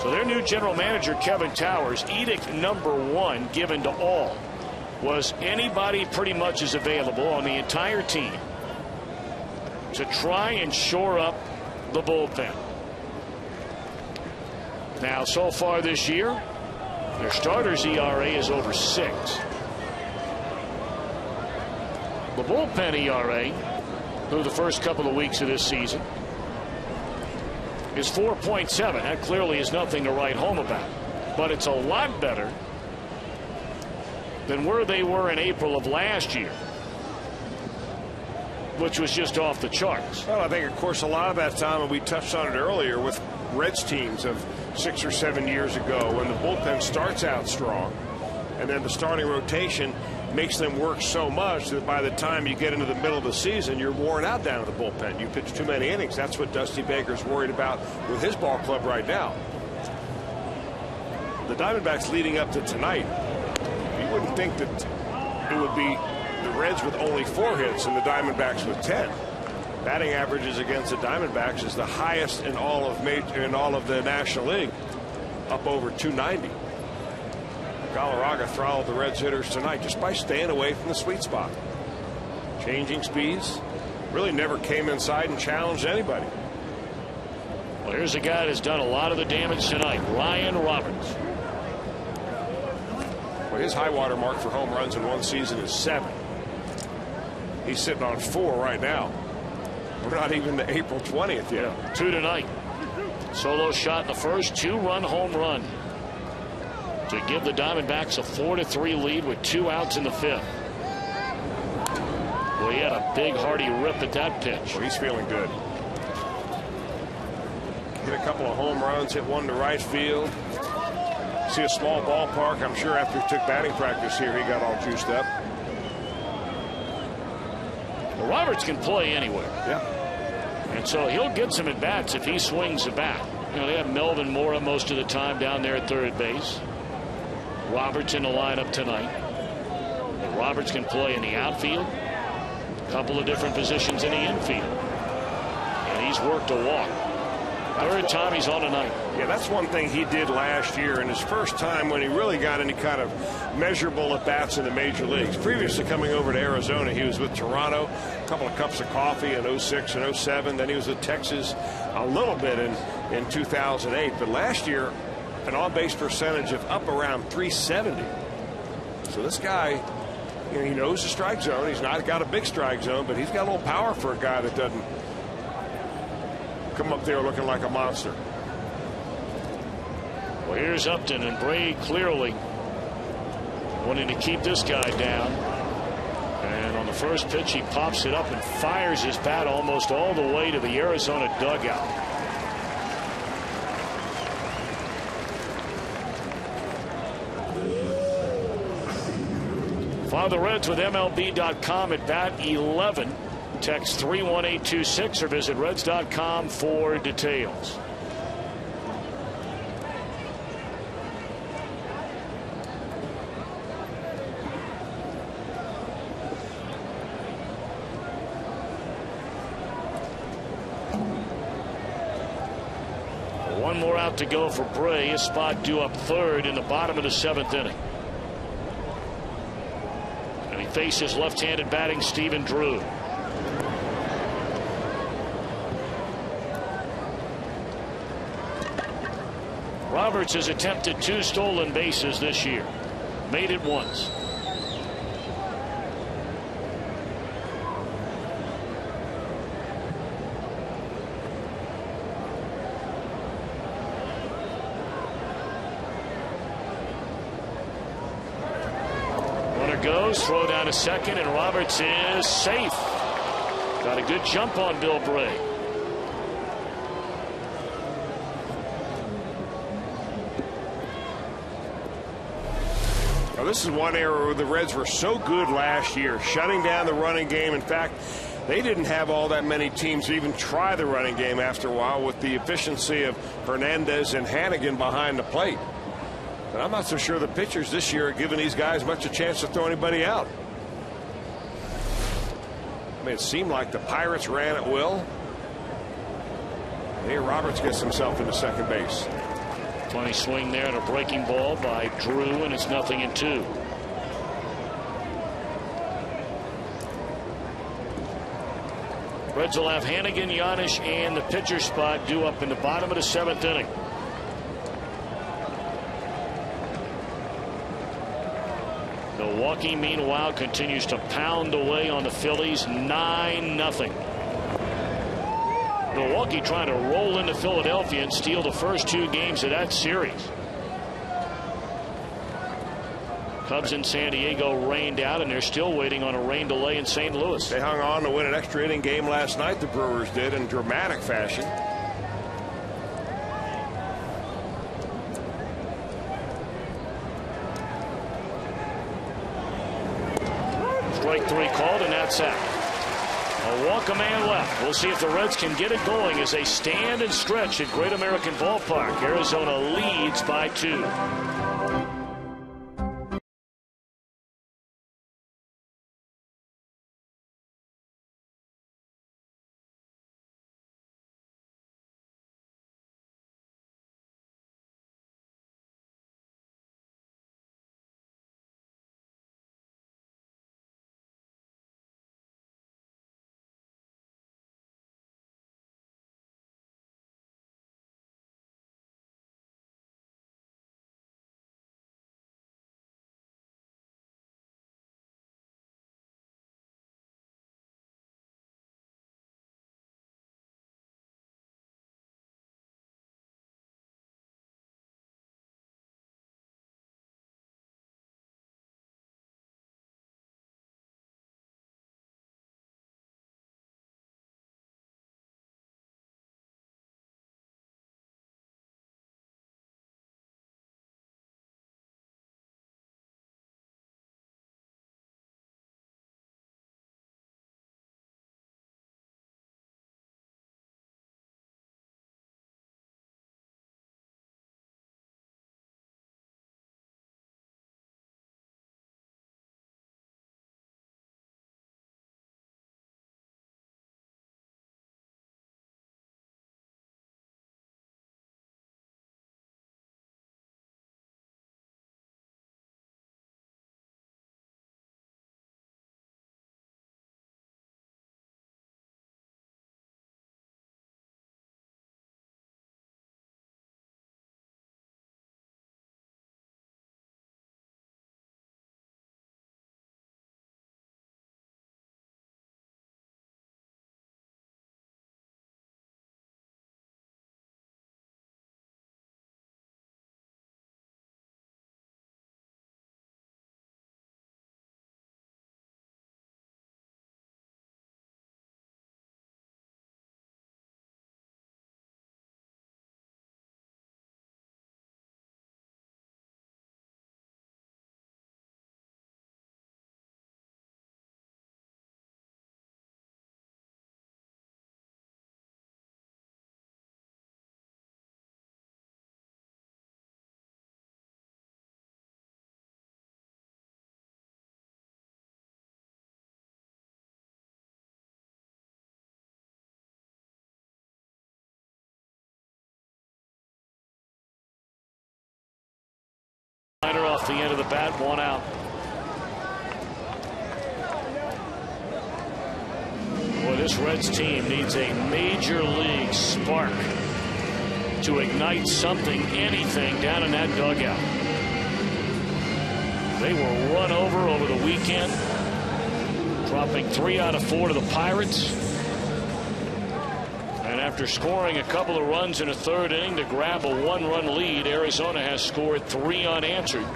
So their new general manager, Kevin Towers, edict number 1 given to all was anybody pretty much is available on the entire team to try and shore up the bullpen. Now, so far this year, their starters' ERA is over 6. The bullpen ERA through the first couple of weeks of this season is 4.7. That clearly is nothing to write home about, but it's a lot better than where they were in April of last year, which was just off the charts. Well, I think, of course, a lot of that time, and we touched on it earlier with Reds teams of 6 or 7 years ago, when the bullpen starts out strong and then the starting rotation makes them work so much that by the time you get into the middle of the season, you're worn out down to the bullpen. You pitch too many innings. That's what Dusty Baker's worried about with his ball club right now. The Diamondbacks leading up to tonight, you wouldn't think that it would be the Reds with only 4 hits and the Diamondbacks with 10. Batting averages against the Diamondbacks is the highest in all of the National League, up over 290. Galarraga throttled the Reds hitters tonight just by staying away from the sweet spot. Changing speeds, really never came inside and challenged anybody. Well, here's a guy that's done a lot of the damage tonight, Ryan Roberts. Well, his high water mark for home runs in one season is 7. He's sitting on 4 right now. We're not even to April 20th yet. Yeah, 2 tonight. Solo shot in the first, 2-run home run to give the Diamondbacks a 4-3 lead with 2 outs in the 5th. Well, he had a big hearty rip at that pitch. Well, he's feeling good. Hit a couple of home runs, hit one to right field. See a small ballpark. I'm sure after he took batting practice here, he got all juiced up. Well, Roberts can play anywhere. Yeah. And so he'll get some at-bats if he swings the bat. You know, they have Melvin Mora most of the time down there at third base. Roberts in the lineup tonight. And Roberts can play in the outfield, a couple of different positions in the infield. And he's worked a walk. Third time he's on tonight. Yeah, that's one thing he did last year in his first time when he really got any kind of measurable at-bats in the major leagues. Previous to coming over to Arizona, he was with Toronto, a couple of cups of coffee in 06 and 07. Then he was with Texas a little bit in 2008. But last year, an on-base percentage of up around 370. So this guy, you know, he knows the strike zone. He's not got a big strike zone, but he's got a little power for a guy that doesn't come up there looking like a monster. Well, here's Upton, and Bray clearly wanting to keep this guy down. And on the first pitch, he pops it up and fires his bat almost all the way to the Arizona dugout. Follow the Reds with MLB.com at bat 11. Text 31826 or visit Reds.com for details. One more out to go for Bray. A spot due up third in the bottom of the 7th inning. And he faces left-handed batting Stephen Drew. Roberts has attempted 2 stolen bases this year. Made it once. Runner goes, throw down to second, and Roberts is safe. Got a good jump on Bill Bray. This is one area where the Reds were so good last year, shutting down the running game. In fact, they didn't have all that many teams even try the running game after a while with the efficiency of Hernandez and Hannigan behind the plate. But I'm not so sure the pitchers this year are giving these guys much a chance to throw anybody out. I mean, it seemed like the Pirates ran at will. Here Roberts gets himself into second base. Funny swing there and a breaking ball by Drew, and it's 0-2. Reds will have Hannigan, Yanish, and the pitcher spot due up in the bottom of the 7th inning. Milwaukee, meanwhile, continues to pound away on the Phillies, 9-0. Milwaukee trying to roll into Philadelphia and steal the first 2 games of that series. Cubs in San Diego rained out, and they're still waiting on a rain delay in St. Louis. They hung on to win an extra inning game last night, the Brewers did, in dramatic fashion. Strike 3 called, and that's out. A walk, a man left. We'll see if the Reds can get it going as they stand and stretch at Great American Ballpark. Arizona leads by 2. off the end of the bat, 1 out. Boy, this Reds team needs a major league spark to ignite something, anything down in that dugout. They were run over the weekend, dropping 3 out of 4 to the Pirates. And after scoring a couple of runs in the 3rd inning to grab a 1-run lead, Arizona has scored 3 unanswered.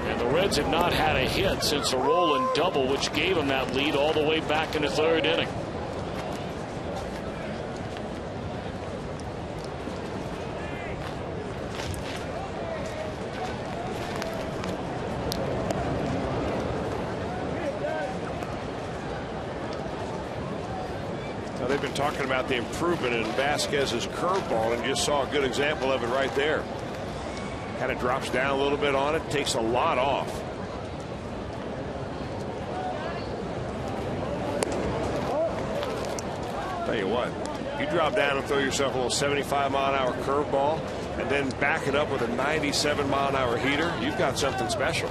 And the Reds have not had a hit since the roll-in double, which gave them that lead all the way back in the 3rd inning. Now, they've been talking about the improvement in Vasquez's curveball, and just saw a good example of it right there. Kind of drops down a little bit on it, takes a lot off. Tell you what, you drop down and throw yourself a little 75-mile-an-hour curveball and then back it up with a 97-mile-an-hour heater, you've got something special.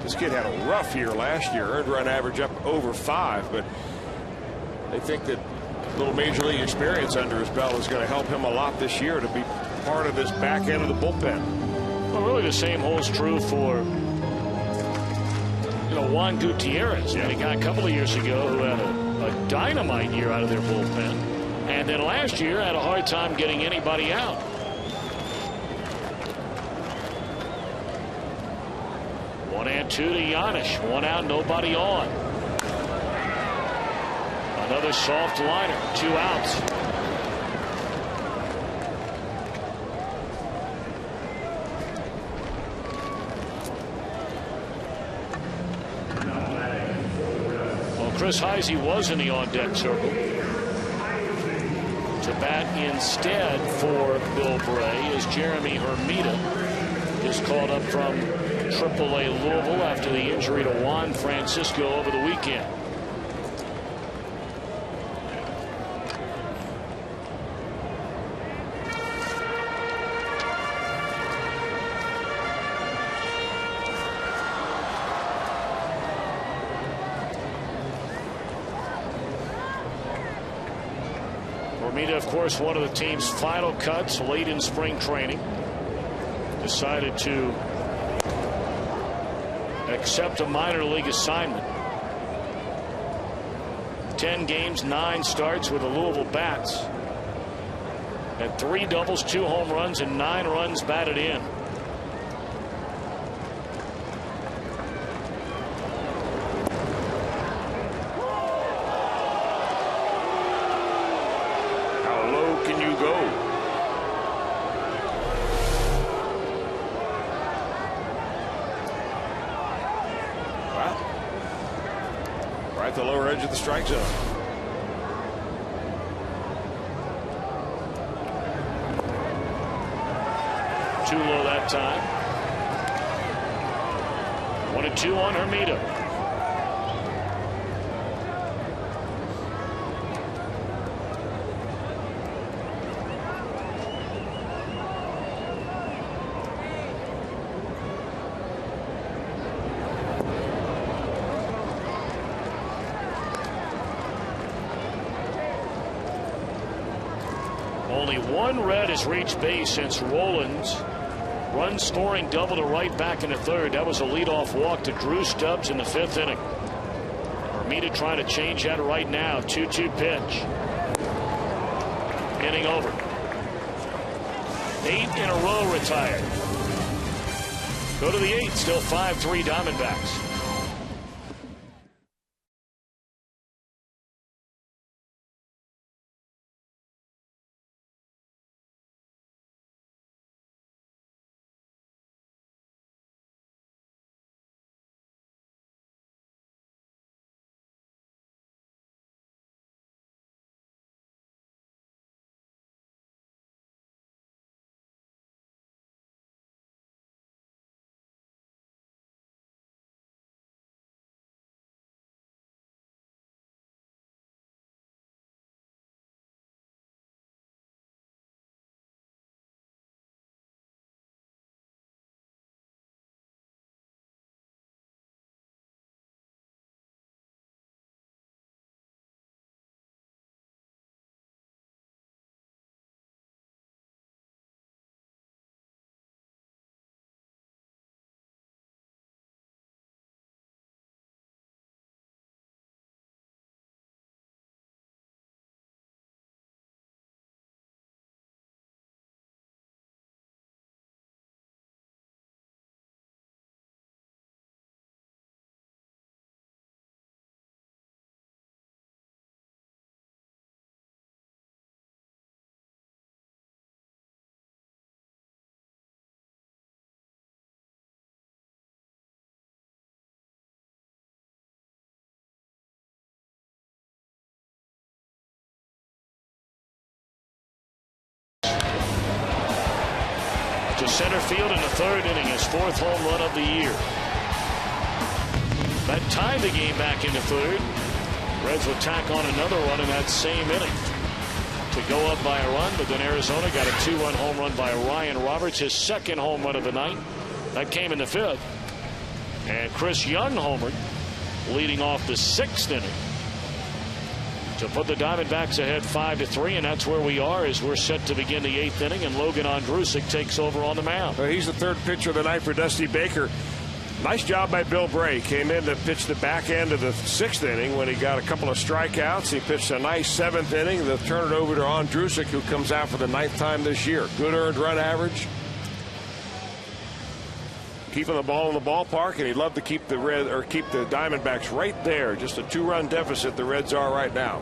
This kid had a rough year last year, earned run average up over 5, but they think that a little major league experience under his belt is going to help him a lot this year to be part of this back end of the bullpen. Well, really the same holds true for Juan Gutierrez. Yeah. A guy a couple of years ago who had a dynamite year out of their bullpen, and then last year had a hard time getting anybody out. One and 2 to Giannis. 1 out, nobody on. Another soft liner, 2 outs. Well, Chris Heisey was in the on-deck circle. To bat instead for Bill Bray is Jeremy Hermida. Is called up from AAA Louisville after the injury to Juan Francisco over the weekend. Hermida, of course, one of the team's final cuts late in spring training. Decided to accept a minor league assignment. 10 games, 9 starts with the Louisville Bats. Had 3 doubles, 2 home runs, and 9 runs batted in. How low can you go? Right at the lower edge of the strike zone. Too low that time. 1-2 on Hermida. Only one Red has reached base since Rollins' run-scoring double to right back in the 3rd. That was a leadoff walk to Drew Stubbs in the 5th inning. Hermida trying to change that right now. 2-2 pitch. Inning over. 8 in a row retired. Go to the 8th. Still 5-3 Diamondbacks. to center field in the third inning, his 4th home run of the year. That tied the game back in the third. Reds would tack on another run in that same inning to go up by a run, but then Arizona got a 2-run home run by Ryan Roberts, his 2nd home run of the night. That came in the 5th. And Chris Young homered, leading off the 6th inning to put the Diamondbacks ahead 5-3, and that's where we are as we're set to begin the 8th inning, and Logan Ondrusek takes over on the mound. Well, he's the 3rd pitcher of the night for Dusty Baker. Nice job by Bill Bray. Came in to pitch the back end of the 6th inning when he got a couple of strikeouts. He pitched a nice 7th inning. They'll turn it over to Ondrusek, who comes out for the 9th time this year. Good earned run average. Keeping the ball in the ballpark, and he'd love to keep the Diamondbacks right there. Just a 2-run deficit the Reds are right now.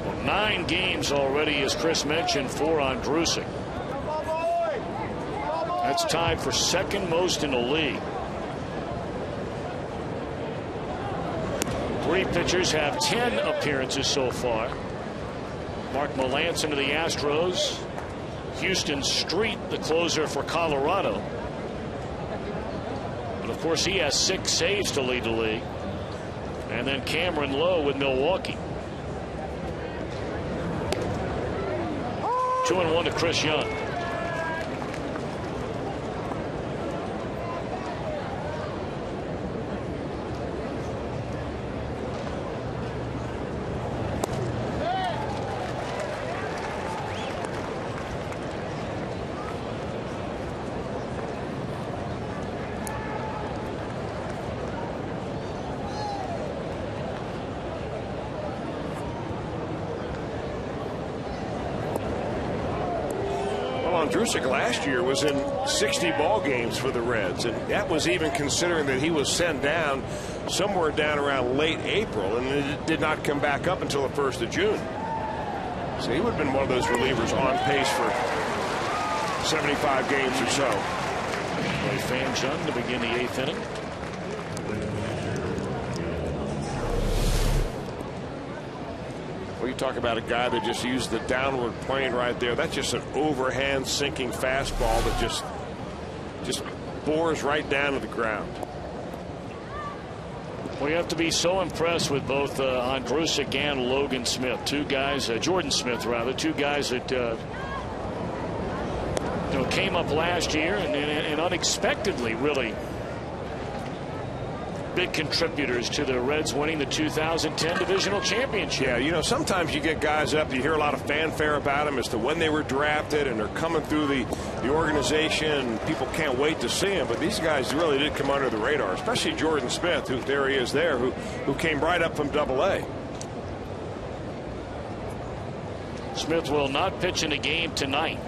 Well, 9 games already, as Chris mentioned, for Ondrusek. That's tied for 2nd most in the league. 3 pitchers have 10 appearances so far. Mark Melancon of the Astros. Houston Street, the closer for Colorado. But of course, he has 6 saves to lead the league. And then Cameron Lowe with Milwaukee. 2-1 to Chris Young. Ondrusek last year was in 60 ball games for the Reds, and that was even considering that he was sent down somewhere down around late April, and it did not come back up until the 1st of June. So he would have been one of those relievers on pace for 75 games or so. By Fan Jung to begin the 8th inning. Well, you talk about a guy that just used the downward plane right there. That's just an overhand sinking fastball that just bores right down to the ground. Well, you have to be so impressed with both Ondrusek and Logan Smith, 2 guys, Jordan Smith rather, 2 guys that came up last year and unexpectedly really big contributors to the Reds winning the 2010 divisional championship. Yeah, sometimes you get guys up, you hear a lot of fanfare about them as to when they were drafted, and they're coming through the organization, and people can't wait to see them. But these guys really did come under the radar, especially Jordan Smith, who there he is there, who came right up from Double-A. Smith will not pitch in a game tonight.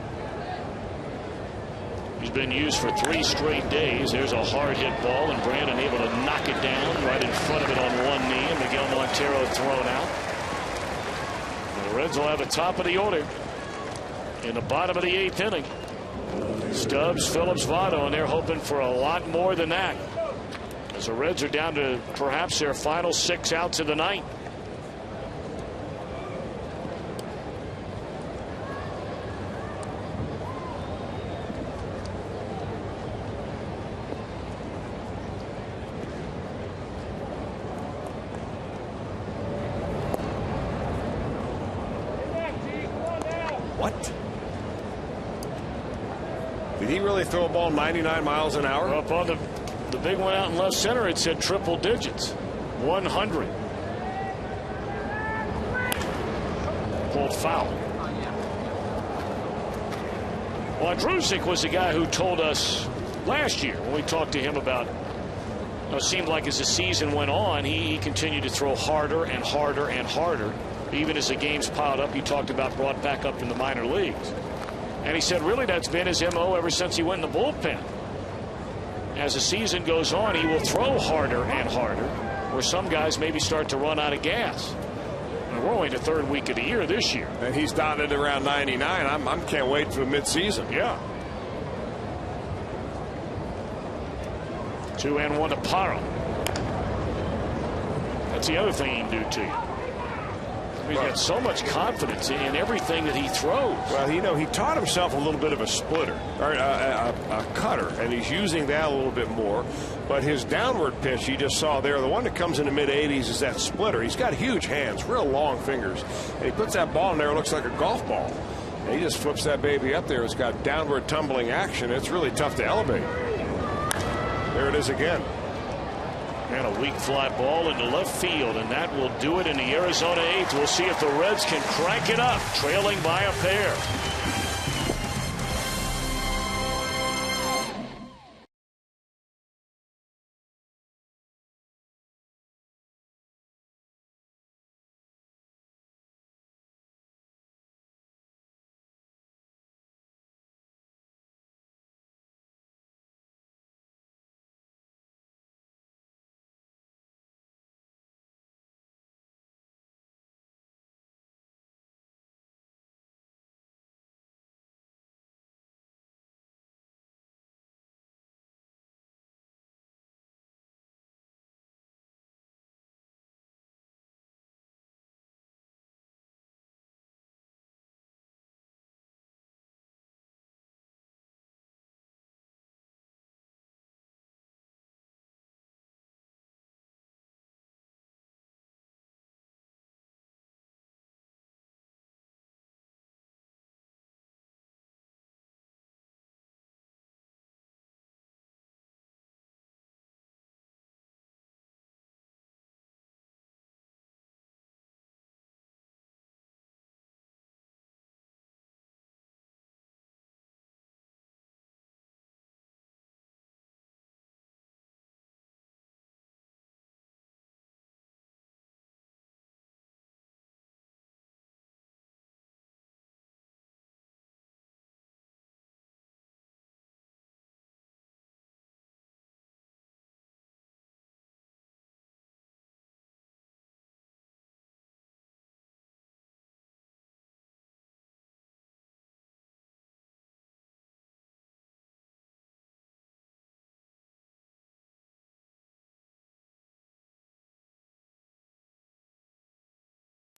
He's been used for 3 straight days. There's a hard hit ball, and Brandon able to knock it down right in front of it on one knee, and Miguel Montero thrown out. And the Reds will have the top of the order in the bottom of the 8th inning. Stubbs, Phillips, Votto, and they're hoping for a lot more than that, as the Reds are down to perhaps their final 6 outs of the night. What? Did he really throw a ball 99 miles an hour? Up on the big one out in left center, it said triple digits. 100. Pulled foul. Well, Ondrusek was the guy who told us last year when we talked to him about, it seemed like as the season went on, he continued to throw harder and harder and harder. Even as the games piled up, he talked about brought back up in the minor leagues. And he said really that's been his MO ever since he went in the bullpen. As the season goes on, he will throw harder and harder, where some guys maybe start to run out of gas. And we're only the 3rd week of the year this year. And he's dotted around 99. I can't wait for midseason. Yeah. 2-1 to Parra. That's the other thing he can do to you. He's got so much confidence in everything that he throws. Well, you know, he taught himself a little bit of a splitter, or a cutter, and he's using that a little bit more. But his downward pitch you just saw there, the one that comes in the mid-80s, is that splitter. He's got huge hands, real long fingers. And he puts that ball in there, it looks like a golf ball. And he just flips that baby up there. It's got downward tumbling action. It's really tough to elevate. There it is again. And a weak fly ball into left field, and that will do it in the Arizona 8th. We'll see if the Reds can crank it up, trailing by a pair.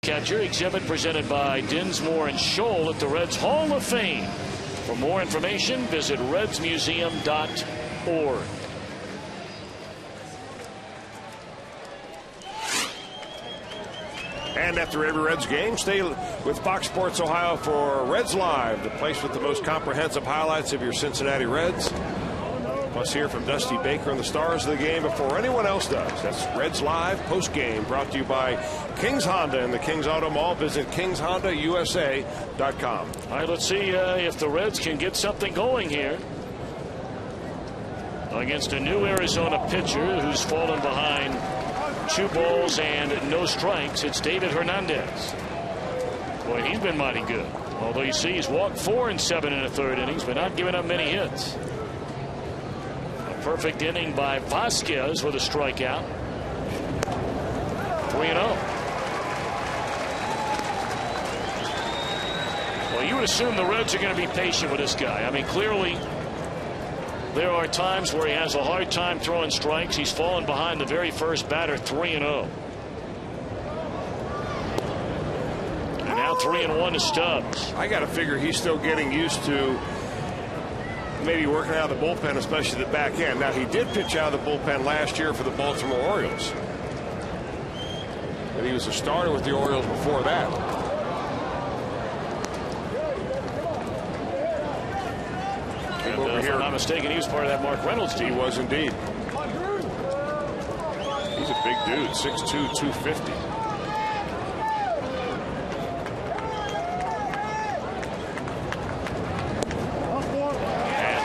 Catcher exhibit presented by Dinsmore and Scholl at the Reds Hall of Fame. For more information, visit redsmuseum.org. And after every Reds game, stay with Fox Sports Ohio for Reds Live, the place with the most comprehensive highlights of your Cincinnati Reds. Plus hear from Dusty Baker and the stars of the game before anyone else does. That's Reds Live post-game, brought to you by Kings Honda and the Kings Auto Mall. Visit KingsHondaUSA.com. All right, let's see if the Reds can get something going here against a new Arizona pitcher who's fallen behind 2 balls and no strikes. It's David Hernandez. Boy, he's been mighty good. Although you see he's walked 4 in 7 1/3 innings, but not giving up many hits. Perfect inning by Vasquez with a strikeout. 3-0. Well, you would assume the Reds are going to be patient with this guy. I mean, clearly there are times where he has a hard time throwing strikes. He's fallen behind the very first batter, 3-0. And now 3-1 to Stubbs. I got to figure he's still getting used to maybe working out of the bullpen, especially the back end. Now, he did pitch out of the bullpen last year for the Baltimore Orioles. But he was a starter with the Orioles before that. And, if I'm not mistaken, he was part of that Mark Reynolds team. He was indeed. He's a big dude, 6'2", 250.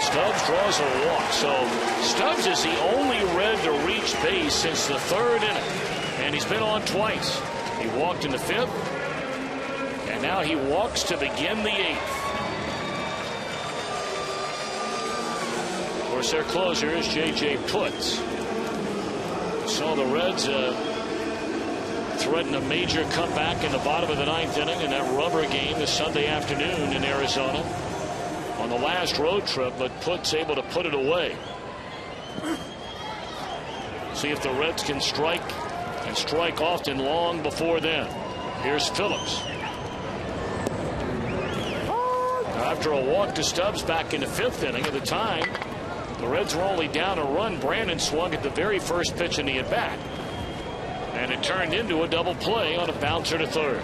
Stubbs draws a walk. So Stubbs is the only Red to reach base since the 3rd inning. And he's been on twice. He walked in the 5th. And now he walks to begin the 8th. Of course, their closer is J.J. Putz. So the Reds threaten a major comeback in the bottom of the 9th inning in that rubber game this Sunday afternoon in Arizona on the last road trip, but Putz able to put it away. See if the Reds can strike, and strike often long before then. Here's Phillips. After a walk to Stubbs back in the 5th inning, at the time the Reds were only down a run, Brandon swung at the very first pitch in the at-bat, and it turned into a double play on a bouncer to third.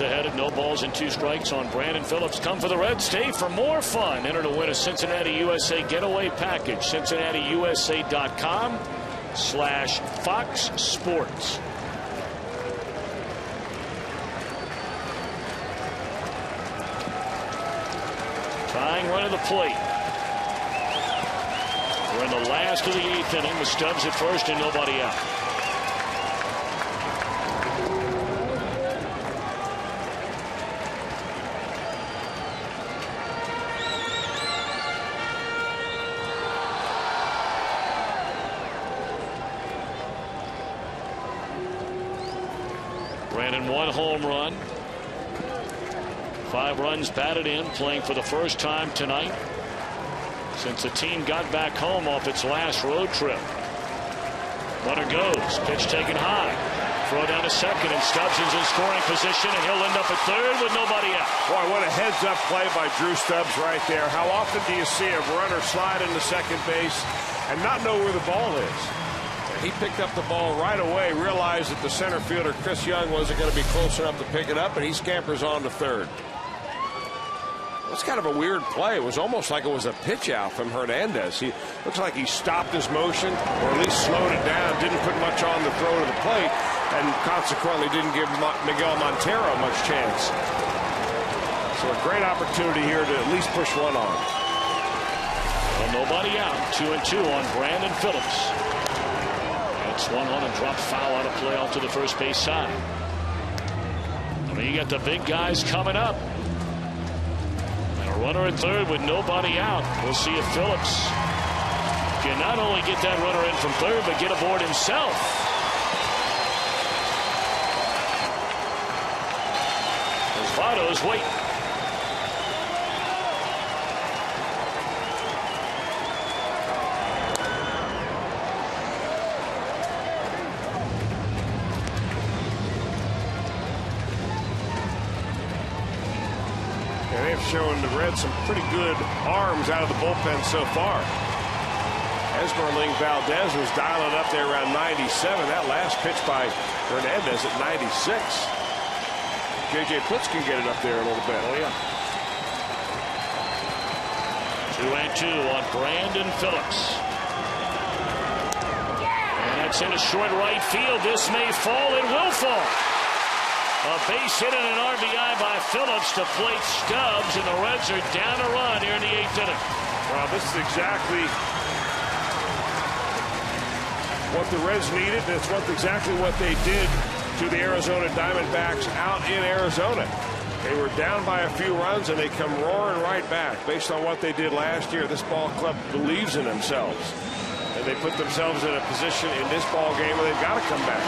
Ahead at no balls and 2 strikes on Brandon Phillips. Come for the Reds, stay for more fun. Enter to win a Cincinnati USA getaway package. CincinnatiUSA.com/Fox Sports. Tying run of the plate. We're in the last of the 8th inning with Stubbs at first and nobody out. Brandon, 1 home run, 5 runs batted in, playing for the first time tonight since the team got back home off its last road trip. Runner goes, pitch taken high, throw down to second, and Stubbs is in scoring position, and he'll end up at third with nobody out. Boy, what a heads-up play by Drew Stubbs right there. How often do you see a runner slide into second base and not know where the ball is? He picked up the ball right away, realized that the center fielder, Chris Young, wasn't going to be close enough to pick it up, and he scampers on to third. It's kind of a weird play. It was almost like it was a pitch out from Hernandez. He looks like he stopped his motion, or at least slowed it down, didn't put much on the throw to the plate, and consequently didn't give Miguel Montero much chance. So a great opportunity here to at least push one on. Well, nobody out. 2-2 on Brandon Phillips. Swung on and dropped foul out of play off to the first base side. I mean, you got the big guys coming up. And a runner at third with nobody out. We'll see if Phillips can not only get that runner in from third, but get aboard himself. As Votto's waiting. Showing the Reds some pretty good arms out of the bullpen so far. Esmerling Valdez was dialing up there around 97. That last pitch by Hernandez at 96. J.J. Putz can get it up there a little bit. Oh, yeah. 2-2 on Brandon Phillips. And that's into short right field. This may fall. It will fall. A base hit and an RBI by Phillips to plate Stubbs, and the Reds are down a run here in the 8th inning. Well, this is exactly what the Reds needed. It's exactly what they did to the Arizona Diamondbacks out in Arizona. They were down by a few runs, and they come roaring right back. Based on what they did last year, this ball club believes in themselves. And they put themselves in a position in this ball game where they've got to come back.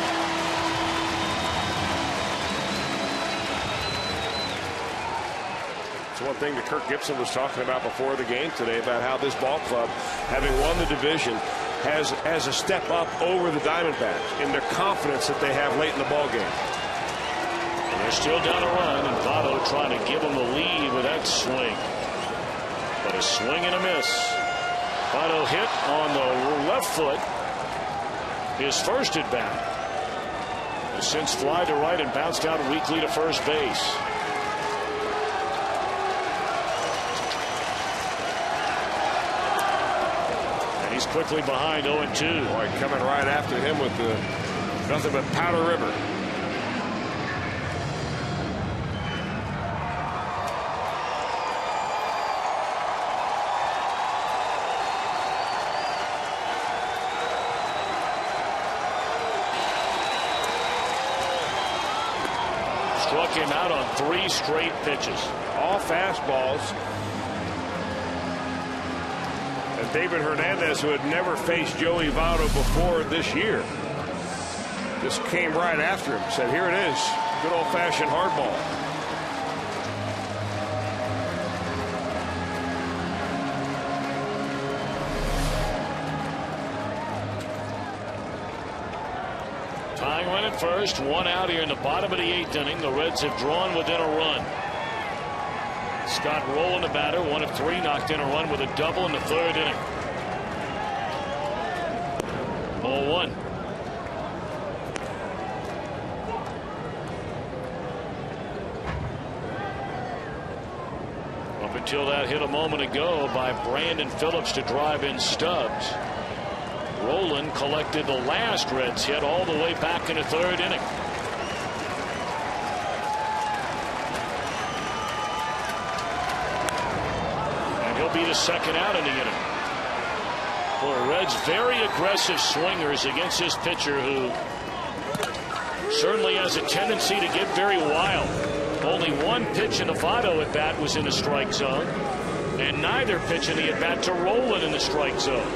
One thing that Kirk Gibson was talking about before the game today about how this ball club, having won the division, has a step up over the Diamondbacks in their confidence that they have late in the ball game. And they're still down a run, and Votto trying to give them the lead with that swing. But a swing and a miss. Votto hit on the left foot. His first at bat. Has since fly to right and bounced out weakly to first base. Quickly behind 0-2. Boy, coming right after him with nothing but Powder River. Struck him out on 3 straight pitches. All fastballs. And David Hernandez, who had never faced Joey Votto before this year, just came right after him. Said, here it is. Good old-fashioned hardball. Tying run at first, one out here in the bottom of the 8th inning. The Reds have drawn within a run. Scott Rowland, the batter, 1 of 3, knocked in a run with a double in the 3rd inning. 0-1. Up until that hit a moment ago by Brandon Phillips to drive in Stubbs, Rowland collected the last Reds hit all the way back in the 3rd inning. And he'll be the 2nd out in the inning. For Reds, very aggressive swingers against this pitcher who certainly has a tendency to get very wild. Only one pitch in the Votto at bat was in the strike zone, and neither pitch in the at bat to Rowland in the strike zone.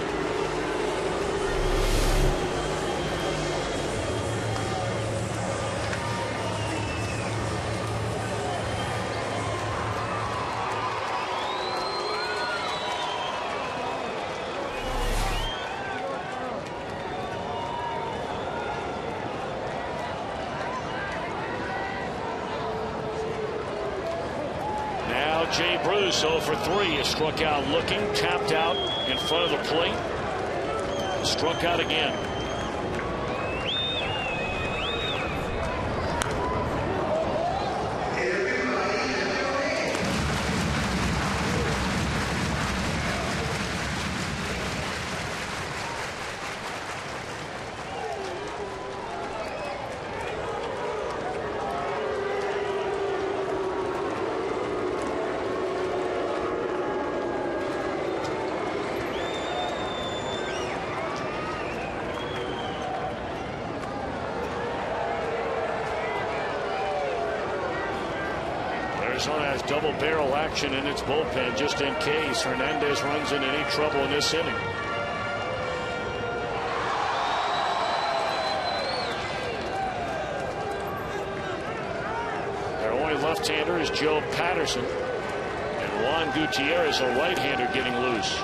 Jay Bruce 0 for 3 is struck out looking, tapped out in front of the plate, struck out again. Arizona has double barrel action in its bullpen just in case Hernandez runs into any trouble in this inning. Their only left-hander is Joe Patterson, and Juan Gutierrez, a right-hander, getting loose.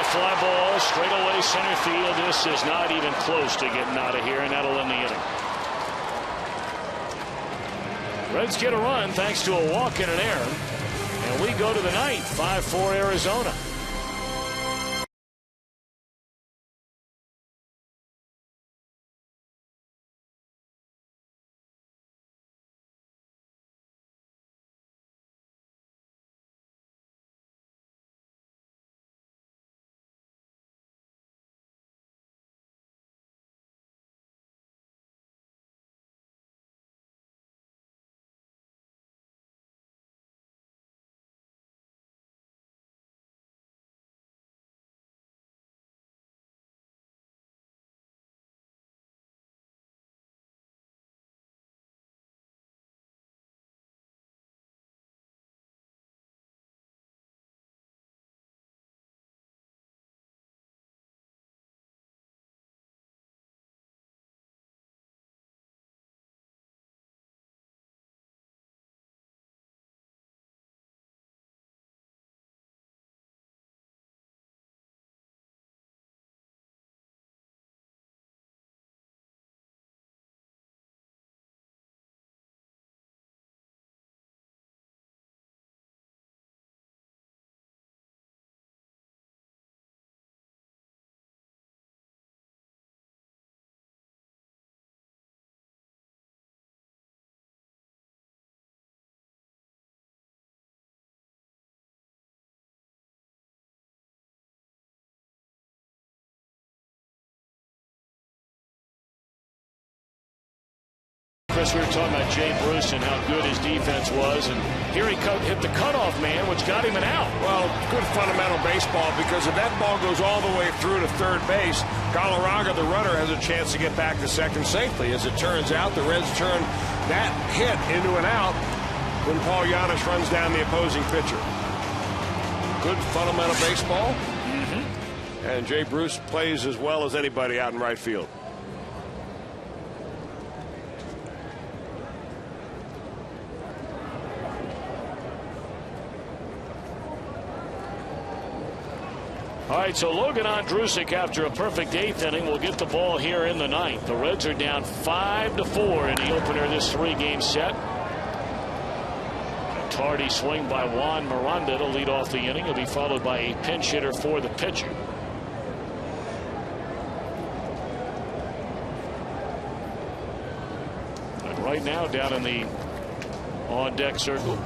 Fly ball straight away center field. This is not even close to getting out of here, and that'll end the inning. Reds get a run thanks to a walk and an error, and we go to the ninth. 5-4 Arizona. course, we were talking about Jay Bruce and how good his defense was, and here he hit the cutoff man, which got him an out. Well, good fundamental baseball, because if that ball goes all the way through to third base, Galarraga, the runner, has a chance to get back to second safely. As it turns out, the Reds turn that hit into an out when Paul Giannis runs down the opposing pitcher. Good fundamental baseball. And Jay Bruce plays as well as anybody out in right field. All right, so Logan Ondrusek, after a perfect eighth inning, will get the ball here in the ninth. The Reds are down 5-4 in the opener of this three-game set. A tardy swing by Juan Miranda to lead off the inning. He'll be followed by a pinch hitter for the pitcher. And right now, down in the on-deck circle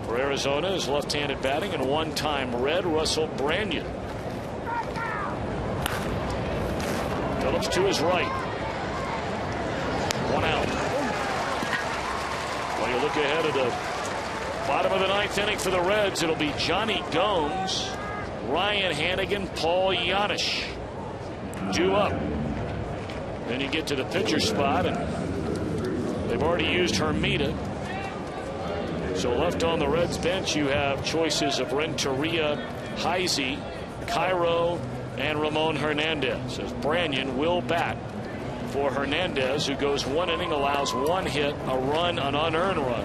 for Arizona is left-handed batting and one-time Red Russell Branyan. Phillips to his right. One out. Well, you look ahead of the bottom of the ninth inning for the Reds. It'll be Johnny Gomes, Ryan Hannigan, Paul Giannis due up. Then you get to the pitcher spot, and they've already used Hermida. So left on the Reds bench, you have choices of Renteria, Heisey, Cairo, and Ramon Hernandez. As Branyan will bat for Hernandez, who goes one inning, allows one hit, a run, an unearned run,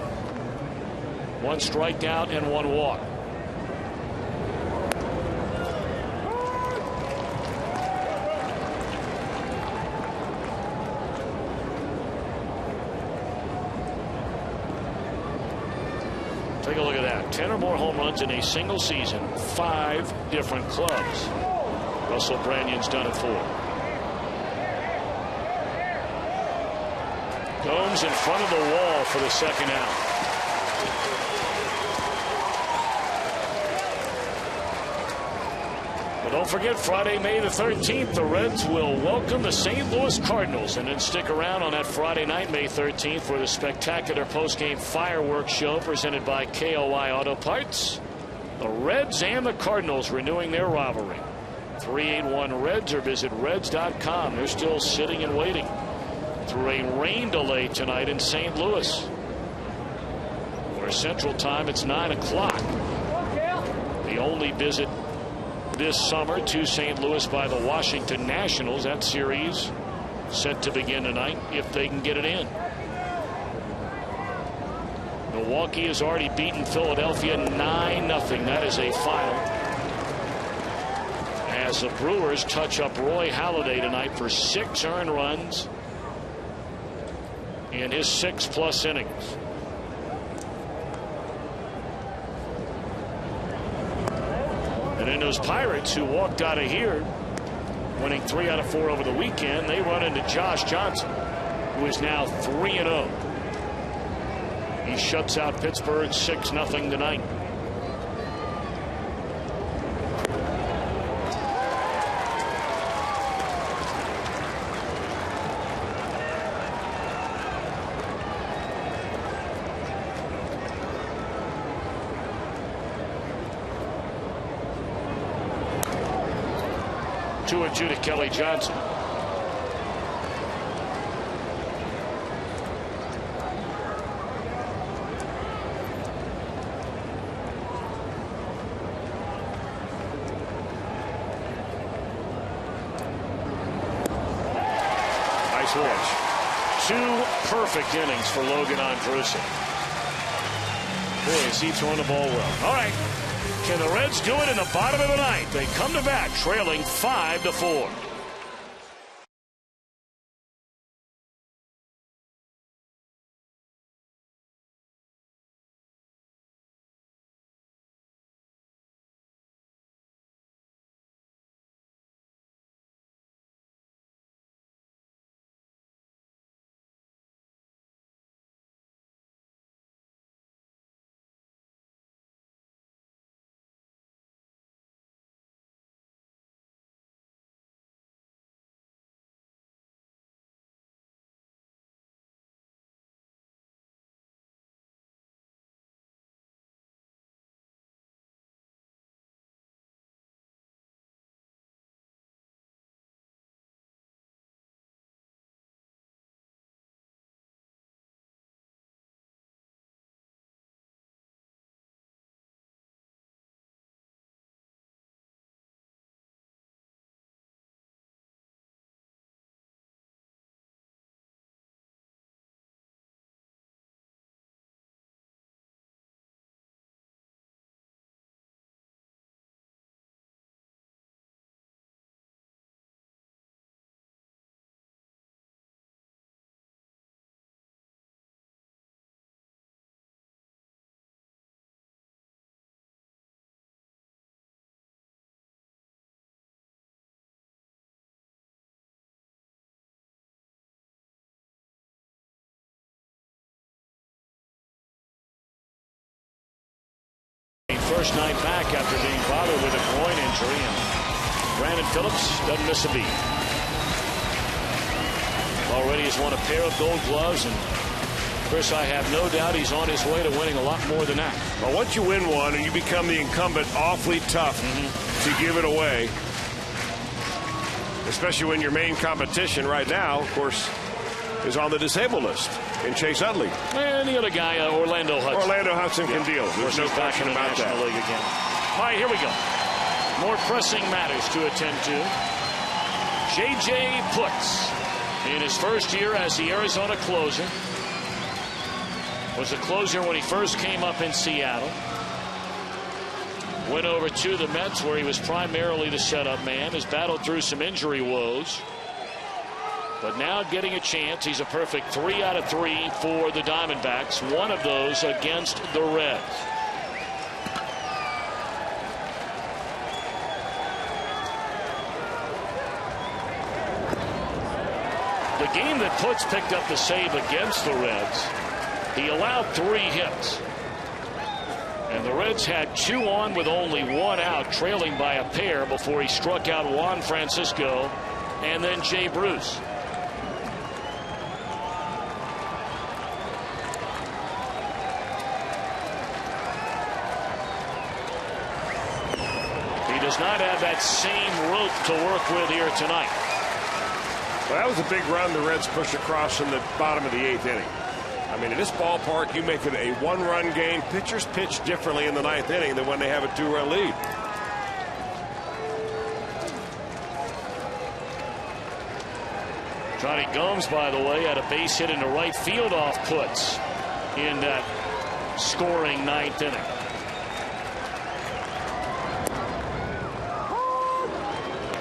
one strikeout, and one walk. Take a look at that. 10 or more home runs in a single season. 5 different clubs. Russell Branyan's done it 4. Gomes in front of the wall for the second out. But don't forget, Friday, May the 13th, the Reds will welcome the St. Louis Cardinals, and then stick around on that Friday night, May 13th, for the spectacular postgame fireworks show presented by KOI Auto Parts. The Reds and the Cardinals renewing their rivalry. 381 Reds, or visit Reds.com. They're still sitting and waiting through a rain delay tonight in St. Louis, where Central Time it's 9 o'clock. The only visit this summer to St. Louis by the Washington Nationals. That series set to begin tonight if they can get it in. Milwaukee has already beaten Philadelphia 9-0. That is a final, as the Brewers touch up Roy Halladay tonight for 6 earned runs in his 6+ innings. And then those Pirates, who walked out of here winning 3 out of 4 over the weekend, they run into Josh Johnson, who is now 3-0. He shuts out Pittsburgh 6-0 tonight. Two and two to Kelly Johnson. Nice watch. 2 perfect innings for Logan Ondrusek. Boy, is he throwing the ball well. All right. Can the Reds do it in the bottom of the ninth? They come to bat trailing 5-4. first night back after being bothered with a groin injury, and Brandon Phillips doesn't miss a beat. Already has won a pair of Gold Gloves, and Chris, I have no doubt he's on his way to winning a lot more than that. Well, once you win one and you become the incumbent, awfully tough to give it away. Especially when your main competition right now, of course, is on the disabled list in Chase Utley. And the other guy, Orlando Hudson. Orlando Hudson can deal. There's no question about that. League again. All right, here we go. More pressing matters to attend to. J.J. Putz, in his first year as the Arizona closer, was a closer when he first came up in Seattle. Went over to the Mets, where he was primarily the setup man. Has battled through some injury woes, but now getting a chance. He's a perfect 3 out of 3 for the Diamondbacks. One of those against the Reds. The game that Putz picked up the save against the Reds, he allowed 3 hits. And the Reds had 2 on with only 1 out, trailing by a pair before he struck out Juan Francisco and then Jay Bruce. He does not have that same rope to work with here tonight. Well, that was a big run the Reds pushed across in the bottom of the 8th inning. I mean, in this ballpark, you make it a 1-run game. Pitchers pitch differently in the 9th inning than when they have a 2-run lead. Johnny Gomes, by the way, had a base hit into right field off Putz in that scoring 9th inning.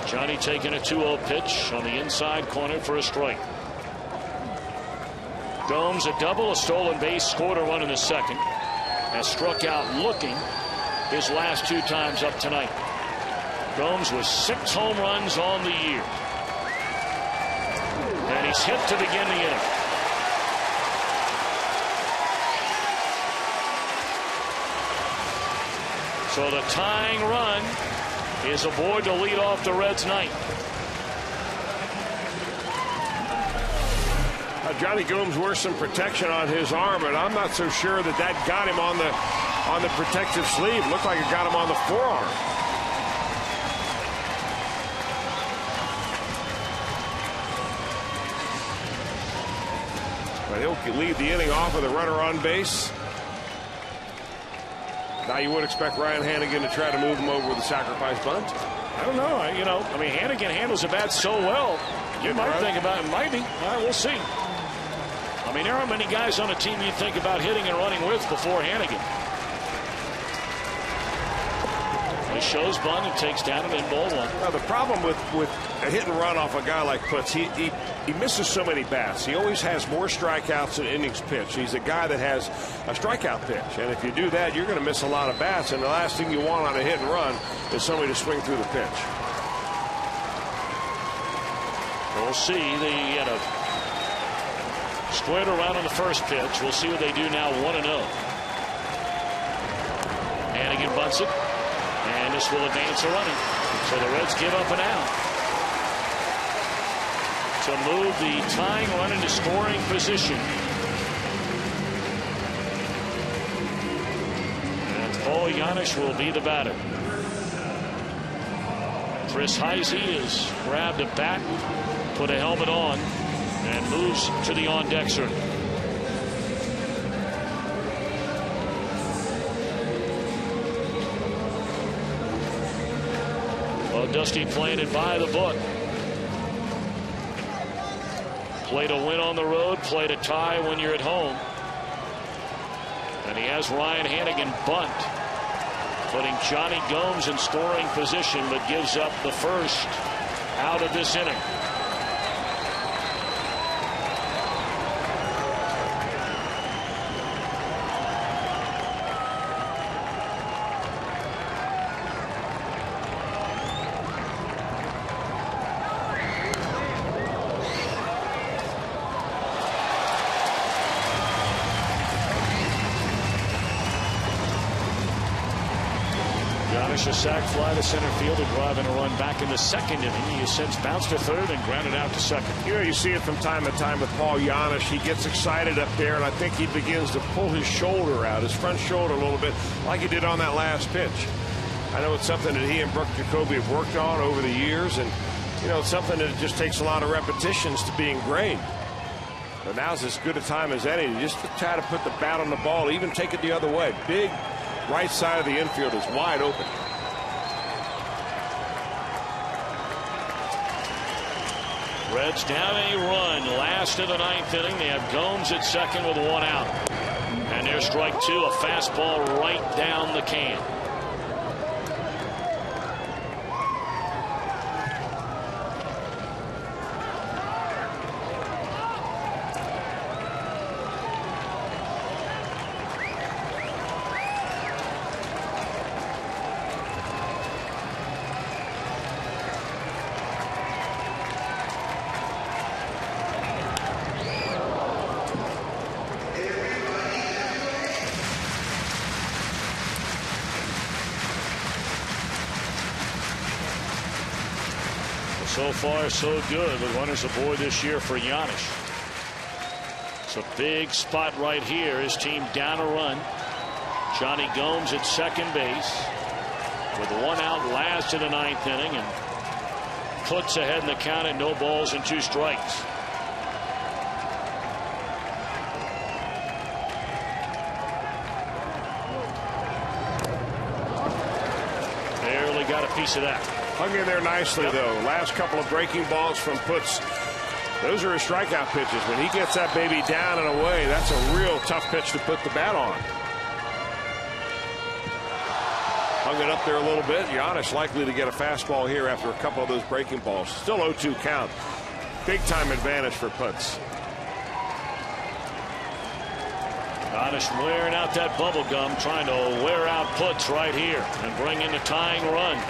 Johnny taking a 2-0 pitch on the inside corner for a strike. Gomes a double, a stolen base, scored a run in the second. Has struck out looking his last 2 times up tonight. Gomes with 6 home runs on the year. And he's hit to begin the inning. So the tying run is aboard to lead off the Reds' ninth. Johnny Gomes wears some protection on his arm, and I'm not so sure that got him on the protective sleeve. Looked like it got him on the forearm. But he'll lead the inning off with a runner on base. Now you would expect Ryan Hanigan to try to move him over with a sacrifice bunt. I don't know. I mean, Hanigan handles the bat so well. You might think about it. Might be. All right, we'll see. I mean, there aren't many guys on a team you think about hitting and running with before Hanigan. He shows bunt and takes down an in-ball one. Now, the problem with a hit and run off a guy like Putz, he misses so many bats. He always has more strikeouts than innings pitched. He's a guy that has a strikeout pitch. And if you do that, you're going to miss a lot of bats. And the last thing you want on a hit and run is somebody to swing through the pitch. We'll see. They had a squared around on the first pitch. We'll see what they do now, 1-0. Hanigan bunts it, and this will advance a running. So the Reds give up an out to move the tying run into scoring position. And Paul Janisch will be the batter. Chris Heisey has grabbed a bat, put a helmet on, and moves to the on-deck circle. Well, Dusty playing it by the book. Play to win on the road, play to tie when you're at home. And he has Ryan Hanigan bunt, putting Johnny Gomes in scoring position, but gives up the first out of this inning. Yanish, a sac fly to center field and driving a run back in the second inning. He has since bounced to third and grounded out to second. You know, you see it from time to time with Paul Yanish. He gets excited up there, and I think he begins to pull his shoulder out, his front shoulder a little bit, like he did on that last pitch. I know it's something that he and Brooke Jacoby have worked on over the years, and, you know, it's something that just takes a lot of repetitions to be ingrained. But now's as good a time as any to just try to put the bat on the ball, even take it the other way. Big right side of the infield is wide open. Reds down a run. Last of the ninth inning. They have Gomes at second with one out. And there's strike two, a fastball right down the can. So far, so good with runners aboard this year for Yanish. It's a big spot right here. His team down a run. Johnny Gomes at second base with one out last of the ninth inning, and puts ahead in the count at no balls and two strikes. Barely got a piece of that. Hung in there nicely, though. Last couple of breaking balls from Putz. Those are his strikeout pitches. When he gets that baby down and away, that's a real tough pitch to put the bat on. Hung it up there a little bit. Yanish likely to get a fastball here after a couple of those breaking balls. Still 0-2 count. Big time advantage for Putz. Yanish wearing out that bubble gum, trying to wear out Putz right here and bring in the tying run.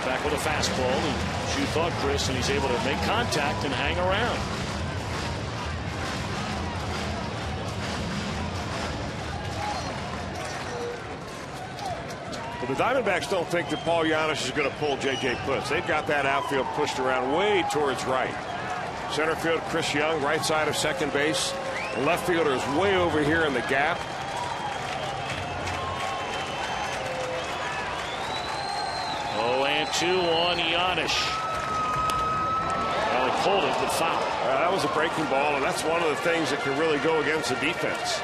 Back with a fastball, and you thought, Chris, and he's able to make contact and hang around. But the Diamondbacks don't think that Paul Yanish is going to pull J.J. Putz. They've got that outfield pushed around way towards right. Center field, Chris Young, right side of second base. The left fielder is way over here in the gap. Two on Yanish. Well, he pulled it, but foul. That was a breaking ball, and that's one of the things that can really go against the defense.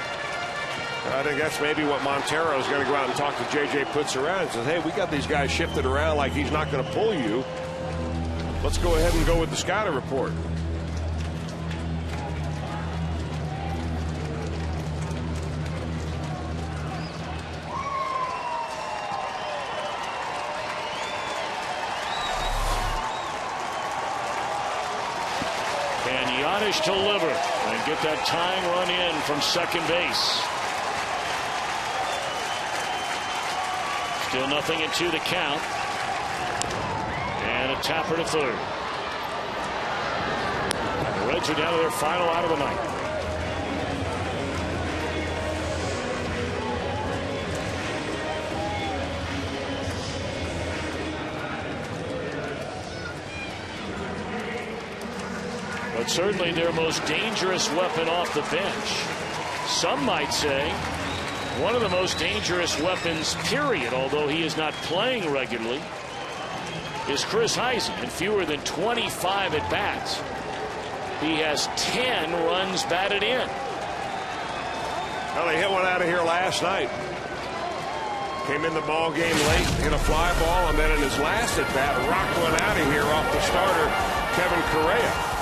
And I think that's maybe what Montero is going to go out and talk to J.J. Putz around and says, hey, we got these guys shifted around like he's not going to pull you. Let's go ahead and go with the scouting report. Yanish to deliver and get that tying run in from second base. Still 0-2 to count. And a tapper to third. The Reds are down to their final out of the night. But certainly their most dangerous weapon off the bench. Some might say one of the most dangerous weapons, period, although he is not playing regularly, is Chris Heisey in fewer than 25 at-bats. He has 10 runs batted in. Well, they hit one out of here last night. Came in the ball game late, hit a fly ball, and then in his last at-bat, rocked one out of here off the starter, Kevin Correa.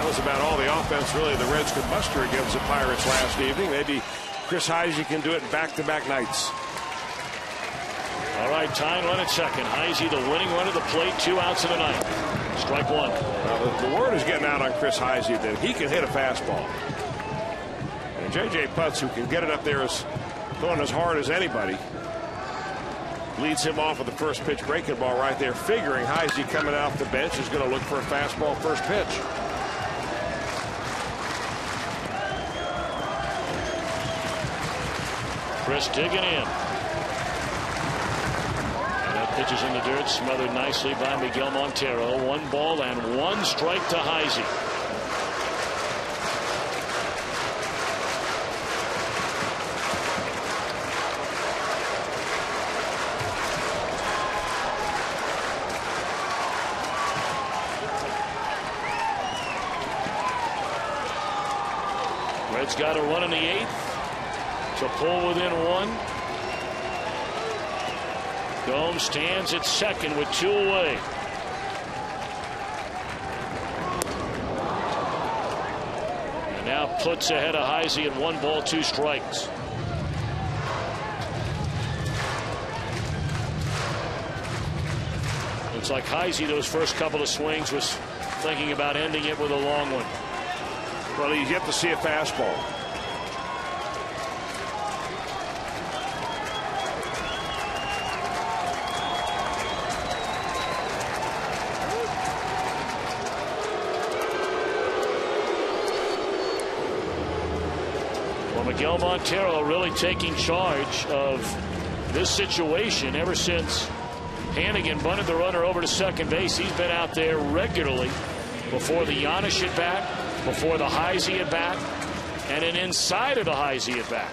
That was about all the offense really the Reds could muster against the Pirates last evening. Maybe Chris Heisey can do it in back-to-back nights. RBI tying run at second. Heisey, the winning run of the plate. 2 outs in the ninth. Strike one. The word is getting out on Chris Heisey that he can hit a fastball. And J.J. Putz, who can get it up there, is throwing as hard as anybody. Leads him off with the first pitch breaking ball right there, figuring Heisey coming off the bench is going to look for a fastball first pitch. Chris digging in. And that pitch is in the dirt, smothered nicely by Miguel Montero. 1 ball and 1 strike to Heisey. Reds got a run in the 8th. To pull within 1. Gomes stands at second with 2 away. And now puts ahead of Heisey at 1 ball, 2 strikes. Looks like Heisey, those first couple of swings, was thinking about ending it with a long one. Well, he's yet to see a fastball. Miguel Montero really taking charge of this situation ever since Hannigan bunted the runner over to second base. He's been out there regularly before the Giannis at bat, before the Heisey at bat, and then inside of the Heisey at bat.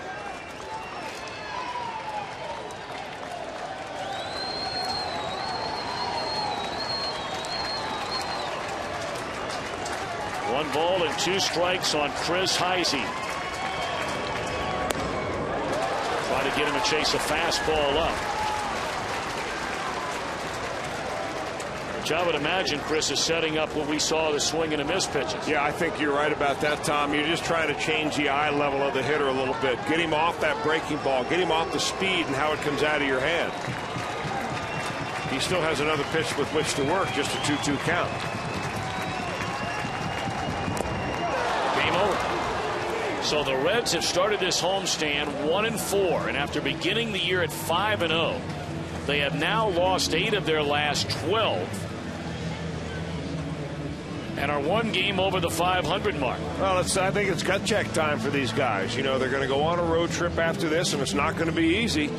One ball and 2 strikes on Chris Heisey. Try to get him to chase a fastball up. Which I would imagine, Chris, is setting up what we saw the swing and a miss pitches. Yeah, I think you're right about that, Tom. You're just trying to change the eye level of the hitter a little bit. Get him off that breaking ball. Get him off the speed and how it comes out of your hand. He still has another pitch with which to work, just a 2-2 count. Game over. So the Reds have started this homestand 1-4, and after beginning the year at 5-0, they have now lost 8 of their last 12 and are 1 game over the 500 mark. Well, I think it's gut check time for these guys. You know, they're going to go on a road trip after this, and it's not going to be easy.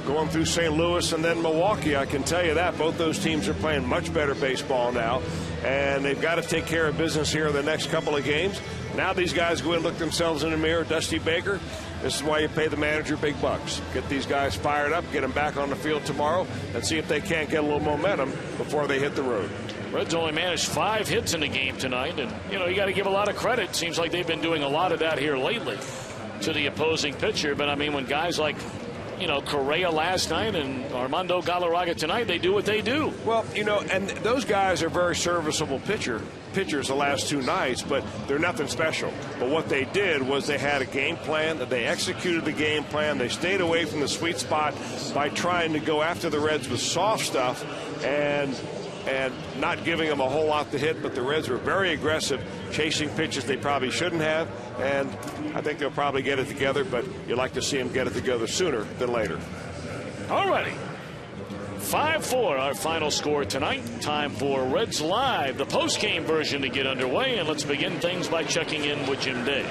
Going through St. Louis and then Milwaukee, I can tell you that. Both those teams are playing much better baseball now, and they've got to take care of business here in the next couple of games. Now these guys go and look themselves in the mirror. Dusty Baker, this is why you pay the manager big bucks. Get these guys fired up, get them back on the field tomorrow, and see if they can't get a little momentum before they hit the road. Reds only managed 5 hits in the game tonight, and, you know, you got to give a lot of credit. Seems like they've been doing a lot of that here lately to the opposing pitcher. But, I mean, when guys like, you know, Correa last night and Armando Galarraga tonight, they do what they do. Well, you know, and those guys are very serviceable pitchers the last 2 nights, but they're nothing special. But what they did was they had a game plan, that they executed the game plan. They stayed away from the sweet spot by trying to go after the Reds with soft stuff and not giving them a whole lot to hit. But the Reds were very aggressive, chasing pitches they probably shouldn't have, and I think they'll probably get it together, but you'd like to see them get it together sooner than later. All righty. 5-4 our final score tonight. Time for Reds Live, the post-game version, to get underway, and let's begin things by checking in with Jim Day.